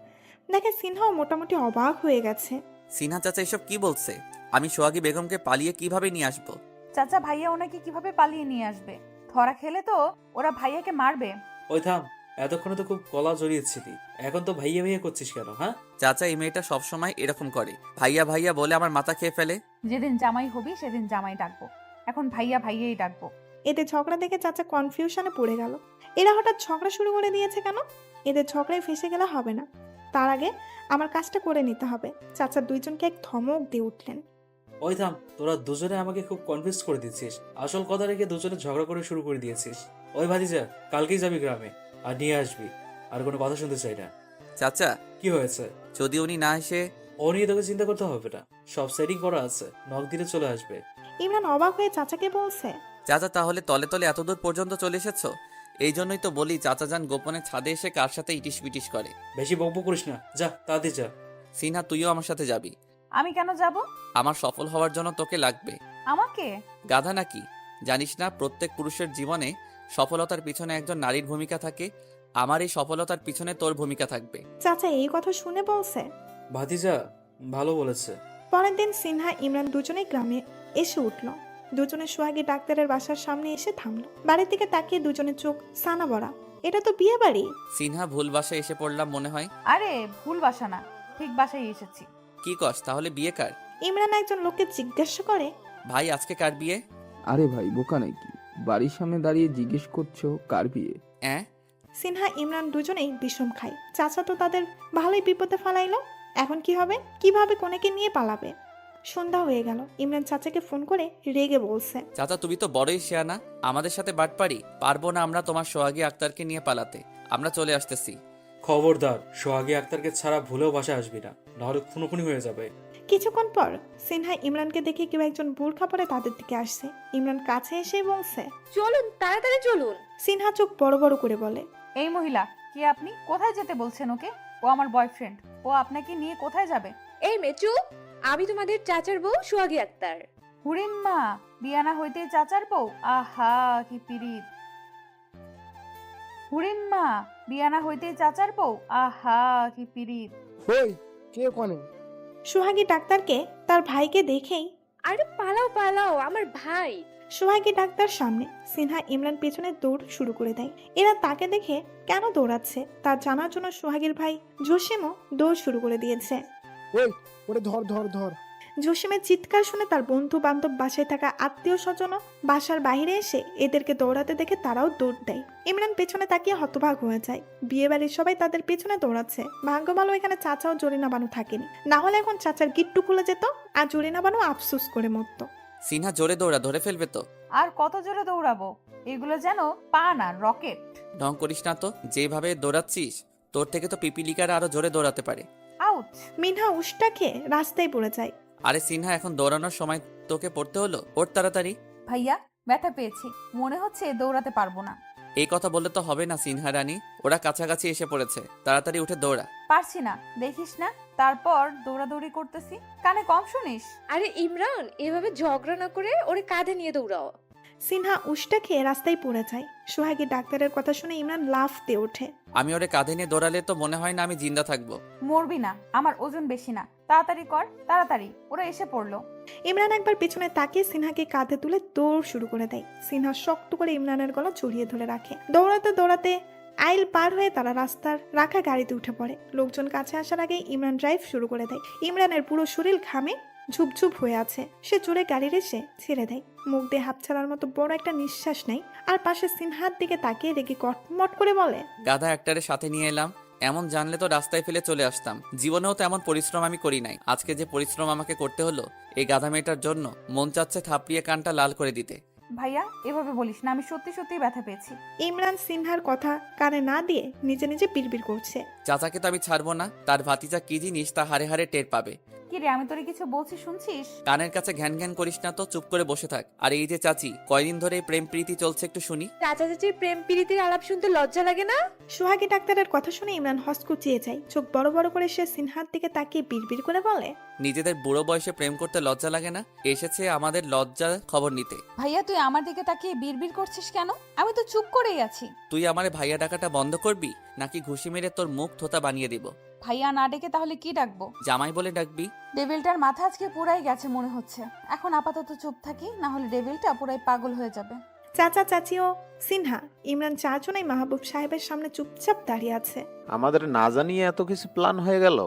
দেখে সিনহাও মোটামুটি অবাক হয়ে গেছে। সিনহা চাচা এসব কি বলছে? আমি সোহাগী বেগমকে পালিয়ে কিভাবে নিয়ে আসবো? চাচা ভাইয়া ওনাকে কিভাবে পালিয়ে নিয়ে আসবে? ধরা খেলে তো ওরা ভাইয়াকে মারবে। ওই থাম, এতক্ষণে তো খুব গলা জড়িয়েছিলি, এখন তো ভাইয়া ভাইয়া করছিস কেন? হ্যাঁ চাচা এই মেয়েটা সবসময় এরকম করে, ভাইয়া ভাইয়া বলে আমার মাথা খেয়ে ফেলে। যেদিন জামাই হবি সেদিন জামাই ডাকবো, এখন ভাইয়া ভাইয়াই ডাকবো। এদের ঝগড়া দেখে চাচা কনফিউশনে পড়ে গেল। এরা হঠাৎ ঝগড়া শুরু করে দিয়েছে কেন? এদের ঝগড়ায় ফেসে গেলে হবে না, তার আগে আমার কাজটা করে নিতে হবে। চাচা দুইজনকে এক ধমক দিয়ে উঠলেন। ওই থাম, তোরা দুজনে আমাকে খুব কনফিউজ করে দিচ্ছিস। আসল কথা রেখে দুজনে ঝগড়া করে শুরু করে দিয়েছিস। ওই ভাতিজা, কালকেই যাবি গ্রামে, আর নিয়ে আসবি। আর কোনো কথা শুনতে চাই না। চাচা কি হয়েছে? যদি উনি না এসে? ও নিয়ে তোকে চিন্তা করতে হবে না, সব সেটিং করা আছে, নক দিলে চলে আসবে। ইমরান অবাক হয়ে চাচাকে বলছে, চাচা তাহলে তলে তলে এতদূর পর্যন্ত চলে এসেছো? এই জন্যই তো বলি চাচা যান গোপনে ছাদে এসে কার সাথে ইটিস পিটিস করে। বেশি বকবক করিস না, যা তাড়াতাড়ি যা। সিনহা তুইও আমার সাথে যাবি। আমি কেন যাব? আমার সফল হওয়ার জন্য তোকে লাগবে। আমাকে? গাধা নাকি? জানিস না প্রত্যেক পুরুষের জীবনে সফলতার পিছনে একজন নারীর ভূমিকা থাকে? আমার এই সফলতার পিছনে তোর ভূমিকা থাকবে। চাচা এই কথা শুনে বলছে। ভাতিজা ভালো বলেছে। পরের দিন সিনহা ইমরান দুজনেই গ্রামে এসে উঠল। দুজনে সোহাগী ডাক্তারের বাসার সামনে এসে থামলো। বাড়ির দিকে তাকিয়ে দুজনের চোখ সানা ভরা। এটা তো বিয়ে বাড়ি। সিনহা ভুল বাসায় এসে পড়লাম মনে হয়। আরে ভুল বাসা না, ঠিক বাসায় এসেছি। কি কস? তাহলে বিয়ে কার? ইমরান একজন লোককে জিজ্ঞাসা করে, ভাই আজকে কার বিয়ে? আরে ভাই বোকা নাকি, বাড়ির সামনে দাঁড়িয়ে জিজ্ঞেস করছো কার বিয়ে? সিনহা ইমরান দুজনেই বিষম খায়। চাচা তো তাদের ভালোই বিপদে ফেলাইলো। এখন কি হবে? কিভাবে কোনেকে নিয়ে পালাবে? সন্ধ্যা হয়ে গেল। ইমরান চাচাকে ফোন করে রেগে বলছে, চাচা তুমি তো বড়ই শেয়ানা, আমাদের সাথে বাটপারি পারবো না আমরা তোমার সোহাগী আক্তারকে নিয়ে পালাতে। আমরা চলে আসতেছি। খবরদার, সোহাগী আক্তারকে ছাড়া ভুলেও বাসায় আসবি না, নাহলে খুনোখুনি হয়ে যাবে। কিছুক্ষণ পর সিনহা ইমরানকে দেখে কেউ একজন বোরখা পরে তাদের দিকে আসছে। ইমরান কাছে এসে বলছে, চলুন তাড়াতাড়ি চলুন। সিনহা চোখ বড় বড় করে বলে, এই মহিলা কে? আপনি কোথায় যেতে বলছেন ওকে? ও আমার বয়ফ্রেন্ড, ও আপনাকে নিয়ে কোথায় যাবে? এই মেচু, আমি তোমাদের চাচার বউ সোহাগী আক্তার। হুরিম্মা, বিয়ানা হইতে চাচার বউ? আহা কি পিরিত! হুরিম্মা, বিয়ানা হইতে চাচার বউ? আহা কি পিরিত! ওই কে কোনে? সোহাগী ডাক্তারকে তার ভাইকে দেখেই, আরে পালাও পালাও, আমার ভাই। সোহাগী ডাক্তার সামনে, সিনহা ইমরান পেছনে দৌড় শুরু করে দেয়। এরা তাকে দেখে কেন দৌড়াচ্ছে তা জানার জন্য সোহাগীর ভাই জসিমও দৌড় শুরু করে দিয়েছে। ওই ওরে ধর ধর ধর। জসিমের চিৎকার শুনে তার বন্ধু বান্ধব, বাসায় থাকা আত্মীয় স্বজন বাসার বাইরে এসে এদেরকে দৌড়াতে দেখে তারাও দৌড় দেয়। ইমরান পেছনে তাকিয়ে হতবাক হয়ে যায়। বিয়ে বাড়ির সবাই তাদের পেছনে দৌড়াচ্ছে। ভাগ্য ভালো এখানে চাচা ও জরিনা বানু থাকেনি, না হলে এখন চাচার গিট্টু খুলে যেত আর জরিনা বানু আফসোস করে মরত। সিনহা জোরে দৌড়া, ধরে ফেলবে তো। আর কত জোরে দৌড়াবো? এগুলো যেন পা না, রকেট। ঢং করিস না তো, যেভাবে দৌড়াচ্ছিস তোর থেকে তো পিপিলিকারা আরো জোরে দৌড়াতে পারে। আউট! মিনহা উষ্টা খেয়ে রাস্তায় পড়ে যায়। আরে সিনহা এখন দৌড়ানোর সময় তোকে পড়তে হলো? ওর তাড়াতাড়ি। ভাইয়া ব্যথা পেয়েছি, মনে হচ্ছে দৌড়াতে পারবো না। এই কথা বললে তো হবে না সিনহা রানী, ওরা কাছাকাছি এসে পড়েছে, তাড়াতাড়ি উঠে দৌড়া। পারছি না, দেখিস না তারপর দৌড়াদৌড়ি করতেছি। কানে কম শুনিস? আরে ইমরান, এভাবে ঝগড়া না করে ওরে কাঁধে নিয়ে দৌড়াও। সিনহা উষ্টা খেয়ে রাস্তায় পড়ে যায়। সোহাগী ডাক্তারের কথা শুনে ইমরান লাফ দিয়ে ওঠে। আমি ওরে কাঁধে নিয়ে দৌড়ালে তো মনে হয় না আমি জিন্দা থাকবো। মরবি না, আমার ওজন বেশি না। তাড়াতাড়ি কর, তাড়াতাড়ি। ওরা এসে পড়লো। ইমরান একবার পিছনে তাকিয়ে সিনহাকে কাঁধে তুলে দৌড় শুরু করে দেয়। সিনহা শক্ত করে ইমরানের গলা জড়িয়ে ধরে রাখে। দৌড়াতে দৌড়াতে আইল পার হয়ে তারা রাস্তার রাখা গাড়িতে উঠে পড়ে। লোকজন কাছে আসার আগে ইমরান ড্রাইভ শুরু করে দেয়। ইমরানের পুরো শরীর ঘামে ঝুপঝুপ হয়ে আছে। সে জোরে গাড়ির এসে ছেড়ে দেয়। মুখ দিয়ে হাত ছাড়ার মতো বড় একটা নিঃশ্বাস নেয় আর পাশে সিনহার দিকে তাকিয়ে রেগে কটমট করে বলে, গাধা একটারে সাথে নিয়ে এলাম, এমন জানলে তো রাস্তায় ফেলে চলে আসতাম। জীবনেও তো এমন পরিশ্রম আমি করি নাই, আজকে যে পরিশ্রম আমাকে করতে হলো এই গাধা মেয়েটার জন্য, মন চাচ্ছে থাপড়িয়ে কানটা লাল করে দিতে। ভাইয়া এভাবে বলিস না, আমি সত্যি সত্যি ব্যথা পেয়েছি। ইমরান সিনহার কথা কানে না দিয়ে নিজে নিজে বিড়বিড় করছে। চাচাকে তো আমি ছাড়বো না, তার ভাতিজা কি জিনিস তা হারে হারে টের পাবে। কি রে, আমি তোরে কিছু বলছি শুনছিস? কানের কাছে ঘ্যান ঘ্যান করিস না তো, চুপ করে বসে থাক। আর এই যে চাচি, কয়দিন ধরে এই প্রেম প্রীতি চলছে একটু শুনি। চাচা চাচির প্রেম প্রীতির আলাপ শুনতে লজ্জা লাগে না? সোহাগী ডাক্তারের কথা শুনে ইমরান হসকুচিয়ে যায়। চোখ বড় বড় করে সে সিনহার দিকে তাকিয়ে বিড়বিড় করে বলে, নিজেদের বুড়ো বয়সে প্রেম করতে লজ্জা লাগে না? এসেছে আমাদের লজ্জার খবর নিতে। ভাইয়া তুই আমার দিকে তাকিয়ে বিড়বিড় করছিস কেন? আমি তো চুপ করেই আছি। তুই আমার ভাইয়া ডাকাটা বন্ধ করবি নাকি ঘুষি মেরে তোর মুখ থোতা বানিয়ে দিব? ভাইয়া না ডেকে তাহলে কি ডাকবো? জামাই বলে ডাকবি। ডেভিলটার মাথা আজকে পুরাই গেছে মনে হচ্ছে। এখন আপাতত চুপ থাকি, না হলে ডেভিলটা পুরাই পাগল হয়ে যাবে। চাচা চাচি ও সিনহা ইমরান চারজনাই মাহবুব সাহেবের সামনে চুপচাপ দাঁড়িয়ে আছে। আমাদের না জানিয়ে এত কিছু প্ল্যান হয়ে গেল।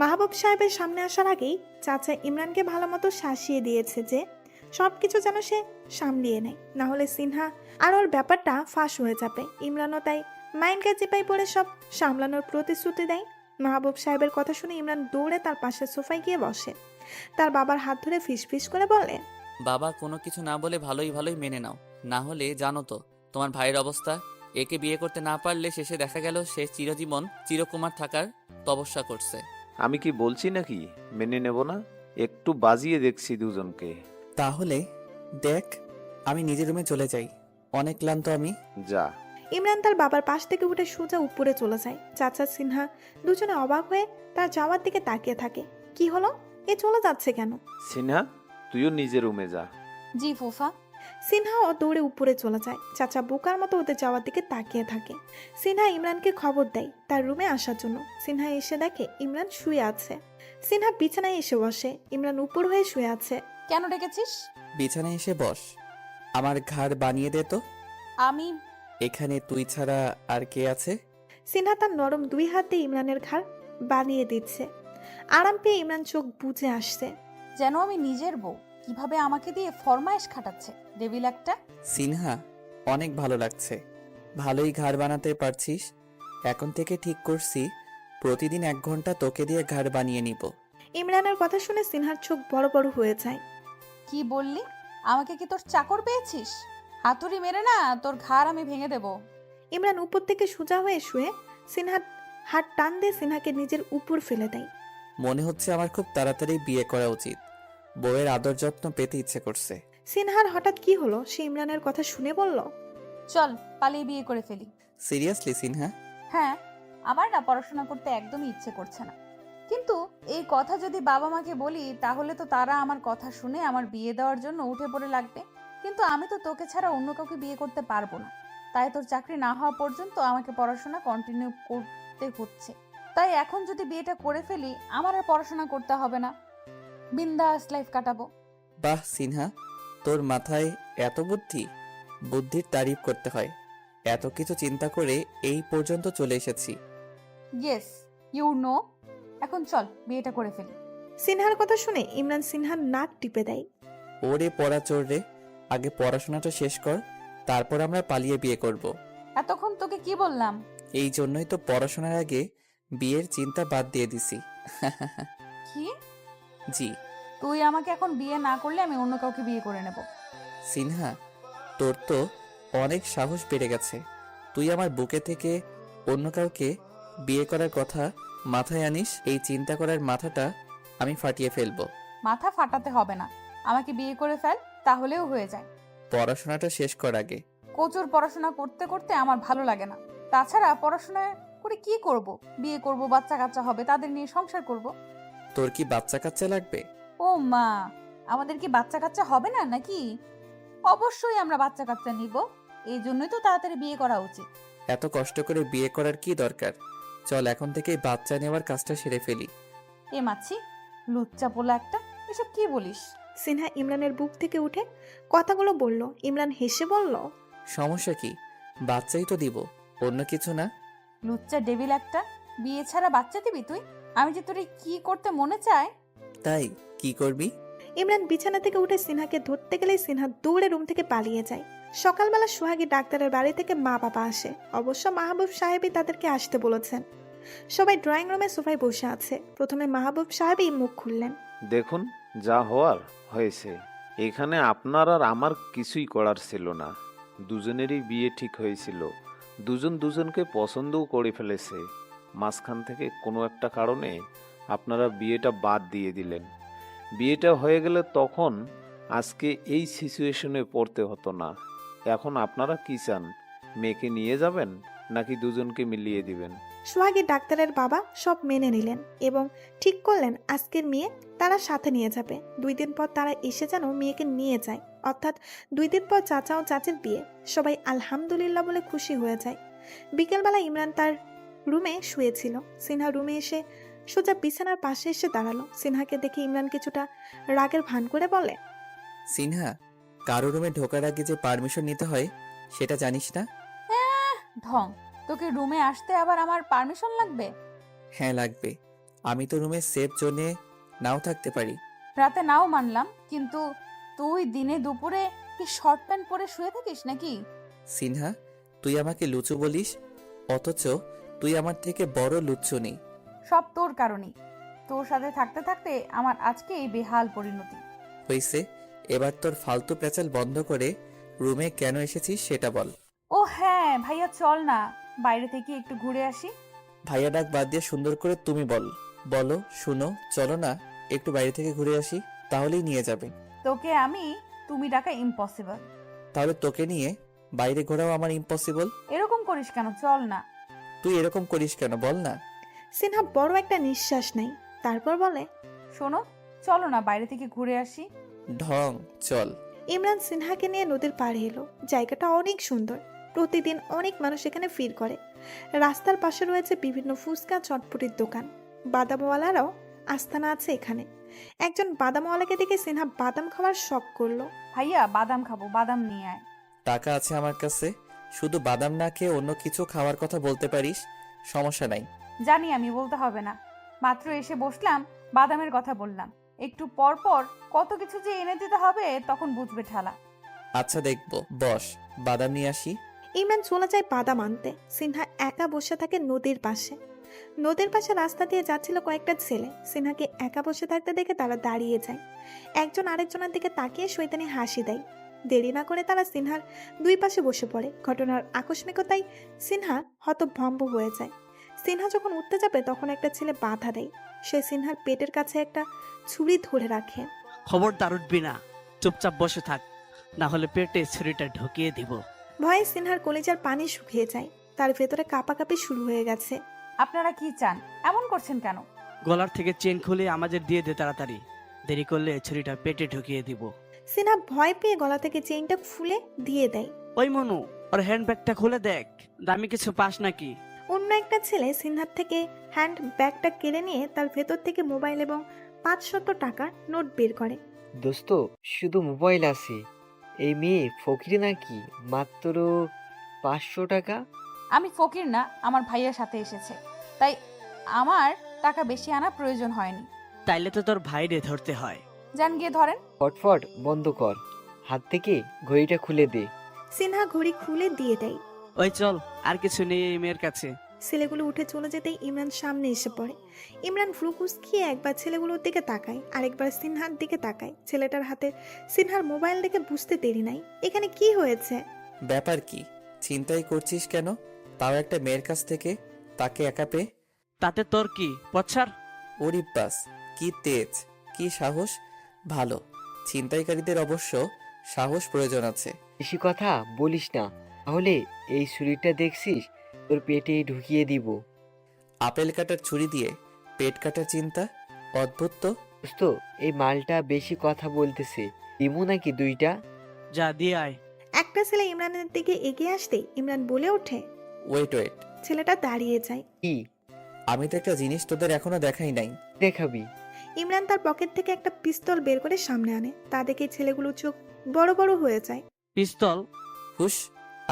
মাহবুব সাহেবের সামনে আসার আগেই চাচা ইমরানকে ভালো মতো শাসিয়ে দিয়েছে যে সবকিছু যেন সে সামলিয়ে নেয়, না হলে সিনহা আর ওর ব্যাপারটা ফাঁস হয়ে যাবে। ইমরানও তাই মাইন্ডকে চিপাই পড়ে সব সামলানোর প্রতিশ্রুতি দেয়। মাহবুব সাহেবের কথা শুনে ইমরান দৌড়ে তার পাশে সোফায় গিয়ে বসে। তার বাবার হাত ধরে ফিসফিস করে বলে, বাবা কোনো কিছু না বলে ভালোই ভালোই মেনে নাও, না হলে জানো তো তোমার ভাইয়ের অবস্থা। একে বিয়ে করতে না পারলে শেষে দেখা গেল সে চিরজীবন চিরকুমার থাকার তপস্যা করছে। আমি কি বলছি নাকি মেনে নেব না? একটু বাজিয়ে দেখছি দুজনকে। তাহলে দেখ, আমি নিজের রুমে চলে যাই, অনেক ক্লান্ত আমি। যা। ইমরান তার বাবার পাশ থেকে উঠে সোজা উপরে চলে যায়। চাচা সিনহা দুজনে অবাক হয়ে তার যাওয়ার দিকে তাকিয়ে থাকে। কি হলো, এ চলে যাচ্ছে কেন? সিনহা, তুইও নিজের রুমে যা। জি ফুফা। সিনহাও দৌড়ে উপরে চলে যায়। চাচা বোকার মতো ওদের যাওয়ার দিকে তাকিয়ে থাকে। সিনহা ইমরানকে খবর দেয় তার রুমে আসার জন্য। সিনহা এসে দেখে ইমরান শুয়ে আছে। সিনহা বিছানায় এসে বসে। ইমরান উপর হয়ে শুয়ে আছে। কেন ডেকেছিস? বিছানায় এসে বস, আমার ঘাড় বানিয়ে দে তো। আমি এখানে তুই ছাড়া আর কে আছে? সিনহা তার নরম দুই হাত দিয়ে ইমরানের ঘাড় বানিয়ে দিচ্ছে। আরাম পেয়ে ইমরান চোখ বুজে আসছে। যেন আমি নিজের বউ, কিভাবে আমাকে দিয়ে ফরমায়েশ খাটাচ্ছে ডেভিল একটা। সিনহা, অনেক ভালো লাগছে, ভালোই ঘাড় বানাতে পারছিস। এখন থেকে ঠিক করছি প্রতিদিন 1 ঘন্টা তোকে দিয়ে ঘাড় বানিয়ে নিব। ইমরানের কথা শুনে সিনহার চোখ বড় বড় হয়ে যায়। কি বললি? আমাকে কি তোর চাকর পেয়েছিস? হাতুড়ি মেরে না তোর ঘাড় আমি ভেঙে দেব। ইমরান উপর থেকে সোজা হয়ে শুয়ে সিনহার হাত টান দিয়ে সিনহাকে নিজের উপর ফেলে দেয়। মনে হচ্ছে আমার খুব তাড়াতাড়ি বিয়ে করা উচিত, বউয়ের আদর যত্ন পেতে ইচ্ছে করছে। সিনহার হঠাৎ কি হলো, সে ইমরানের কথা শুনে বলল, চল পালিয়ে বিয়ে করে ফেলি। সিরিয়াসলি সিনহা? হ্যাঁ, আমার না পড়াশোনা করতে একদমই ইচ্ছে করছে না, কিন্তু এই কথা যদি বাবা মাকে বলি তাহলে তো তারা আমার কথা শুনে আমার বিয়ে দেওয়ার জন্য উঠে পড়ে লাগবে। কিন্তু আমি তো তোকে ছাড়া অন্য কাউকে বিয়ে করতে পারবো না, তাই তোর চাকরি না হওয়া পর্যন্ত আমাকে পড়াশোনা কন্টিনিউ করতে হচ্ছে। তাই এখন যদি বিয়েটা করে ফেলি আমার আর পড়াশোনা করতে হবে না, বিন্দাস লাইফ কাটাবো। বাহ সিনহা, তোর মাথায় এত বুদ্ধি, বুদ্ধির তারিফ করতে হয়। এত কিছু চিন্তা করে এই পর্যন্ত চলে এসেছি। Yes you know. এখন চল বিয়েটা করে ফেলি। সিনহার কথা শুনে ইমরান সিনহার নাক টিপে দেয়। ওরে পড়া চোর রে, আগে পড়াশোনাটা শেষ কর, তারপর আমরা পালিয়ে বিয়ে করব। এতক্ষণ তোকে কি বললাম? এই জন্যই তো পড়াশোনার আগে বিয়ের চিন্তা বাদ দিয়ে দিছি। কি? জি। তুই আমাকে এখন বিয়ে না করলে আমি অন্য কাউকে বিয়ে করে নেব। সিনহা, তোর তো অনেক সাহস বেড়ে গেছে। তুই আমার বুকে থেকে অন্য কাউকে বিয়ে করার কথা মাথায় আনিস? এই চিন্তা করার মাথাটা আমি ফাটিয়ে ফেলবো। মাথা ফাটাতে হবে না, আমাকে বিয়ে করে ফেল, তাহলেও হয়ে যায়। পড়াশোনাটা শেষ কর আগে। প্রচুর পড়াশোনা করতে করতে আমার ভালো লাগে না। তাছাড়া পড়াশোনা করে কি করব? বিয়ে করব, বাচ্চা কাচ্চা হবে, তাদের নিয়ে সংসার করব। তোর কি বাচ্চা কাচ্চা লাগবে? ও মা, আমাদের কি বাচ্চা কাচ্চা হবে না নাকি? অবশ্যই আমরা বাচ্চা কাচ্চা নিব, এই জন্যই তো তাড়াতাড়ি বিয়ে করা উচিত। এত কষ্ট করে বিয়ে করার কি দরকার? চল এখন থেকে বাচ্চা নেওয়ার কাজটা সেরে ফেলি। এ মাছি, লুচ্চা পোলা একটা, এসব কি বলিস? সিনহা ইমরানের বুক থেকে উঠে কথাগুলো বলল। ইমরান হেসে বলল, সমস্যা কি, বাচ্চাই তো দিব, অন্য কিছু না। লুচ্চা ডেভিল একটা, বিয়ে ছাড়া বাচ্চা দিবি তুই? আমি যে তোরে কি করতে মনে চায়। তাই কি করবি? ইমরান বিছানা থেকে উঠে সিনহাকে ধরতে গেলেই সিনহা দৌড়ে রুম থেকে পালিয়ে যায়। সকালবেলা সোহাগী ডাক্তারের বাড়ি থেকে মা বাবা আসে। অবশ্য মাহবুব সাহেবই তাদেরকে আসতে বলেছেন। সবাই ড্রয়িং রুমে সোফায় বসে আছে। প্রথমে মাহবুব সাহেবই মুখ খুললেন। দেখুন, যা হওয়ার হয়েছে। এখানে আপনার আর আমার কিছুই করার ছিল না। দুজনেরই বিয়ে ঠিক হয়েছিল, দুজন দুজনকে পছন্দও করে ফেলেছে। মাঝখান থেকে কোনো একটা কারণে আপনারা বিয়েটা বাদ দিয়ে দিলেন। বিয়েটা হয়ে গেলে তখন আজকে এই সিচুয়েশনে পড়তে হতো না। এখন আপনারা কি চান? মেয়েকে নিয়ে যাবেন নাকি দুজনকে মিলিয়ে দিবেন? সোহাগী ডাক্তারের বাবা সব মেনে নিলেন এবং ঠিক করলেন আজকের মেয়ে তারা সাথে নিয়ে যাবে। 2 দিন পর তারা এসে যেন মেয়েকে নিয়ে যায়, অর্থাৎ 2 দিন পর চাচা ও চাচির বিয়ে। সবাই আলহামদুলিল্লাহ বলে খুশি হয়ে যায়। বিকেলবেলা ইমরান তার রুমে শুয়েছিল। সিনহা রুমে এসে সোজা বিছানার পাশে এসে দাঁড়ালো। সিনহাকে দেখে ইমরান কিছুটা রাগের ভান করে বলে, সিনহা, কারো রুমে ঢোকার আগে যে পারমিশন নিতে হয় সেটা জানিস না? ঢং, তোকে রুমে আসতে আবার আমার পারমিশন লাগবে? হ্যাঁ লাগবে। আমি তো রুমে সেফ জোনে নাও থাকতে পারি। রাতে নাও মানলাম, কিন্তু তুই দিনে দুপুরে কি শর্ট প্যান্ট পরে শুয়ে থাকিস নাকি? সিনহা, তুই আমাকে লুচু বলিস, অথচ তুই আমার থেকে বড় লুচ্চু নেই। সব তোর কারণেই। তোর সাথে থাকতে থাকতে আমার আজকে এই বেহাল পরিণতি। হইছে, এবার তোর ফালতু প্যাচাল বন্ধ করে রুমে কেন এসেছিস সেটা বল। ও হ্যাঁ ভাইয়া, চল না বাইরে থেকে একটু ঘুরে আসি। ভাইয়া ডাক বাদ দিয়ে সুন্দর করে তুমি বলো শুনো, চলো না একটু বাইরে থেকে ঘুরে আসি, তাহলেই নিয়ে যাবে। তোকে আমি তুমি ডাকা ইম্পসিবল। তাহলে তোকে নিয়ে বাইরে ঘোরাও আমার ইম্পসিবল। এরকম করিস কেন? চল না। তুই এরকম করিস কেন বল না। সিনহা বড় একটা নিঃশ্বাস নেয়, তারপর বলে, শোনো, চলো না বাইরে থেকে ঘুরে আসি। ঢং, চল। ইমরান সিনহাকে নিয়ে নদীর পাড়ে এলো। জায়গাটা অনেক সুন্দর। প্রতিদিন অনেক মানুষ এখানে ভিড় করে। রাস্তার পাশে রয়েছে বিভিন্ন ফুচকা চটপটির দোকান। বাদামওয়ালারাও আস্তানা আছে এখানে। একজন বাদামওয়ালাকে দেখে সিনহা বাদাম খাওয়ার শখ করলো। ভাইয়া বাদাম খাবো, বাদাম নিয়ে আয়। টাকা আছে আমার কাছে, শুধু বাদাম না খেয়ে অন্য কিছু খাওয়ার কথা বলতে পারিস, সমস্যা নাই। জানি, আমি বলতে হবে না। মাত্র এসে বসলাম, বাদামের কথা বললাম। একটু পর পর কত কিছু যে এনে দিতে হবে, তখন বুঝবে ঠেলা। আচ্ছা দেখবো, বস, বাদাম নিয়ে আসি। ইমরান চলে যায় বাদাম আনতে। সিনহা একা বসে থাকে নদীর পাশে। নদীর পাশে রাস্তা দিয়ে যাচ্ছিল কয়েকটা ছেলে। সিনহাকে একা বসে থাকতে দেখে তারা দাঁড়িয়ে যায়। একজন আরেকজনের দিকে তাকিয়ে শয়তানি হাসি দেয়। দেরি না করে তারা সিনহার 2 পাশে বসে পড়ে। ঘটনার আকস্মিকতায় সিনহা হতভম্ব হয়ে যায়। সিনহা যখন উঠতে যাবে তখন একটা ছেলে বাধা দেয়। সে সিনহার পেটের কাছে একটা ছুরি ধরে রাখে। খবরদার উঠবি না, চুপচাপ বসে থাক, না হলে পেটে ছুরিটা ঢুকিয়ে দিব। ভয়ে সিনহার কলিজার পানি শুকিয়ে যায়। তার ভেতরে কাঁপাকাঁপি শুরু হয়ে গেছে। আপনারা কি চান? এমন করছেন কেন? গলার থেকে চেন খুলে আমাদের দিয়ে দে তাড়াতাড়ি, দেরি করলে ছুরিটা পেটে ঢুকিয়ে দিব। সিনহা ভয় পেয়ে গলা থেকে চেইনটা খুলে দিয়ে দেয়। ওই মনু, ওর হ্যান্ডব্যাগটা খুলে দেখ, দামি কিছু পাস নাকি। অন্য একটা ছেলে সিনহার থেকে হ্যান্ড ব্যাগটা কেড়ে নিয়ে তার ভেতর থেকে মোবাইল এবং 500 টাকার নোট বের করে। দোস্ত, শুধু মোবাইল আছে, এই মেয়ে ফকির নাকি? মাত্র 500 টাকা। আমি ফকির না, আমার ভাইয়ের সাথে এসেছে, তাই আমার টাকা বেশি আনা প্রয়োজন হয়নি। তাইলে তো তোর ভাইরে ধরতে হয়। যান গিয়ে ধরেন। ফটফট বন্ধ কর, হাত থেকে ঘড়িটা খুলে দে। সিনহা ঘড়ি খুলে দিয়ে দেয়। ওই চল, আর কিছু নেই এই মেয়ের কাছে। ছেলেগুলো উঠে চলে যেতেই ইমরান সামনে এসে পড়ে। ইমরান ফ্রুকুস খেয়ে একবার ছেলেগুলোর দিকে তাকায়, আরেকবার সিনহার দিকে তাকায়। ছেলেটার হাতে সিনহার মোবাইল দেখে বুঝতে দেরি নাই এখানে কি হয়েছে। ব্যাপার কি? চিন্তাই করছিস কেন, তাও একটা মেয়ের কাছ থেকে, তাকে একা পেয়ে? তাতে তোর কি পছার? ওরি বাস, কি তেজ, কি সাহস! ভালো, ছিনতাইকারীদের অবশ্য সাহস প্রয়োজন আছে। বেশি কথা বলিস না, তাহলে এই ছুরিটা দেখছিস, তোর পেটে ঢুকিয়ে দিব। আপেল কাটার ছুরি দিয়ে পেট কাটার চিন্তা, অদ্ভুত তো। দোস্ত, এই মালটা বেশি কথা বলতেছে, দিমু নাকি 2টা? যা দিয়ে আয়। একটা ছেলে ইমরানের দিকে এগিয়ে আসতেই ইমরান বলে ওঠে। ওয়েট। ছেলেটা দাঁড়িয়ে যায়। কি? আমি তো একটা জিনিস তোদের এখনো দেখাই নাই। দেখাবি? ইমরান তার পকেট থেকে একটা পিস্তল বের করে সামনে আনে। তা দেখে ছেলেগুলো চোখ বড় বড় হয়ে যায়। পিস্তল? হুশ,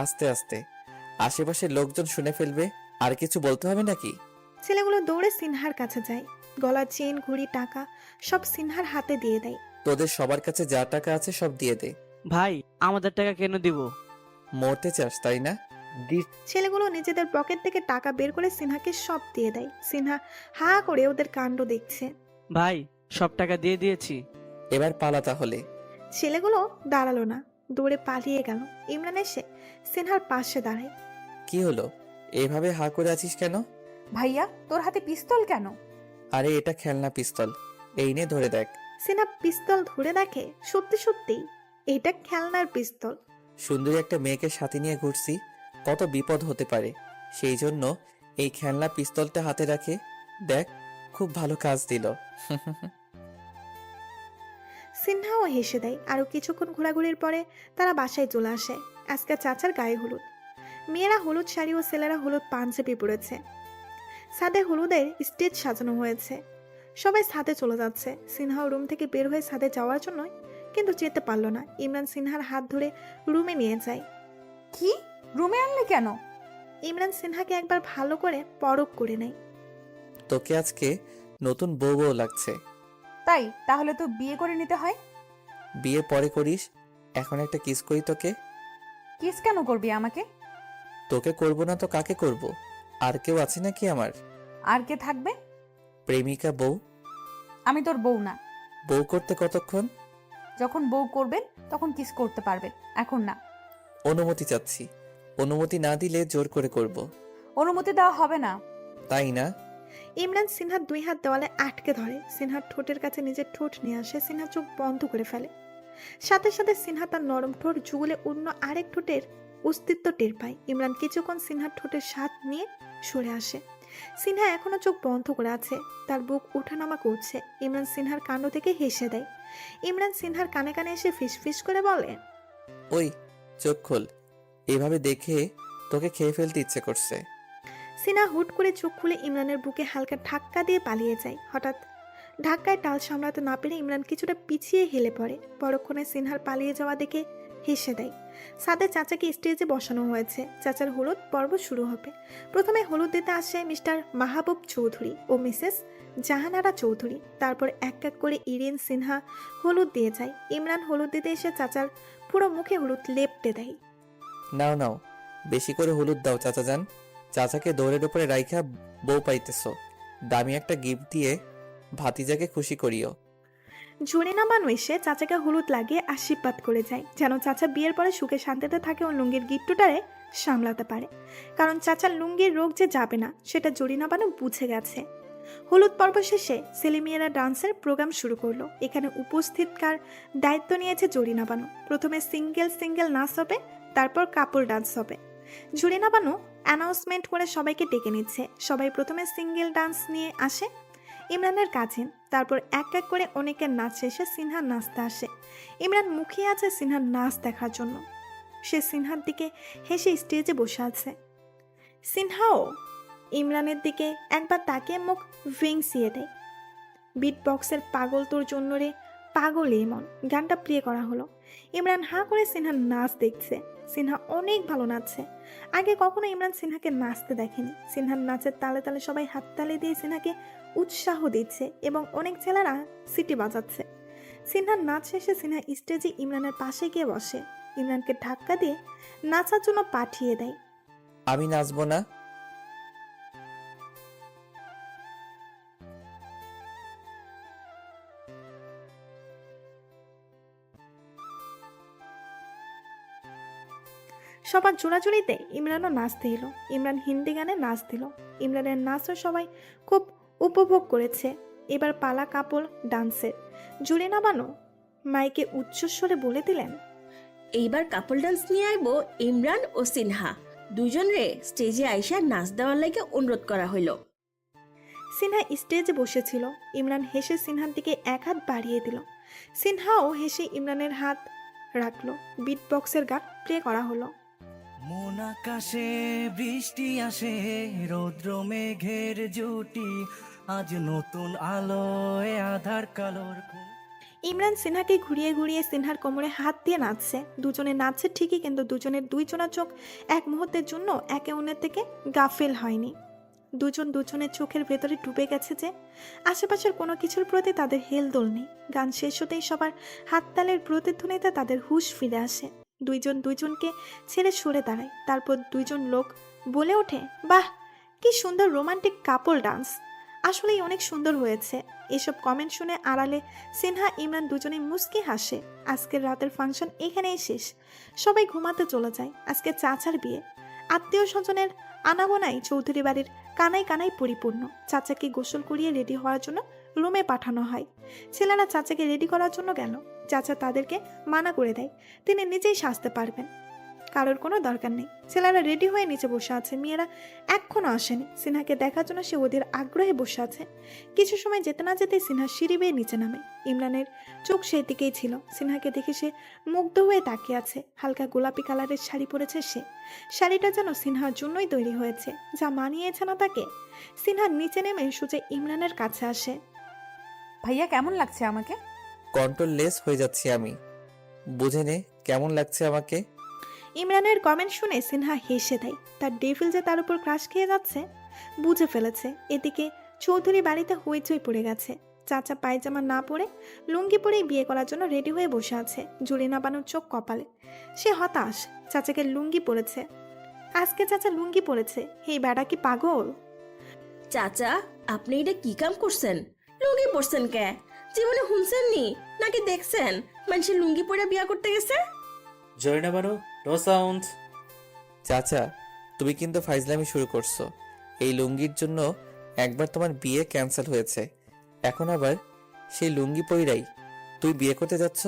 আস্তে আস্তে, আশেপাশের লোকজন শুনে ফেলবে। আর কিছু বলতে হবে নাকি? ছেলেগুলো দৌড়ে সিনহার কাছে যায়। গলার চেন, ঘড়ি, টাকা সব সিনহার হাতে দিয়ে দেয়। তোদের সবার কাছে যা টাকা আছে সব দিয়ে দে। ভাই, আমাদের টাকা কেন দিব? মরতে চাস তাই না? ছেলেগুলো নিজেদের পকেট থেকে টাকা বের করে সিনহাকে সব দিয়ে দেয়। সিনহা হা করে ওদের কাণ্ড দেখছে। ভাই, সব টাকা দিয়ে দিয়েছি, এবার পালা তাহলে। ছেলেগুলো দাঁড়ালো না, দৌড়ে পালিয়ে গেল। ইমরান এসে সিনহার পাশে দাঁড়ায়। কি হলো, এভাবে হা করে আছিস কেন? ভাইয়া, তোর হাতে পিস্তল কেন? আরে এটা খেলনা পিস্তল, এই নে ধরে দেখ। সিনহা পিস্তল ধরে দেখে সত্যি সত্যি এটা খেলনার পিস্তল। সুন্দরী একটা মেয়েকে সাথে নিয়ে ঘুরছি, কত বিপদ হতে পারে, সেই জন্য এই খেলনা পিস্তলটা হাতে রাখে। দেখ, খুব ভালো কাজ দিল। সিনহাও হেসে দেয়। আরো কিছুক্ষণ ঘোরাঘুরির পরে তারা বাসায় চলে আসে। আজকে চাচার গায়ে হলুদ। মেয়েরা হলুদ শাড়ি ও ছেলেরা হলুদ পাঞ্জাবি পরেছে। ছাদে হলুদের স্টেজ সাজানো হয়েছে। সবাই ছাদে চলে যাচ্ছে। সিনহাও রুম থেকে বের হয়ে ছাদে যাওয়ার জন্য, কিন্তু যেতে পারলো না। ইমরান সিনহার হাত ধরে রুমে নিয়ে যায়। কি রুমে আনলে কেন? ইমরান সিনহাকে একবার ভালো করে পরখ করে নেয়। তোকে আজকে নতুন বউ বউ লাগছে। তাই তাহলে তো বিয়ে করে নিতে হয়। বিয়ে পরে করিস, এখন একটা কিস করি তোকে। কিস কেন করবি আমাকে? তোকে করব না তো কাকে করব? আর কেউ আছে নাকি আমার? আর কে থাকবে? প্রেমিকা, বউ। আমি তোর বউ না। বউ করতে কতক্ষণ? যখন বউ করবেন তখন কিস করতে পারবেন, এখন না। অনুমতি চাচ্ছি, অনুমতি না দিলে জোর করে করব। অনুমতি দেওয়া হবে না। তাই না? ইমরান সিনহার দুই হাত দেওয়ালে আটকে ধরে। সিনহার ঠোঁটের কাছে নিজের ঠোঁট নিয়ে আসে। সিনহা চোখ বন্ধ করে ফেলে। সাথে সাথে সিনহা তার নরম ঠোঁট যুগলে অন্য আরেক ঠোঁটের অস্তিত্ব টের পায়। ইমরান কিছুক্ষণ সিনহার ঠোঁটের স্বাদ নিয়ে সরে আসে। সিনহা এখনো চোখ বন্ধ করে আছে, তার বুক ওঠানামা করছে। ইমরান সিনহার কাণ্ড থেকে হেসে দেয়। ইমরান সিনহার কানে কানে এসে ফিসফিস করে বলে, ওই চোখ খোল, এভাবে দেখে তোকে খেয়ে ফেলতে ইচ্ছে করছে। সিনহা হুট করে চোখ খুলে ইমরানের বুকে হালকা ধাক্কা দিয়ে পালিয়ে যায়। হঠাৎ ধাক্কায় টাল সামলাতে না পেরে ইমরান কিছুটা পিছিয়ে হেলে পড়ে। পরক্ষণে সিনহার পালিয়ে যাওয়া দেখে হেসে দেয়। সাথে চাচাকে স্টেজে বসানো হয়েছে। চাচার হলুদ পর্ব শুরু হবে। প্রথমে হলুদ দিতে আসে মিস্টার মাহবুব চৌধুরী ও মিসেস জাহানারা চৌধুরী। তারপর এক এক করে ইরিন সিনহা হলুদ দিয়ে যায়। ইমরান হলুদ দিতে এসে চাচার পুরো মুখে হলুদ লেপটে দেয়। নাও নাও, বেশি করে হলুদ দাও চাচা যান। চাচাকে দৌড়ের উপরে রাইখা বউ পাইতেছ, দামি একটা গিফট দিয়ে ভাতিজাকে খুশি করিও। জরিনা বানু এসে চাচাকে হলুদ লাগিয়ে আশীর্বাদ করে যায়, যেন চাচা বিয়ের পরে সুখে শান্তিতে থাকে ও লুঙ্গির গিফটটারে সামলাতে পারে। কারণ চাচার লুঙ্গির রোগ যে যাবে না সেটা জরিনা বানু বুঝে গেছে। হলুদ পর্ব শেষে ছেলেমেয়েরা ডান্সের প্রোগ্রাম শুরু করলো। এখানে উপস্থিতকার দায়িত্ব নিয়েছে জরিনা বানু। প্রথমে সিঙ্গেল সিঙ্গেল নাচ হবে, তারপর কাপল ডান্স হবে। জরিনা বানু অ্যানাউন্সমেন্ট করে সবাইকে ডেকে নিচ্ছে। সবাই প্রথমে সিঙ্গেল ডান্স নিয়ে আসে ইমরানের কাজিন, তারপর এক এক করে অনেকের নাচ শেষে সিনহা নাচতে আসে। ইমরান মুখিয়ে আছে সিনহার নাচ দেখার জন্য। সে সিনহার দিকে হেসে স্টেজে বসে আছে। সিনহাও ইমরানের দিকে একবার তাকিয়ে মুখ ভেংসিয়ে দেয়। বিট বক্সের পাগল তোর জন্য রে পাগল এমন গানটা প্লে করা হলো। ইমরান হাঁ করে সিনহার নাচ দেখছে। সিনহা অনেক ভালো নাচছে। আগে কখনো ইমরান সিনহাকে নাচতে দেখেনি। সিনহার নাচের তালে তালে সবাই হাততালি দিয়ে সিনহাকে উৎসাহ দিচ্ছে এবং অনেক ছেলেরা সিটি বাজাচ্ছে। সিনহার নাচ শেষে সিনহা স্টেজে ইমরানের পাশে গিয়ে বসে। ইমরানকে ধাক্কা দিয়ে নাচার জন্য পাঠিয়ে দেয়। আমি নাচবো না? সবার জোড়াজুড়িতে ইমরানও নাচতে এলো। ইমরান হিন্দি গানে নাচ দিল। ইমরানের নাচও সবাই খুব উপভোগ করেছে। এবার পালা কাপল ডান্সের। জুরিনা বানু মাইকে উচ্চস্বরে বলে দিলেন, এইবার কাপল ডান্স নিয়ে আইবো ইমরান ও সিনহা। দুজন রে স্টেজে আইসা নাচ দেওয়ার লাগে অনুরোধ করা হইল। সিনহা স্টেজে বসেছিল। ইমরান হেসে সিনহার দিকে এক হাত বাড়িয়ে দিল। সিনহাও হেসে ইমরানের হাত রাখলো। বিট বক্সের গান প্লে করা হলো। মন আকাশে বৃষ্টি আসে, রৌদ্র মেঘের জুটি, আজ নতুন আলোয় আধার কালোর। ইমরান সিনহাকে ঘুরিয়ে ঘুরিয়ে সিনহার কোমরে হাত দিয়ে নাচছে। দুজনে নাচছে ঠিকই, কিন্তু দুজনের দুইজনা চোখ এক মুহূর্তের জন্য একে অন্যের থেকে গাফেল হয়নি। দুজন দুজনের চোখের ভেতরে ডুবে গেছে যে আশেপাশের কোনো কিছুর প্রতি তাদের হেলদোল নেই। গান শেষ হতেই সবার হাততালের প্রতিধ্বনিতে তাদের হুঁশ ফিরে আসে। দুইজন দুইজনকে ছেড়ে সরে দাঁড়ায়। তারপর দুইজন লোক বলে ওঠে, বাহ কি সুন্দর রোমান্টিক কাপল ডান্স, আসলেই অনেক সুন্দর হয়েছে। এসব কমেন্ট শুনে আড়ালে সিনহা ইমরান দুজনেই মুস্কি হাসে। আজকের রাতের ফাংশন এখানেই শেষ। সবাই ঘুমাতে চলে যায়। আজকে চাচার বিয়ে, আত্মীয় স্বজনের আনাগোনাই চৌধুরী বাড়ির কানায় কানায় পরিপূর্ণ। চাচাকে গোসল করিয়ে রেডি হওয়ার জন্য রুমে পাঠানো হয়। ছেলেরা চাচাকে রেডি করার জন্য গেল। চাচা তাদেরকে মানা করে দেয়, তিনি নিজেই সাজতে পারবেন, কারোর কোনো দরকার নেই। ছেলেরা রেডি হয়ে নিচে বসে আছে, মেয়েরা এখনো আসেনি। সিনহাকে দেখার জন্য সে ওদের আগ্রহে বসে আছে। কিছু সময় যেতে না যেতেই সিনহা সিঁড়ি বেয়ে নিচে নামে। ইমরানের চোখ সেই দিকেই ছিল। সিনহাকে দেখে সে মুগ্ধ হয়ে তাকিয়ে আছে। হালকা গোলাপি কালারের শাড়ি পরেছে সে। শাড়িটা যেন সিনহার জন্যই তৈরি হয়েছে, যা মানিয়েছে না তাকে। সিনহা নিচে নেমে সোজা ইমরানের কাছে আসে। ভাইয়া কেমন লাগছে আমাকে? কন্ট্রোললেস হয়ে যাচ্ছি আমি। বুঝে নে কেমন লাগছে আমাকে। ইমরানের কমেন্ট শুনে সিনহা হেসে দেয়। তার ডেভিল যে তার উপর ক্রাশ খেয়ে যাচ্ছে বুঝে ফেলেছে। এদিকে চৌধুরী বাড়িতে হইচই পড়ে গেছে। চাচা পায়জামা না পরে লুঙ্গি পরেই বিয়ে করার জন্য রেডি হয়ে বসে আছে। জুলিনা বানুর চোখ কপালে। সে হতাশ, চাচাকে লুঙ্গি পরেছে। আজকে চাচা লুঙ্গি পরেছে। এই বেড়া কি পাগল? চাচা, আপনি এটা কি কাম করছেন? লুঙ্গি পরছেন কে? জীবনে শুনছেন নি নাকি দেখছেন মানুষের লুঙ্গি পরে বিয়া করতে গেছে? Zarina Banu, no sound. চাচা তুমি কিন্তু ফাইজলামি শুরু করছো। এই লুঙ্গির জন্য একবার তোমার বিয়ে ক্যান্সেল হয়েছে, এখন আবার সেই লুঙ্গি পইরাই তুই বিয়ে করতে যাচ্ছ?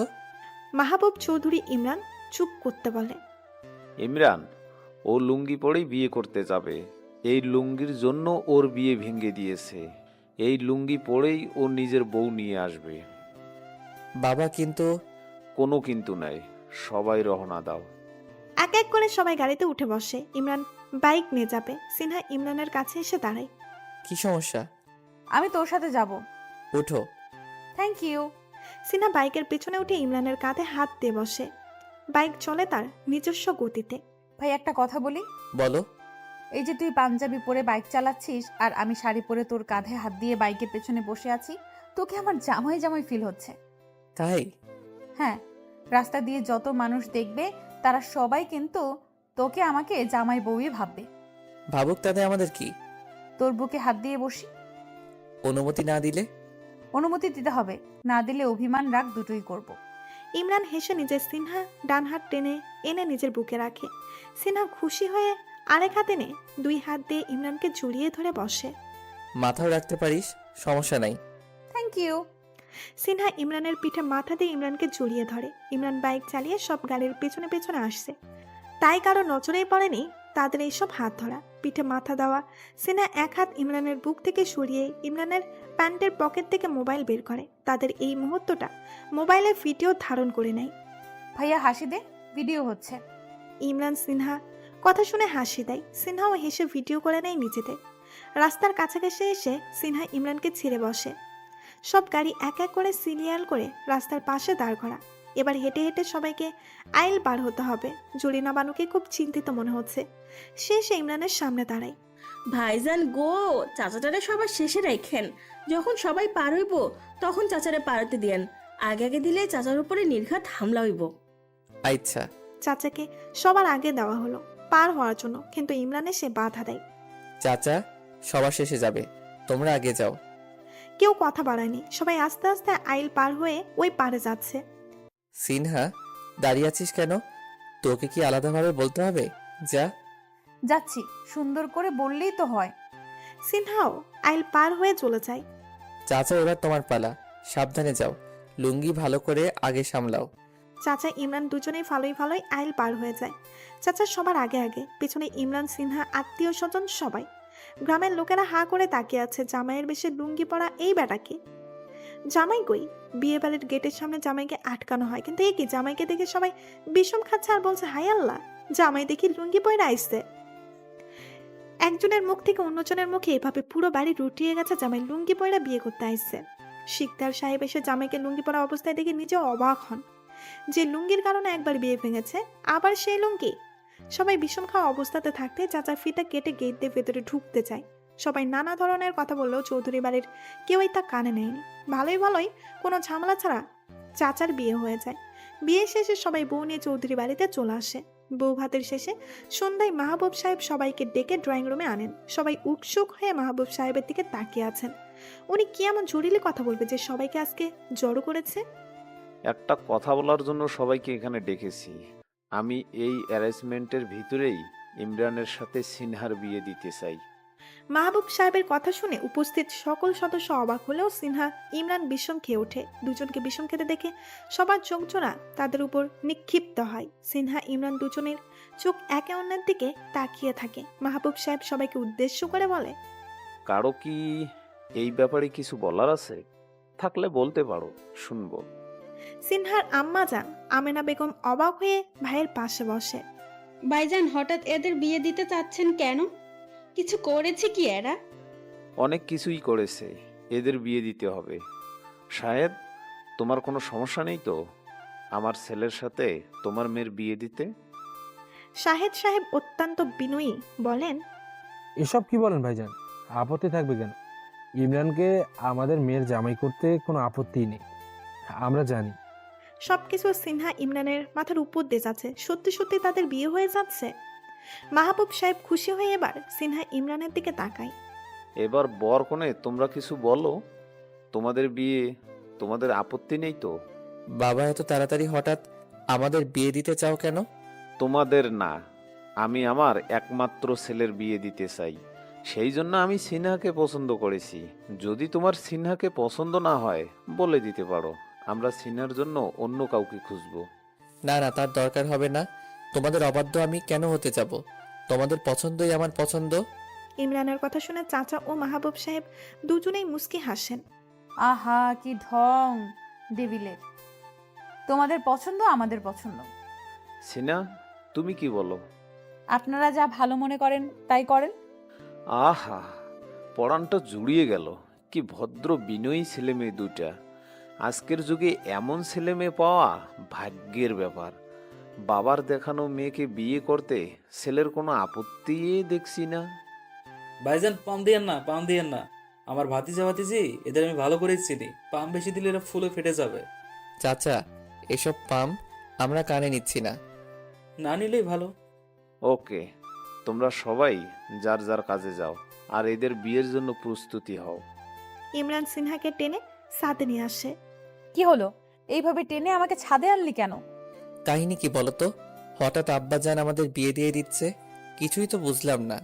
মাহবুব চৌধুরী ইমরান চুপ করতে বলে। ইমরান ও লুঙ্গি পরেই বিয়ে করতে যাবে। এই লুঙ্গির জন্য ওর বিয়ে ভেঙে দিয়েছে। এই লুঙ্গি পরেই ও নিজের বউ নিয়ে আসবে। বাবা কিন্তু। কোনো কিন্তু নাই, সবাই রওনা দাও। এক এক করে সবাই গাড়িতে উঠে বসে। ইমরান বাইক নিয়ে যাবে। সিনহা ইমরানের কাছে এসে দাঁড়ায়। কি সমস্যা? আমি তোর সাথে যাব। ওঠো। Thank you. সিনহা বাইকের পেছনে উঠে ইমরানের কাঁধে হাত দিয়ে বসে। বাইক চলে তার নিজস্ব গতিতে। ভাই একটা কথা বলি। বলো। এই যে তুই পাঞ্জাবি পরে বাইক চালাচ্ছিস আর আমি শাড়ি পরে তোর কাঁধে হাত দিয়ে বাইকের পেছনে বসে আছি, তোকে আমার জামাই জামাই ফিল হচ্ছে। তাই? হ্যাঁ, রাস্তা দিয়ে যত মানুষ দেখবে তারা সবাই কিন্তু তোকে আমাকে জামাই বউই ভাববে। ভাবুক, তাতে আমাদের কি? তোর বুকে হাত দিয়ে বসি। অনুমতি না দিলে? অনুমতি দিতে হবে, না দিলে অভিমান রাগ দুটোই করব। ইমরান হেসে নিজের সিনহা ডান হাত টেনে এনে নিজের বুকে রাখে। সিনহা খুশি হয়ে আরেক হাতে নে দুই হাত দিয়ে ইমরানকে জড়িয়ে ধরে বসে। মাথাও রাখতে পারিস, সমস্যা নাই। Thank you. সিনহা ইমরানের পিঠে মাথা দিয়ে ইমরানকে জড়িয়ে ধরে। ইমরান বাইক চালিয়ে সব গাড়ির পেছনে পেছনে আসছে, তাই কারো নজরেই পড়েনি তাদের এইসব হাত ধরা, পিঠে মাথা দেওয়া। সিনহা এক হাত ইমরানের বুক থেকে সরিয়ে ইমরানের প্যান্টের পকেট থেকে মোবাইল বের করে। তাদের এই মুহূর্তটা মোবাইলে ভিডিও ধারণ করে নেয়। ভাইয়া হাসি দে, ভিডিও হচ্ছে। ইমরান সিনহা কথা শুনে হাসি দেয়। সিনহাও হেসে ভিডিও করে নেয় নিজেদের। রাস্তার কাছাকাছি এসে সিনহা ইমরানকে ছেড়ে বসে। সব গাড়ি এক এক করে সিরিয়াল করে রাস্তার পাশে দাঁড় করা। এবার হেঁটে হেঁটে সবাইকে আইল পার হতে হবে। জরিনা বানুকে খুব চিন্তিত মনে হচ্ছে। সে ইমরানের সামনে দাঁড়ায়। ভাইজান গো, চাচাটারে সবার শেষে রাখেন। যখন সবাই পার হইব তখন চাচারে পারতে দিয়েন। আগে আগে দিলে চাচার উপরে নির্ঘাত হামলা হইব। আচ্ছা। চাচাকে সবার আগে দেওয়া হলো পার হওয়ার জন্য, কিন্তু ইমরান এসে বাধা দেয়। চাচা সবার শেষে যাবে, তোমরা আগে যাও। কেউ কথা বাড়ায়নি। সবাই আস্তে আস্তে আইল পার হয়ে ওই পারে যাচ্ছে। সিনহা দাঁড়িয়ে আছিস কেন? তোকে কি আলাদাভাবে বলতে হবে? যা। যাচ্ছি, সুন্দর করে বললেই তো হয়। সিনহাও আইল পার হয়ে চলে যায়। চাচা এবার তোমার পালা, সাবধানে যাও। লুঙ্গি ভালো করে আগে সামলাও। চাচা ইমরান দুজনেই ফালোই ফালোই আইল পার হয়ে যায়। চাচা সবার আগে আগে, পেছনে ইমরান, সিনহা, আত্মীয় স্বজন সবাই। গ্রামের লোকেরা হা করে তাকিয়ে আছে। জামাইয়ের বেশে লুঙ্গি পরা এই বেটাকে। জামাই কই? বিয়ে বাড়ির গেটের সামনে জামাইকে আটকানো হয়, কিন্তু এ কি? জামাইকে দেখে সবাই বিষম খাচ্ছে আর বলছে হাই আল্লাহ, জামাই দেখি লুঙ্গি পরে আইসছে। একজনের মুখ থেকে অন্যজনের মুখে এভাবে পুরো বাড়ি রুটিয়ে গেছে জামাই লুঙ্গি পয়রা বিয়ে করতে আইসছে। শিকদার সাহেব এসে জামাইকে লুঙ্গি পরা অবস্থায় দেখে নিজে অবাক হন। যে লুঙ্গির কারণে একবার বিয়ে ভেঙেছে, আবার সেই লুঙ্গি। সবাই বিষম খাওয়া অবস্থাতে থাকতে চাচা ফিতা কেটে গেট দিয়ে ভেতরে ঢুকতে চায়। সবাই নানা ধরনের কথা বললেও চৌধুরী বাড়ির কেউই তা কানে নেয়নি। ভালোই ভালোই কোনো ঝামেলা ছাড়া চাচার বিয়ে হয়ে যায়। বিয়ে শেষে সবাই বউ নিয়ে চৌধুরী বাড়িতে চলে আসে। বউ ভাতের শেষে সন্ধ্যায় মাহবুব সাহেব সবাইকে ডেকে ড্রয়িং রুমে আনেন। সবাই উৎসুক হয়ে মাহবুব সাহেবের দিকে তাকিয়ে আছেন। উনি কি এমন জরুরি কথা বলবে যে সবাইকে আজকে জড়ো করেছে? একটা কথা বলার জন্য সবাইকে এখানে ডেকেছি। আমি এই অ্যারেঞ্জমেন্টের ভিতরেই ইমরানের সাথে সিনহার বিয়ে দিতে চাই। মাহবুব সাহেবের কথা শুনে উপস্থিত সকল সদস্য অবাক হলেও সিনহা ইমরান বিষম খেয়ে ওঠে। দুজনকে বিষম খেতে দেখে সবার চোখজোড়া তাদের উপর নিক্ষিপ্ত হয়। সিনহা ইমরান দুজনের চোখ একে অন্যের দিকে তাকিয়ে থাকে। মাহবুব সাহেব সবাইকে উদ্দেশ্য করে বলে, কারো কি এই ব্যাপারে কিছু বলার আছে? থাকলে বলতে পারো, শুনবো। সিনহার আম্মা যান আমেনা বেগম অবাক হয়ে ভাইয়ের পাশে বসে। ভাইজান হঠাৎ এদের বিয়ে দিতে চাচ্ছেন কেন? কিছু করেছে কি এরা? অনেক কিছুই করেছে, এদের বিয়ে দিতে হবে। শাহেদ, তোমার কোনো সমস্যা নেই তো আমার ছেলের সাথে তোমার মেয়ের বিয়ে দিতে? শাহেদ সাহেব অত্যন্ত বিনয়ী বলেন, এসব কি বলেন ভাইজান? আপত্তি থাকবে কেন? ইমরানকে আমাদের মেয়ের জামাই করতে কোনো আপত্তি নেই, আমরা জানি। সবকিছু সিনহা ইমরানের মাথার উপর দিয়ে যাচ্ছে। সত্যি সত্যি তাদের বিয়ে হয়ে যাচ্ছে। মাহবুব সাহেব খুশি হয়ে এবার সিনহা ইমরানের দিকে তাকায়। এবার বর কনে তোমরা কিছু বলো, তোমাদের বিয়ে, তোমাদের আপত্তি নেই তো? বাবা, এত তাড়াতাড়ি হঠাৎ আমাদের বিয়ে দিতে চাও কেন? তোমাদের না, আমি আমার একমাত্র ছেলের বিয়ে দিতে চাই। সেই জন্য আমি সিনহাকে পছন্দ করেছি। যদি তোমার সিনহাকে পছন্দ না হয় বলে দিতে পারো, আমরা সিনহার জন্য অন্য কাউকে খুঁজবো। না না, তার দরকার হবে না। তোমাদের অবাধ্য আমি কেন হতে যাব? তোমাদের পছন্দই আমার পছন্দ। ইমরানের কথা শুনে চাচা ও মাহবুব সাহেব দুজনেই মুস্কি হাসেন। আহা, কি ঢং ডেভিলের! তোমাদের পছন্দ আমাদের পছন্দ। সিনা, তুমি কি বলো? আপনারা যা ভালো মনে করেন তাই করেন। আহা, পড়ানটা জুড়িয়ে গেল। কি ভদ্র বিনয়ী ছেলে মেয়ে দুইটা। আজকের যুগে এমন ছেলে মেয়ে পাওয়া ভাগ্যের ব্যাপার। বাবার দেখানো মেয়েকে বিয়ে করতে ছেলের কোনো আপত্তি দেখছি না। ভাইজান, পাম দিয়েন না, পাম দিয়েন না। আমার ভাতিজা ভাতিজি, এদের আমি ভালো করেই চিনি। পাম বেশি দিলে এরা ফুলে ফেটে যাবে। চাচা, এসব পাম আমরা কানে নিচ্ছি না। না নিলেই ভালো। ওকে, তোমরা সবাই যার যার কাজে যাও, আর এদের বিয়ের জন্য প্রস্তুতি হও। ইমরান সিনহাকে টেনে ছাদে নিয়ে আসে। কি হলো? এইভাবে টেনে আমাকে ছাদে আনলি কেন? কাহিনী কি বলো তো? হঠাৎ আব্বাজান আমাদের বিয়ে দিয়ে দিচ্ছে, কিছুই তো বুঝলাম না।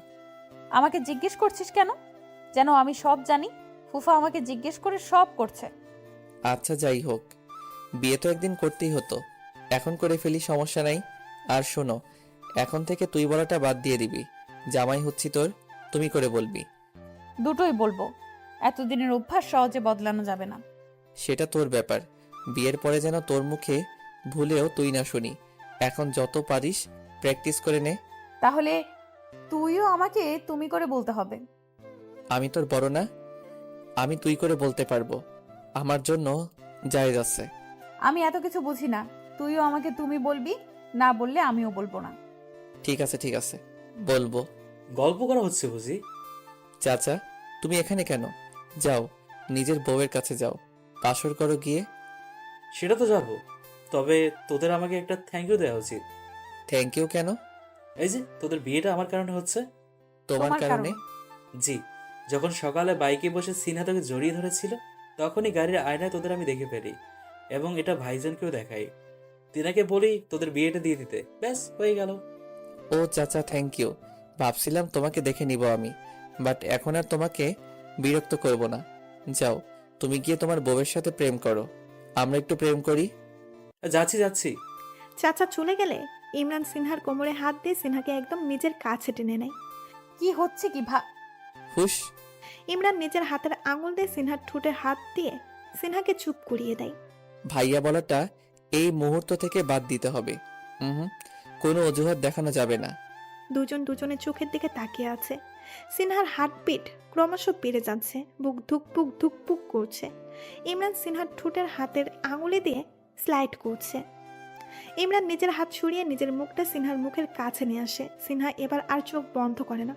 আমাকে জিজ্ঞেস করছিস কেন? যেন আমি সব জানি। ফুফা আমাকে জিজ্ঞেস করে সব করছে। আচ্ছা, যাই হোক, বিয়ে তো একদিন করতেই হতো, এখন করে ফেলি, সমস্যা নাই। আর শোনো, এখন থেকে তুই বলাটা বাদ দিয়ে দিবি। জামাই হচ্ছি তোর, তুমি করে বলবি। দুটোই বলবো। এতদিনের অভ্যাস সহজে বদলানো যাবে না। সেটা তোর ব্যাপার। বিয়ের পরে যেন তোর মুখে ভুলেও তুই না শুনি। এখন যত পারিস প্র্যাকটিস করে নে। তাহলে তুইও আমাকে তুমি করে বলতে হবে। আমি তোর বড় না? আমি তুই করে বলতে পারবো, আমার জন্য জায়েজ আছে। আমি এত কিছু বুঝি না। তুইও আমাকে তুমি বলবি, না বললে আমিও বলবো না। ঠিক আছে ঠিক আছে, বলবো। গল্প করা হচ্ছে বুঝি? চাচা, তুমি এখানে কেন? যাও, নিজের বউয়ের কাছে যাও, বাসর করো গিয়ে। সেটা তো যাবো, তবে তোদের আমাকে একটা থ্যাংক ইউ দেওয়া উচিত। থ্যাংক ইউ কেন? এই যে তোদের বিয়েটা আমার কারণে হচ্ছে। তোমার কারণে? জি, যখন সকালে বাইকে বসে সিনহা তোকে জড়িয়ে ধরেছিল, তখনই গাড়ির আয়নায় তোদের আমি দেখে ফেলি, এবং এটা ভাইজানকেও দেখাই। তিনাকে বলি তোদের বিয়েটা দিয়ে দিতে, ব্যাস হয়ে গেল। ও চাচা, থ্যাংক ইউ। ভাবছিলাম তোমাকে দেখে নিব আমি, বাট এখন আর তোমাকে বিরক্ত করব না। যাও, তুমি গিয়ে তোমার বউয়ের সাথে প্রেম করো, আমরা একটু প্রেম করি। যাচ্ছি যাচ্ছি। চাচা চলে গেলে ইমরান সিনহার কোমরে হাত দিয়ে সিনহাকে একদম নিজের কাছে টেনে নেয়। কি হচ্ছে কি হুশ! ইমরান নিজের হাতের আঙুল দিয়ে সিনহার ঠোঁটে হাত দিয়ে সিনহাকে চুপ করিয়ে দেয়। ভাইয়া বলাটা এই মুহূর্ত থেকে বাদ দিতে হবে। কোনো অজুহাত দেখানো যাবে না। দুজন দুজনের চোখের দিকে তাকিয়ে আছে। সিনহার হার্টবিট ক্রমশ বেড়ে যাচ্ছে, বুক ধুকপুক ধুকপুক করছে। ইমরান সিনহার ঠোঁটের হাতের আঙুলে দিয়ে স্লাইড করছে। ইমরান নিজের হাত সরিয়ে নিজের মুখটা সিনহার মুখের কাছে নিয়ে আসে। সিনহা এবার আর চোখ বন্ধ করে না,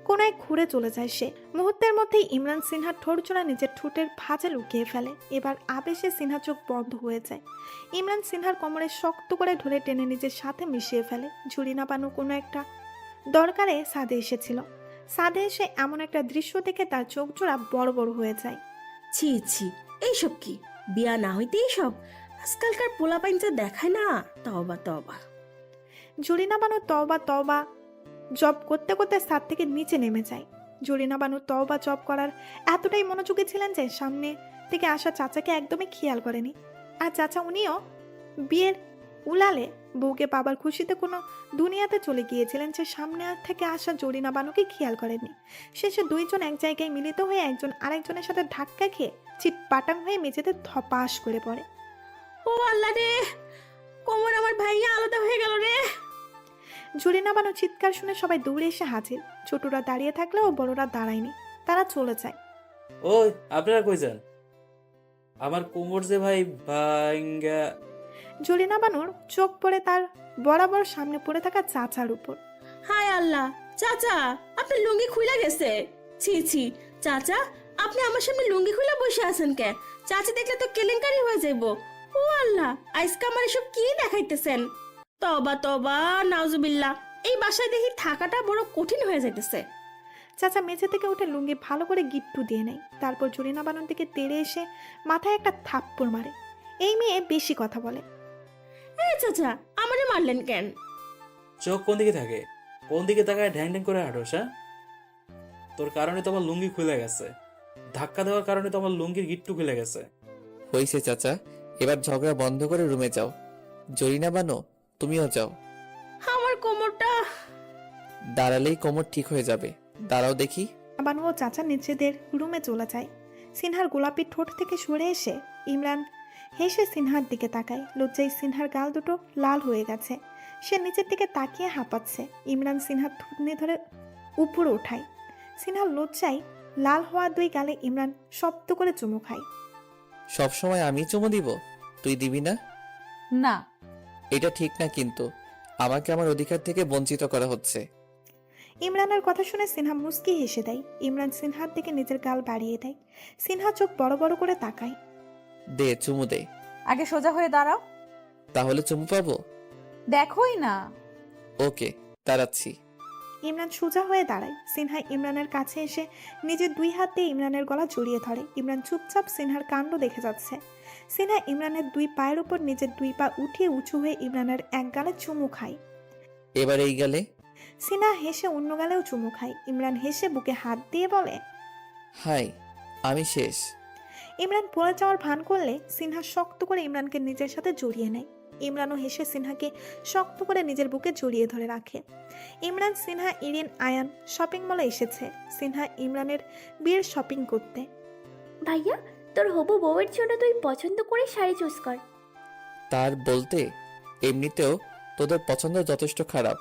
কোনায় ঘুরে চলে যায় সে। মুহূর্তের মধ্যেই ইমরান সিনহার ঠোঁটজোড়া নিজের ঠোঁটের ভাঁজে লুকিয়ে ফেলে। এবার আবেশে সিনহা চোখ বন্ধ হয়ে যায়। ইমরান সিনহার কোমরে শক্ত করে ধরে টেনে নিজের সাথে মিশিয়ে ফেলে। ঝুড়ি নাপানো কোনো একটা দরকারে ছাদে এসেছিল। ছাদে এসে এমন একটা দৃশ্য দেখে তার চোখ জোড়া বড় বড় হয়ে যায়। ছি ছি, এইসব কি? বিয়া না হইতে এইসব? আজকালকার পোলাপাইন যা দেখায় না, তওবা তওবা। ঝুড়ি নামানো তওবা তওবা জব করতে করতে ছাদ থেকে নিচে নেমে যায়। জরিনা বানু তওবা জপ করার এতটাই মনোযোগী ছিলেন যে সামনে থেকে আসা চাচাকে একদমই খেয়াল করেনি। আর চাচা উনিও বিয়ের উলালে বউকে পাবার খুশিতে কোনো দুনিয়াতে চলে গিয়েছিলেন যে সামনে থেকে আসা জরিনা বানুকে খেয়াল করেননি। শেষে দুইজন এক জায়গায় মিলিত হয়ে একজন আরেকজনের সাথে ধাক্কা খেয়ে চিটপাটাং হয়ে মেঝেতে ধপাস করে পড়ে। ও আল্লাহ রে, কোমর আমার ভাইয়া আলাদা হয়ে গেল রে। জরিনা বানু চিৎকার শুনে সবাই দৌড়ে এসে হাজির। ছোটরা দাঁড়িয়ে থাকলেও বড়রা দাঁড়ায়নি, তারা চলে যায়। ওই আপনারা কই যান? আমার কোমর যে ভাই ভাঙ্গা। জরিনা বানুর চোখ পড়ে তার বরাবর সামনে পড়ে থাকা চাচার উপর। হায় আল্লাহ, চাচা আপনার লুঙ্গি খুইলা গেছে। ছি ছি চাচা, আপনি আমার সামনে লুঙ্গি খুইলা বসে আছেন কে? চাচা দেখলে তো কেলেঙ্কারি হয়ে যাইব। ও আল্লাহ, আজকে আমার এসব কি দেখাইতেছেন? তবা তবা নাউজুবিল্লাহ, এই বাসায় দেখি থাকাটা বড় কঠিন হয়ে যাইতেছে। চাচা মেঝে থেকে উঠে লুঙ্গি ভালো করে গিট্টু দিয়ে নেয়, তারপর জরিনা বানুর দিকে তেড়ে এসে মাথায় একটা থাপ্পড় মারে। এই মেয়ে বেশি কথা বলে। এই চাচা, আমারে মারলেন কেন? চোখ কোন দিকে থাকে? কোন দিকে তাকায় ঢ্যাং ঢ্যাং করে হাঁটোস? হ্যাঁ, তোর কারণে তো আমার লুঙ্গি খুলে গেছে। ধাক্কা দেওয়ার কারণে তো আমার লুঙ্গির গিট্টু খুলে গেছে। হয়েছে চাচা, এবার ঝগড়া বন্ধ করে রুমে যাও। জরিনা বানো, তুমিও যাও। আমার কোমরটা। দাঁড়ালেই কোমর ঠিক হয়ে যাবে, দাঁড়াও দেখি। বানু ও চাচা নিজেদের রুমে চলে যায়। সিনহার গোলাপি ঠোঁট থেকে সরে এসে ইমরান হেসে সিনহার দিকে তাকায়। লজ্জায় সিনহার গাল দুটো লাল হয়ে গেছে, সে নিচের দিকে তাকিয়ে হাঁপাচ্ছে। ইমরান সিনহার থুতনি ধরে উপরে ওঠায়। সিনহার লজ্জায় লাল হওয়া দুই গালে ইমরান শব্দ করে চুমু খায়। সব সময় আমি চুমু দিব, তুই দিবি না? না, এটা ঠিক না, কিন্তু আমাকে আমার অধিকার থেকে বঞ্চিত করা হচ্ছে। ইমরানের কথা শুনে সিনহা মুস্কি হেসে দেয়। ইমরান সিনহার দিকে নিজের গাল বাড়িয়ে দেয়। সিনহা চোখ বড় বড় করে তাকায়। দে, চুমু দে। আগে সোজা হয়ে দাঁড়াও। তাহলে চুমু পাবো? দেখোই না। ওকে, দাঁড়াচ্ছি। ইমরান সোজা হয়ে দাঁড়ায়। সিনহা ইমরানের কাছে এসে নিজের দুই হাত দিয়ে ইমরানের গলা জড়িয়ে ধরে। ইমরান চুপচাপ সিনহার কাণ্ড দেখে যাচ্ছে। সিনহা ইমরানের দুই পায়ের উপর নিজের দুই পা উঠিয়ে উঁচু হয়ে ইমরানের এক গালে চুমু খায়। এবার এই গালে। সিনহা হেসে অন্য গালেও চুমু খায়। ইমরান হেসে বুকে হাত দিয়ে বলে, হাই, আমি শেষ। ইমরান পড়ে যাওয়ার ভান করলে সিনহা শক্ত করে ইমরানকে নিজের সাথে জড়িয়ে নেয়। ইমরানও হেসে সিনহাকে শক্ত করে নিজের বুকে জড়িয়ে ধরে রাখে। ইমরান, সিনহা, ইরিন, আয়ান শপিং মলে এসেছে সিনহা ইমরানের বিয়ের শপিং করতে। ভাইয়া, তোর হবু বউয়ের জন্য তুই পছন্দ করে শাড়ি চুজ কর। তার বলতে এমনিতেও তোদের পছন্দ যথেষ্ট খারাপ।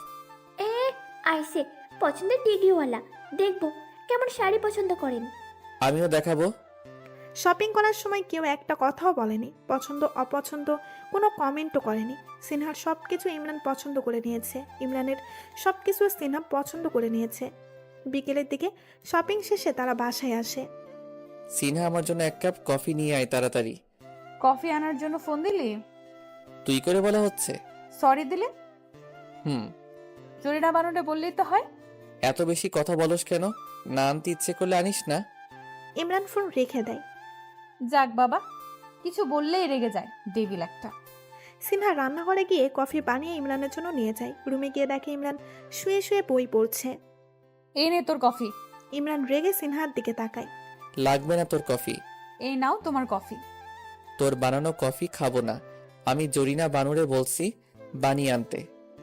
আইসে পছন্দের ডিগ্রিওয়ালা, দেখবো কেমন শাড়ি পছন্দ করেন। আমিও দেখাবো। শপিং করার সময় কেউ একটা কথাও বলেনি, পছন্দ অপছন্দ কোনো কমেন্টও করেনি। সিনহার সব কিছু ইমরান পছন্দ করে নিয়েছে, ইমরানের সব কিছু সিনহা পছন্দ করে নিয়েছে। বিকেলের দিকে শপিং শেষে তারা বাসায় আসে। সিনহা, আমার জন্য এক কাপ কফি নিয়ে আয় তাড়াতাড়ি। কফি আনার জন্য ফোন দিলি? তুই করে বলা হচ্ছে। সরি দিলে? হুম। জরিনা বানুরে বললেই তো হয়। এত বেশি কথা বলস কেন? না আনতে ইচ্ছে করলে আনিস না। ইমরান ফোন রেখে দেয়। যাক বাবা, কিছু বললেই রেগে যায়, ডেভিল একটা। সিনহা রান্নাঘরে গিয়ে কফি বানিয়ে ইমরানের জন্য নিয়ে যায়। রুমে গিয়ে দেখে ইমরান শুয়ে শুয়ে বই পড়ছে। এই নে তোর কফি। ইমরান রেগে সিনহার দিকে তাকায়। লাগবে না তোর কফি। এই নাও তোমার কফি। তোর বানানো কফি খাবো না, আমি জরিনা বানুরে বলছি বানিয়ে আনতে।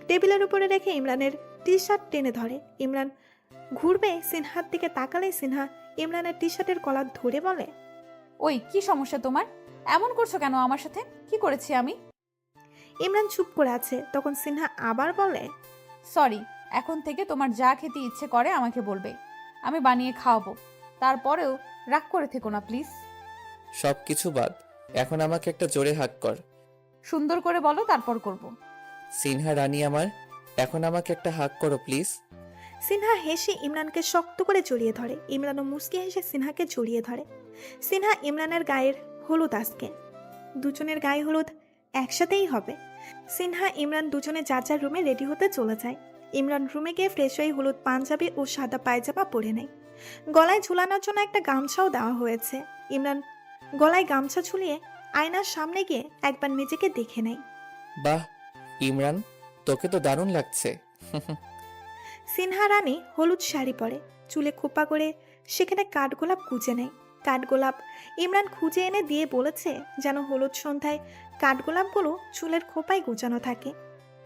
টেবিলের উপরে রেখে ইমরানের টি শার্ট টেনে ধরে। ইমরান ঘুরবে সিনহার দিকে তাকালে সিনহা ইমরানের টি শার্টের কলার ধরে বলে, ওই কি সমস্যা তোমার? এমন করছো কেন আমার সাথে? কি করেছি আমি? ইমরান চুপ করে আছে। তখন সিনহা আবার বলে, সরি, এখন থেকে তোমার যা খেতে ইচ্ছে করে আমাকে বলবে, আমি বানিয়ে খাওয়াবো। তারপরেও রাগ করে থেকো না প্লিজ। সব কিছু বাদ, এখন আমাকে একটা জোরে হাক কর। সুন্দর করে বলো, তারপর করব। সিনহা রানী আমার, এখন আমাকে একটা হাক করো প্লিজ। সিনহা হেসে ইমরানকে শক্ত করে জড়িয়ে ধরে। ইমরানও মুচকি হেসে সিনহাকে জড়িয়ে ধরে। সিনহা ইমরানের গায়ের হলুদ আজকে। দুজনের গায়ে হলুদ একসাথেই হবে। সিনহা ইমরান দুজনে যার যার রুমে রেডি হতে চলে যায়। ইমরান রুমে গিয়ে ফ্রেশ হয়ে হলুদ পাঞ্জাবি ও সাদা পায়জামা পরে নেয়। গলায় ঝুলানোর জন্য একটা গামছাও দেওয়া হয়েছে। ইমরান গলায় গামছা ঝুলিয়ে আয়নার সামনে গিয়ে একবার নিজেকে দেখে নেয়। বাহ ইমরান, তোকে তো দারুণ লাগছে। সিনহা রানী হলুদ শাড়ি পরে, চুলে খোপা করে সেখানে কাঠগোলাপ কুচে নেয়। কাঠগোলাপ ইমরান খুঁজে এনে দিয়ে বলেছে যেন হলুদ সন্ধ্যায় কাঠগোলাপগুলো চুলের খোপায় গুছানো থাকে।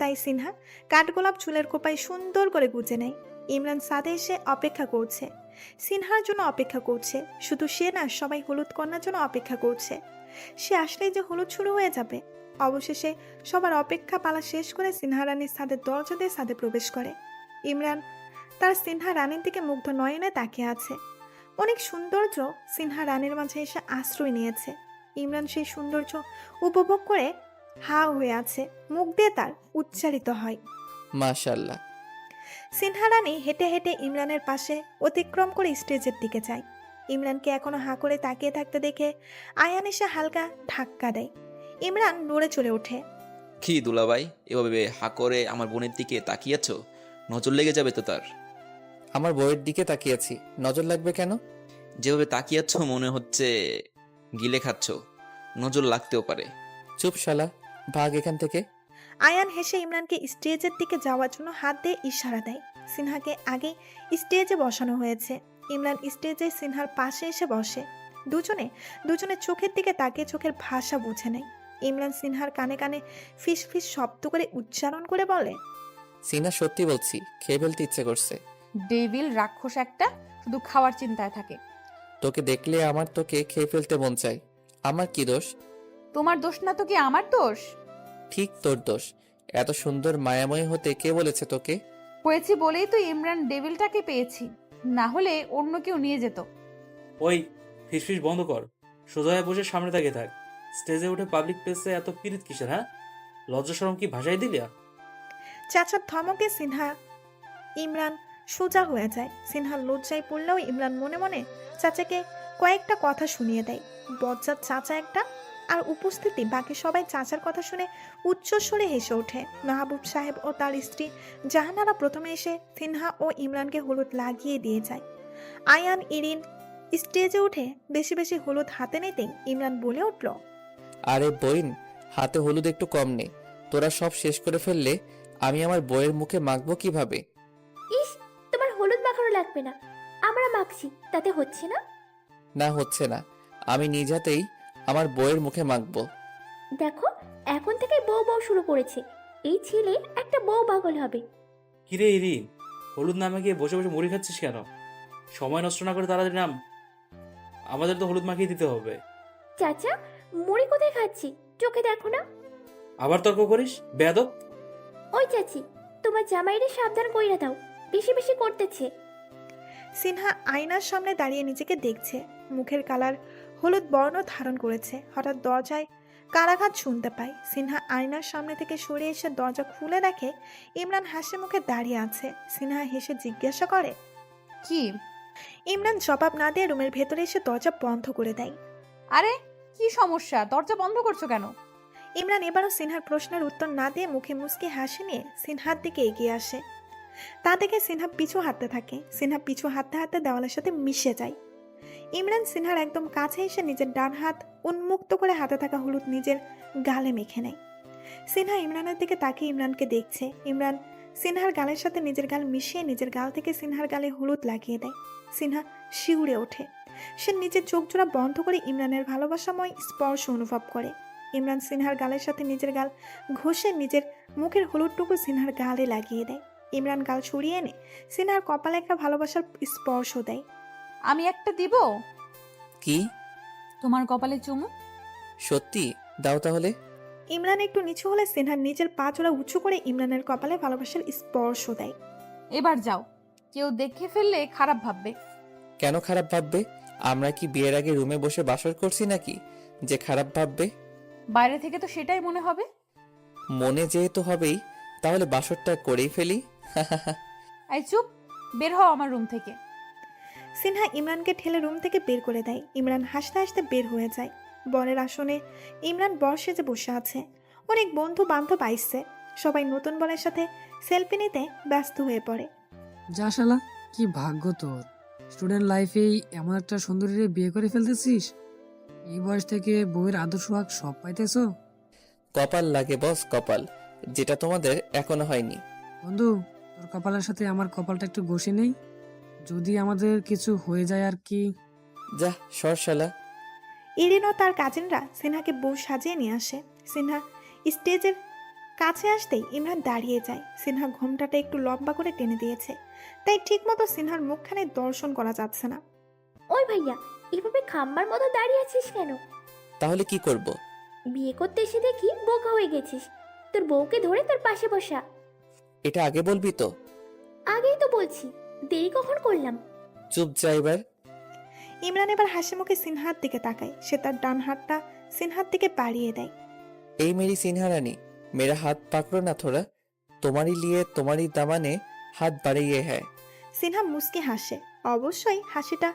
তাই সিনহা কাঠগোলাপ চুলের খোপায় সুন্দর করে গুজে নেয়। ইমরান সাদে এসে অপেক্ষা করছে, সিনহার জন্য অপেক্ষা করছে। শুধু সে না, সবাই হলুদ কন্যার জন্য অপেক্ষা করছে। সে আসলেই যে হলুদ শুরু হয়ে যাবে। অবশেষে সবার অপেক্ষা পালা শেষ করে সিনহা রানীর সাদের দরজা দিয়ে সাদে প্রবেশ করে। ইমরান তার সিনহা রানীর দিকে মুগ্ধ নয়নে তাকিয়ে আছে। অনেক সৌন্দর্য সিনহা রানীর মাঝে এসে আশ্রয় নিয়েছে। ইমরান সেই সৌন্দর্য উপভোগ করে হা হয়ে আছে, মুখ দিয়ে তার উচ্চারিত হয় মাশাআল্লাহ। সিনহা রানী হেঁটে হেঁটে ইমরানের পাশে অতিক্রম করে স্টেজের দিকে যায়। ইমরানকে এখনো হা করে তাকিয়ে থাকতে দেখে আয়ান এসে হালকা ধাক্কা দেয়। ইমরান নড়ে চলে ওঠে। কি দুলাভাই, এভাবে হা করে আমার বোনের দিকে তাকিয়েছ? নজর লেগে যাবে তো তার। আমার বউয়ের দিকে তাকিয়েছি, নজর লাগবে কেন? যেভাবে তাকিয়েছ মনে হচ্ছে গিলে খাচ্ছ, নজর লাগতেও পারে। চুপ শালা, ভাগ এখান থেকে। আয়ান হেসে ইমরানকে স্টেজের দিকে যাওয়ার জন্য হাত দিয়ে ইশারা দেয়। সিনহাকে আগে স্টেজে বসানো হয়েছে। ইমরান স্টেজে সিনহার পাশে এসে বসে। দুজনে চোখের দিকে তাকিয়ে চোখের ভাষা বুঝে নেয়। ইমরান সিনহার কানে কানে ফিস ফিস শব্দ করে উচ্চারণ করে বলে, সিনহা সত্যি বলছি, খেয়ে ফেলতে ইচ্ছে করছে। ডেভিল রাক্ষস একটা, শুধু খাওয়ার চিন্তায় থাকে। তোকে দেখলে আমার তোকে খেয়ে ফেলতে মন চাই। আমার কি দোষ? তোমার দোষ না তো কি আমার দোষ? ঠিক তোর দোষ। এত সুন্দর মায়াময় হতে কে বলেছে তোকে? হয়েছি বলেই তো ইমরান ডেভিলটাকে পেয়েছি, না হলে অন্য কেউ নিয়ে যেত। ওই ফিসফিস বন্ধ কর, সোজা হয়ে বসে সামনে তাকিয়ে থাক। স্টেজে উঠে পাবলিক প্লেসে এত পিরিত কিসের? হ্যাঁ, লজ্জা শরম কি ভাষাই দিলিয়া? চাচার ধমকে সিনহা ইমরান সোজা হয়ে যায়। সিনহা লজ্জায় পড়লেও ইমরান মনে মনে চাচাকে কয়েকটা কথা শুনিয়ে দেয়। বজ্জাত চাচা একটা, আর উপস্থিতি বাকি সবাই চাচার কথা শুনে উচ্চস্বরে হেসে ওঠে। মাহবুব সাহেব ও তার স্ত্রী জাহানারা প্রথমে এসে সিনহা ও ইমরানকে হলুদ লাগিয়ে দিয়ে যায়। আয়ান ইরিন স্টেজে উঠে বেশি বেশি হলুদ হাতে নিতেই ইমরান বলে উঠল, আরে বইন, হাতে হলুদ একটু কম নে। তোরা সব শেষ করে ফেললে আমি আমার বইয়ের মুখে মাখবো কিভাবে? ইস, তোমার হলুদ মাখানো লাগবে না, আমরা মাখছি, তাতে হচ্ছে না? না হচ্ছে না, আমি নিজ হাতেই আমার বইয়ের মুখে মাখবো। দেখো, এখন থেকে বউ বউ শুরু করেছে। এই ছেলে একটা বউ পাগল হবে। কিরে ইরিন, হলুদ নামে গিয়ে বসে বসে মুড়ি খাচ্ছিস কেন? সময় নষ্ট না করে তাড়াতাড়ি নাম, আমাদের তো হলুদ মাখিয়ে দিতে হবে। চাচা, মুড়ি কোথায় খাচ্ছি, চোখে দেখো না? আবার তর্ক করিস বেয়াদব। ওই চাচি, তোমার জামাইরে সাবধান কইরা দাও, বেশি বেশি করতেছে। সিনহা আয়নার সামনে দাঁড়িয়ে নিজেকে দেখছে। মুখের কালার হলুদ বর্ণ ধারণ করেছে। হঠাৎ দরজায় কারাঘাত শুনতে পায়। সিনহা আয়নার সামনে থেকে সরে এসে দরজা খুলে দেখে ইমরান হাসি মুখে দাঁড়িয়ে আছে। সিনহা হেসে জিজ্ঞাসা করে, কি? ইমরান জবাব না দিয়ে রুমের ভেতরে এসে দরজা বন্ধ করে দেয়। আরে কি সমস্যা, দরজা বন্ধ করছো কেন? ইমরান এবারও সিনহার প্রশ্নের উত্তর না দিয়ে মুখে মুচকি হাসি নিয়ে সিনহার দিকে এগিয়ে আসে। তা দেখে সিনহা পিছু হাঁটতে থাকে। সিনহা পিছু হাঁটতে হাঁটতে দেওয়ালের সাথে মিশে যায়। ইমরান সিনহার একদম কাছে এসে নিজের ডান হাত উন্মুক্ত করে হাতে থাকা হলুদ নিজের গালে মেখে নেয়। সিনহা ইমরানের দিকে তাকিয়ে ইমরানকে দেখছে। ইমরান সিনহার গালের সাথে নিজের গাল মিশিয়ে নিজের গাল থেকে সিনহার গালে হলুদ লাগিয়ে দেয়। সিনহা শিউরে ওঠে। সে নিজের চোখ জোড়া বন্ধ করে ইমরানের ভালোবাসাময় স্পর্শ অনুভব করে। ইমরান সিনহার গালের সাথে নিজের গাল ঘষে নিজের মুখের হলুদটুকু সিনহার গালে লাগিয়ে দেয়। ইমরান গাল ছড়িয়ে এনে সিনহার কপালে একটা ভালোবাসার স্পর্শ দেয়। আমি একটা দিব? কি? তোমার কপালে চুমু। সত্যি? দাও তাহলে। ইমরান একটু নিচু হলে সিনহার নিজের পা জোড়া উঁচু করে ইমরানের কপালে ভালোবাসার স্পর্শ দেয়। এবার যাও, কেউ দেখে ফেললে খারাপ ভাববে। কেন খারাপ ভাববে? আমরা কি বিয়ের আগে রুমে বসে বাসর করছি নাকি যে খারাপ ভাববে? বাইরে থেকে তো সেটাই মনে হবে। মনে যেহেতু হবেই, তাহলে বাসরটা করেই ফেলি। এই চুপ, বের হও আমার রুম থেকে। সিনহা ইমরানকে ঠেলে রুম থেকে বের করে দেয়। ইমরান হাসতে হাসতে বের হয়ে যায়। বরের আসনে ইমরান বর সেজে বসে আছে। অনেক বন্ধু বান্ধব আইসছে। সবাই নতুন বরের সাথে সেলফি নিতে ব্যস্ত হয়ে পড়ে। যা শালা, কি ভাগ্য তোর, স্টুডেন্ট লাইফেই এমন একটা সুন্দরীরে বিয়ে করে ফেলতেছিস। এই বয়স থেকে বউয়ের আদর সোহাগ সব পাইতেছো। কপাল লাগে বস, কপাল, যেটা তোমাদের এখনো হয়নি। বন্ধু, তোর তোর কপালের সাথে আমার কপালটা একটু ঘষে নেই, যদি আমাদের কিছু হয়ে যায় আর কি। যা সর শালা। ইরিন ও তার কাজিনরা সিনহাকে বউ সাজিয়ে নিয়ে আসে। সিনহা স্টেজের কাছে আসতেই ইমরান দাঁড়িয়ে যায়। সিনহা ঘোমটাটা একটু লম্বা করে টেনে দিয়েছে, তাই ঠিকমতো সিনহার মুখখানে দর্শন করা যাচ্ছে না। ওই ভাইয়া, এভাবে খাম্বার মতো দাঁড়িয়ে আছিস কেন? তাহলে কি করব? বিয়ে করতে এসে দেখি বোকা হয়ে গেছিস। তোর বউকে ধরে তোর পাশে বসা। এটা আগে বলবি তো? আগেই তো বলছি, দেরি কখন করলাম? চুপ যা এবার। ইমরান এবার হাসি মুখে সিনহার দিকে তাকায়। সে তার ডান হাতটা সিনহার দিকে বাড়িয়ে দেয়। এই মেরি সিনহা রানী, मेरा हाथ पकड़ो ना थोड़ा, तुम्हारे लिए तुम्हारी दामने हाथ बढ़ाइए है। সিনহা মুচকি হাসে। অবশ্যই হাসিটা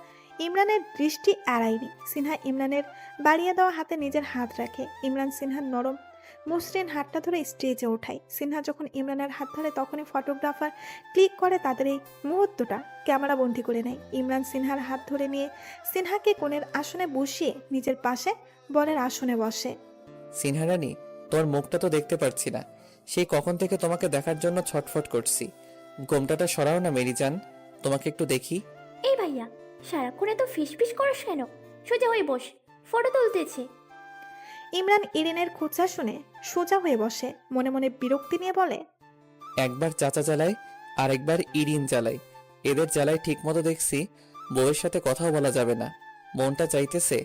ইমরানের দৃষ্টি এড়ায়নি। সিনহা ইমরানের বাড়িয়ে দেওয়া হাতে নিজের হাত রাখে। ইমরান সিনহার নরম মসৃণ হাতটা ধরে স্টেজে ওঠায়। সিনহা যখন ইমরানের হাত ধরে তখনই ফটোগ্রাফার ক্লিক করে তাদের এই মুহূর্তটা ক্যামেরা বন্দি করে নেয়। ইমরান সিনহার হাত ধরে নিয়ে সিনহাকে কোণের আসনে বসিয়ে নিজের পাশে বরের আসনে বসে। সিনহা রানী, তোর মুখটা তো দেখতে পারছি না, সেই কখন থেকে তোমাকে দেখার জন্য ছটফট করছি। গোমটাটা সরাও না মেরি জান, তোমাকে একটু দেখি। এই ভাইয়া, সারাক্ষণ এত ফিসফিস করিস কেন? সোজা হয়ে বস, ফটো তুলতেছে। ইমরান ইরিনের খোঁচা শুনে সোজা হয়ে বসে। মনে মনে বিরক্তি নিয়ে বলে, একবার চাচা জ্বালায় আর একবার ইরিন জ্বালায়, এদের জ্বালায় ঠিক মতো দেখছি বউয়ের সাথে কথাও বলা যাবে না। মনটা চাইতেছে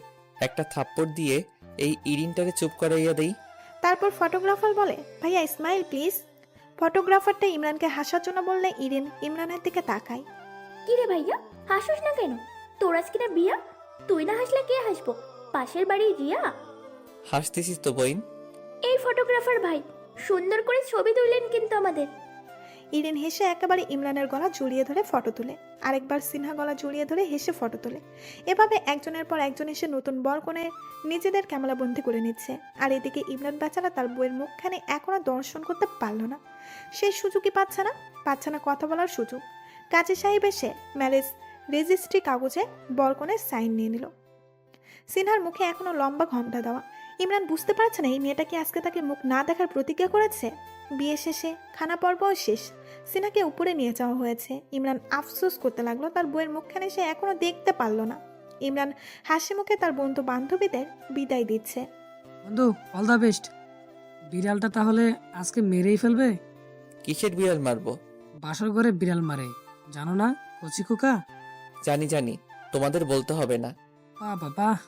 একটা থাপ্পড় দিয়ে এই ইরিনটারে চুপ করাইয়া দেই। তারপর ফটোগ্রাফার বলে, ভাইয়া স্মাইল প্লিজ। ফটোগ্রাফারটা ইমরানকে হাসার জন্য বললে ইরিন ইমরানের দিকে তাকায়। কিরে ভাইয়া, হাসিস না কেন? তোর আজকে না বিয়া, তুই না হাসলে কে হাসবো? পাশের বাড়ির রিয়া। হাসতেছিস তো বইন? এই ফটোগ্রাফার ভাই সুন্দর করে ছবি তুললেন কিন্তু আমাদের। ইরিন হেসে একেবারে ইমরানের গলা জড়িয়ে ধরে ফটো তুলে, আরেকবার সিনহা গলা জড়িয়ে ধরে হেসে ফটো তোলে। এভাবে একজনের পর একজন এসে নতুন বর কোণে নিজেদের ক্যামেরাবন্দি করে নিচ্ছে। আর এদিকে ইমরান বেচারা তার বইয়ের মুখখানে এখনো দর্শন করতে পারল না। সেই সুযোগই পাচ্ছে না কথা বলার সুযোগ। কাজী সাহেব এসে ম্যারেজ রেজিস্ট্রি কাগজে বর কোণে সাইন নিয়ে নিল। সিনহার মুখে এখনো লম্বা ঘোমটা দেওয়া। ইমরান বুঝতে পারছে না এই মেয়েটা কি আজকে তাকে মুখ না দেখার প্রতিজ্ঞা করেছে। বিয়ে শেষে খানা পর্বও শেষ, সিনহাকে উপরে নিয়ে যাওয়া হয়েছে। ইমরান আফসোস করতে লাগলো তার বইয়ের মুখখানে সে এখনো দেখতে পারলো না। ইমরান হাসি মুখে তার বন্ধু বান্ধবীদের বিদায় দিচ্ছে। বন্ধু, অল দ্য বেস্ট। বিড়ালটা তাহলে আজকে মেরেই ফেলবে? কিসের বিড়াল মারবো? বাসর ঘরে বিড়াল মারে, জানো না কচি খোকা? জানি, তোমাদের বলতে হবে না। বাহ বাহ,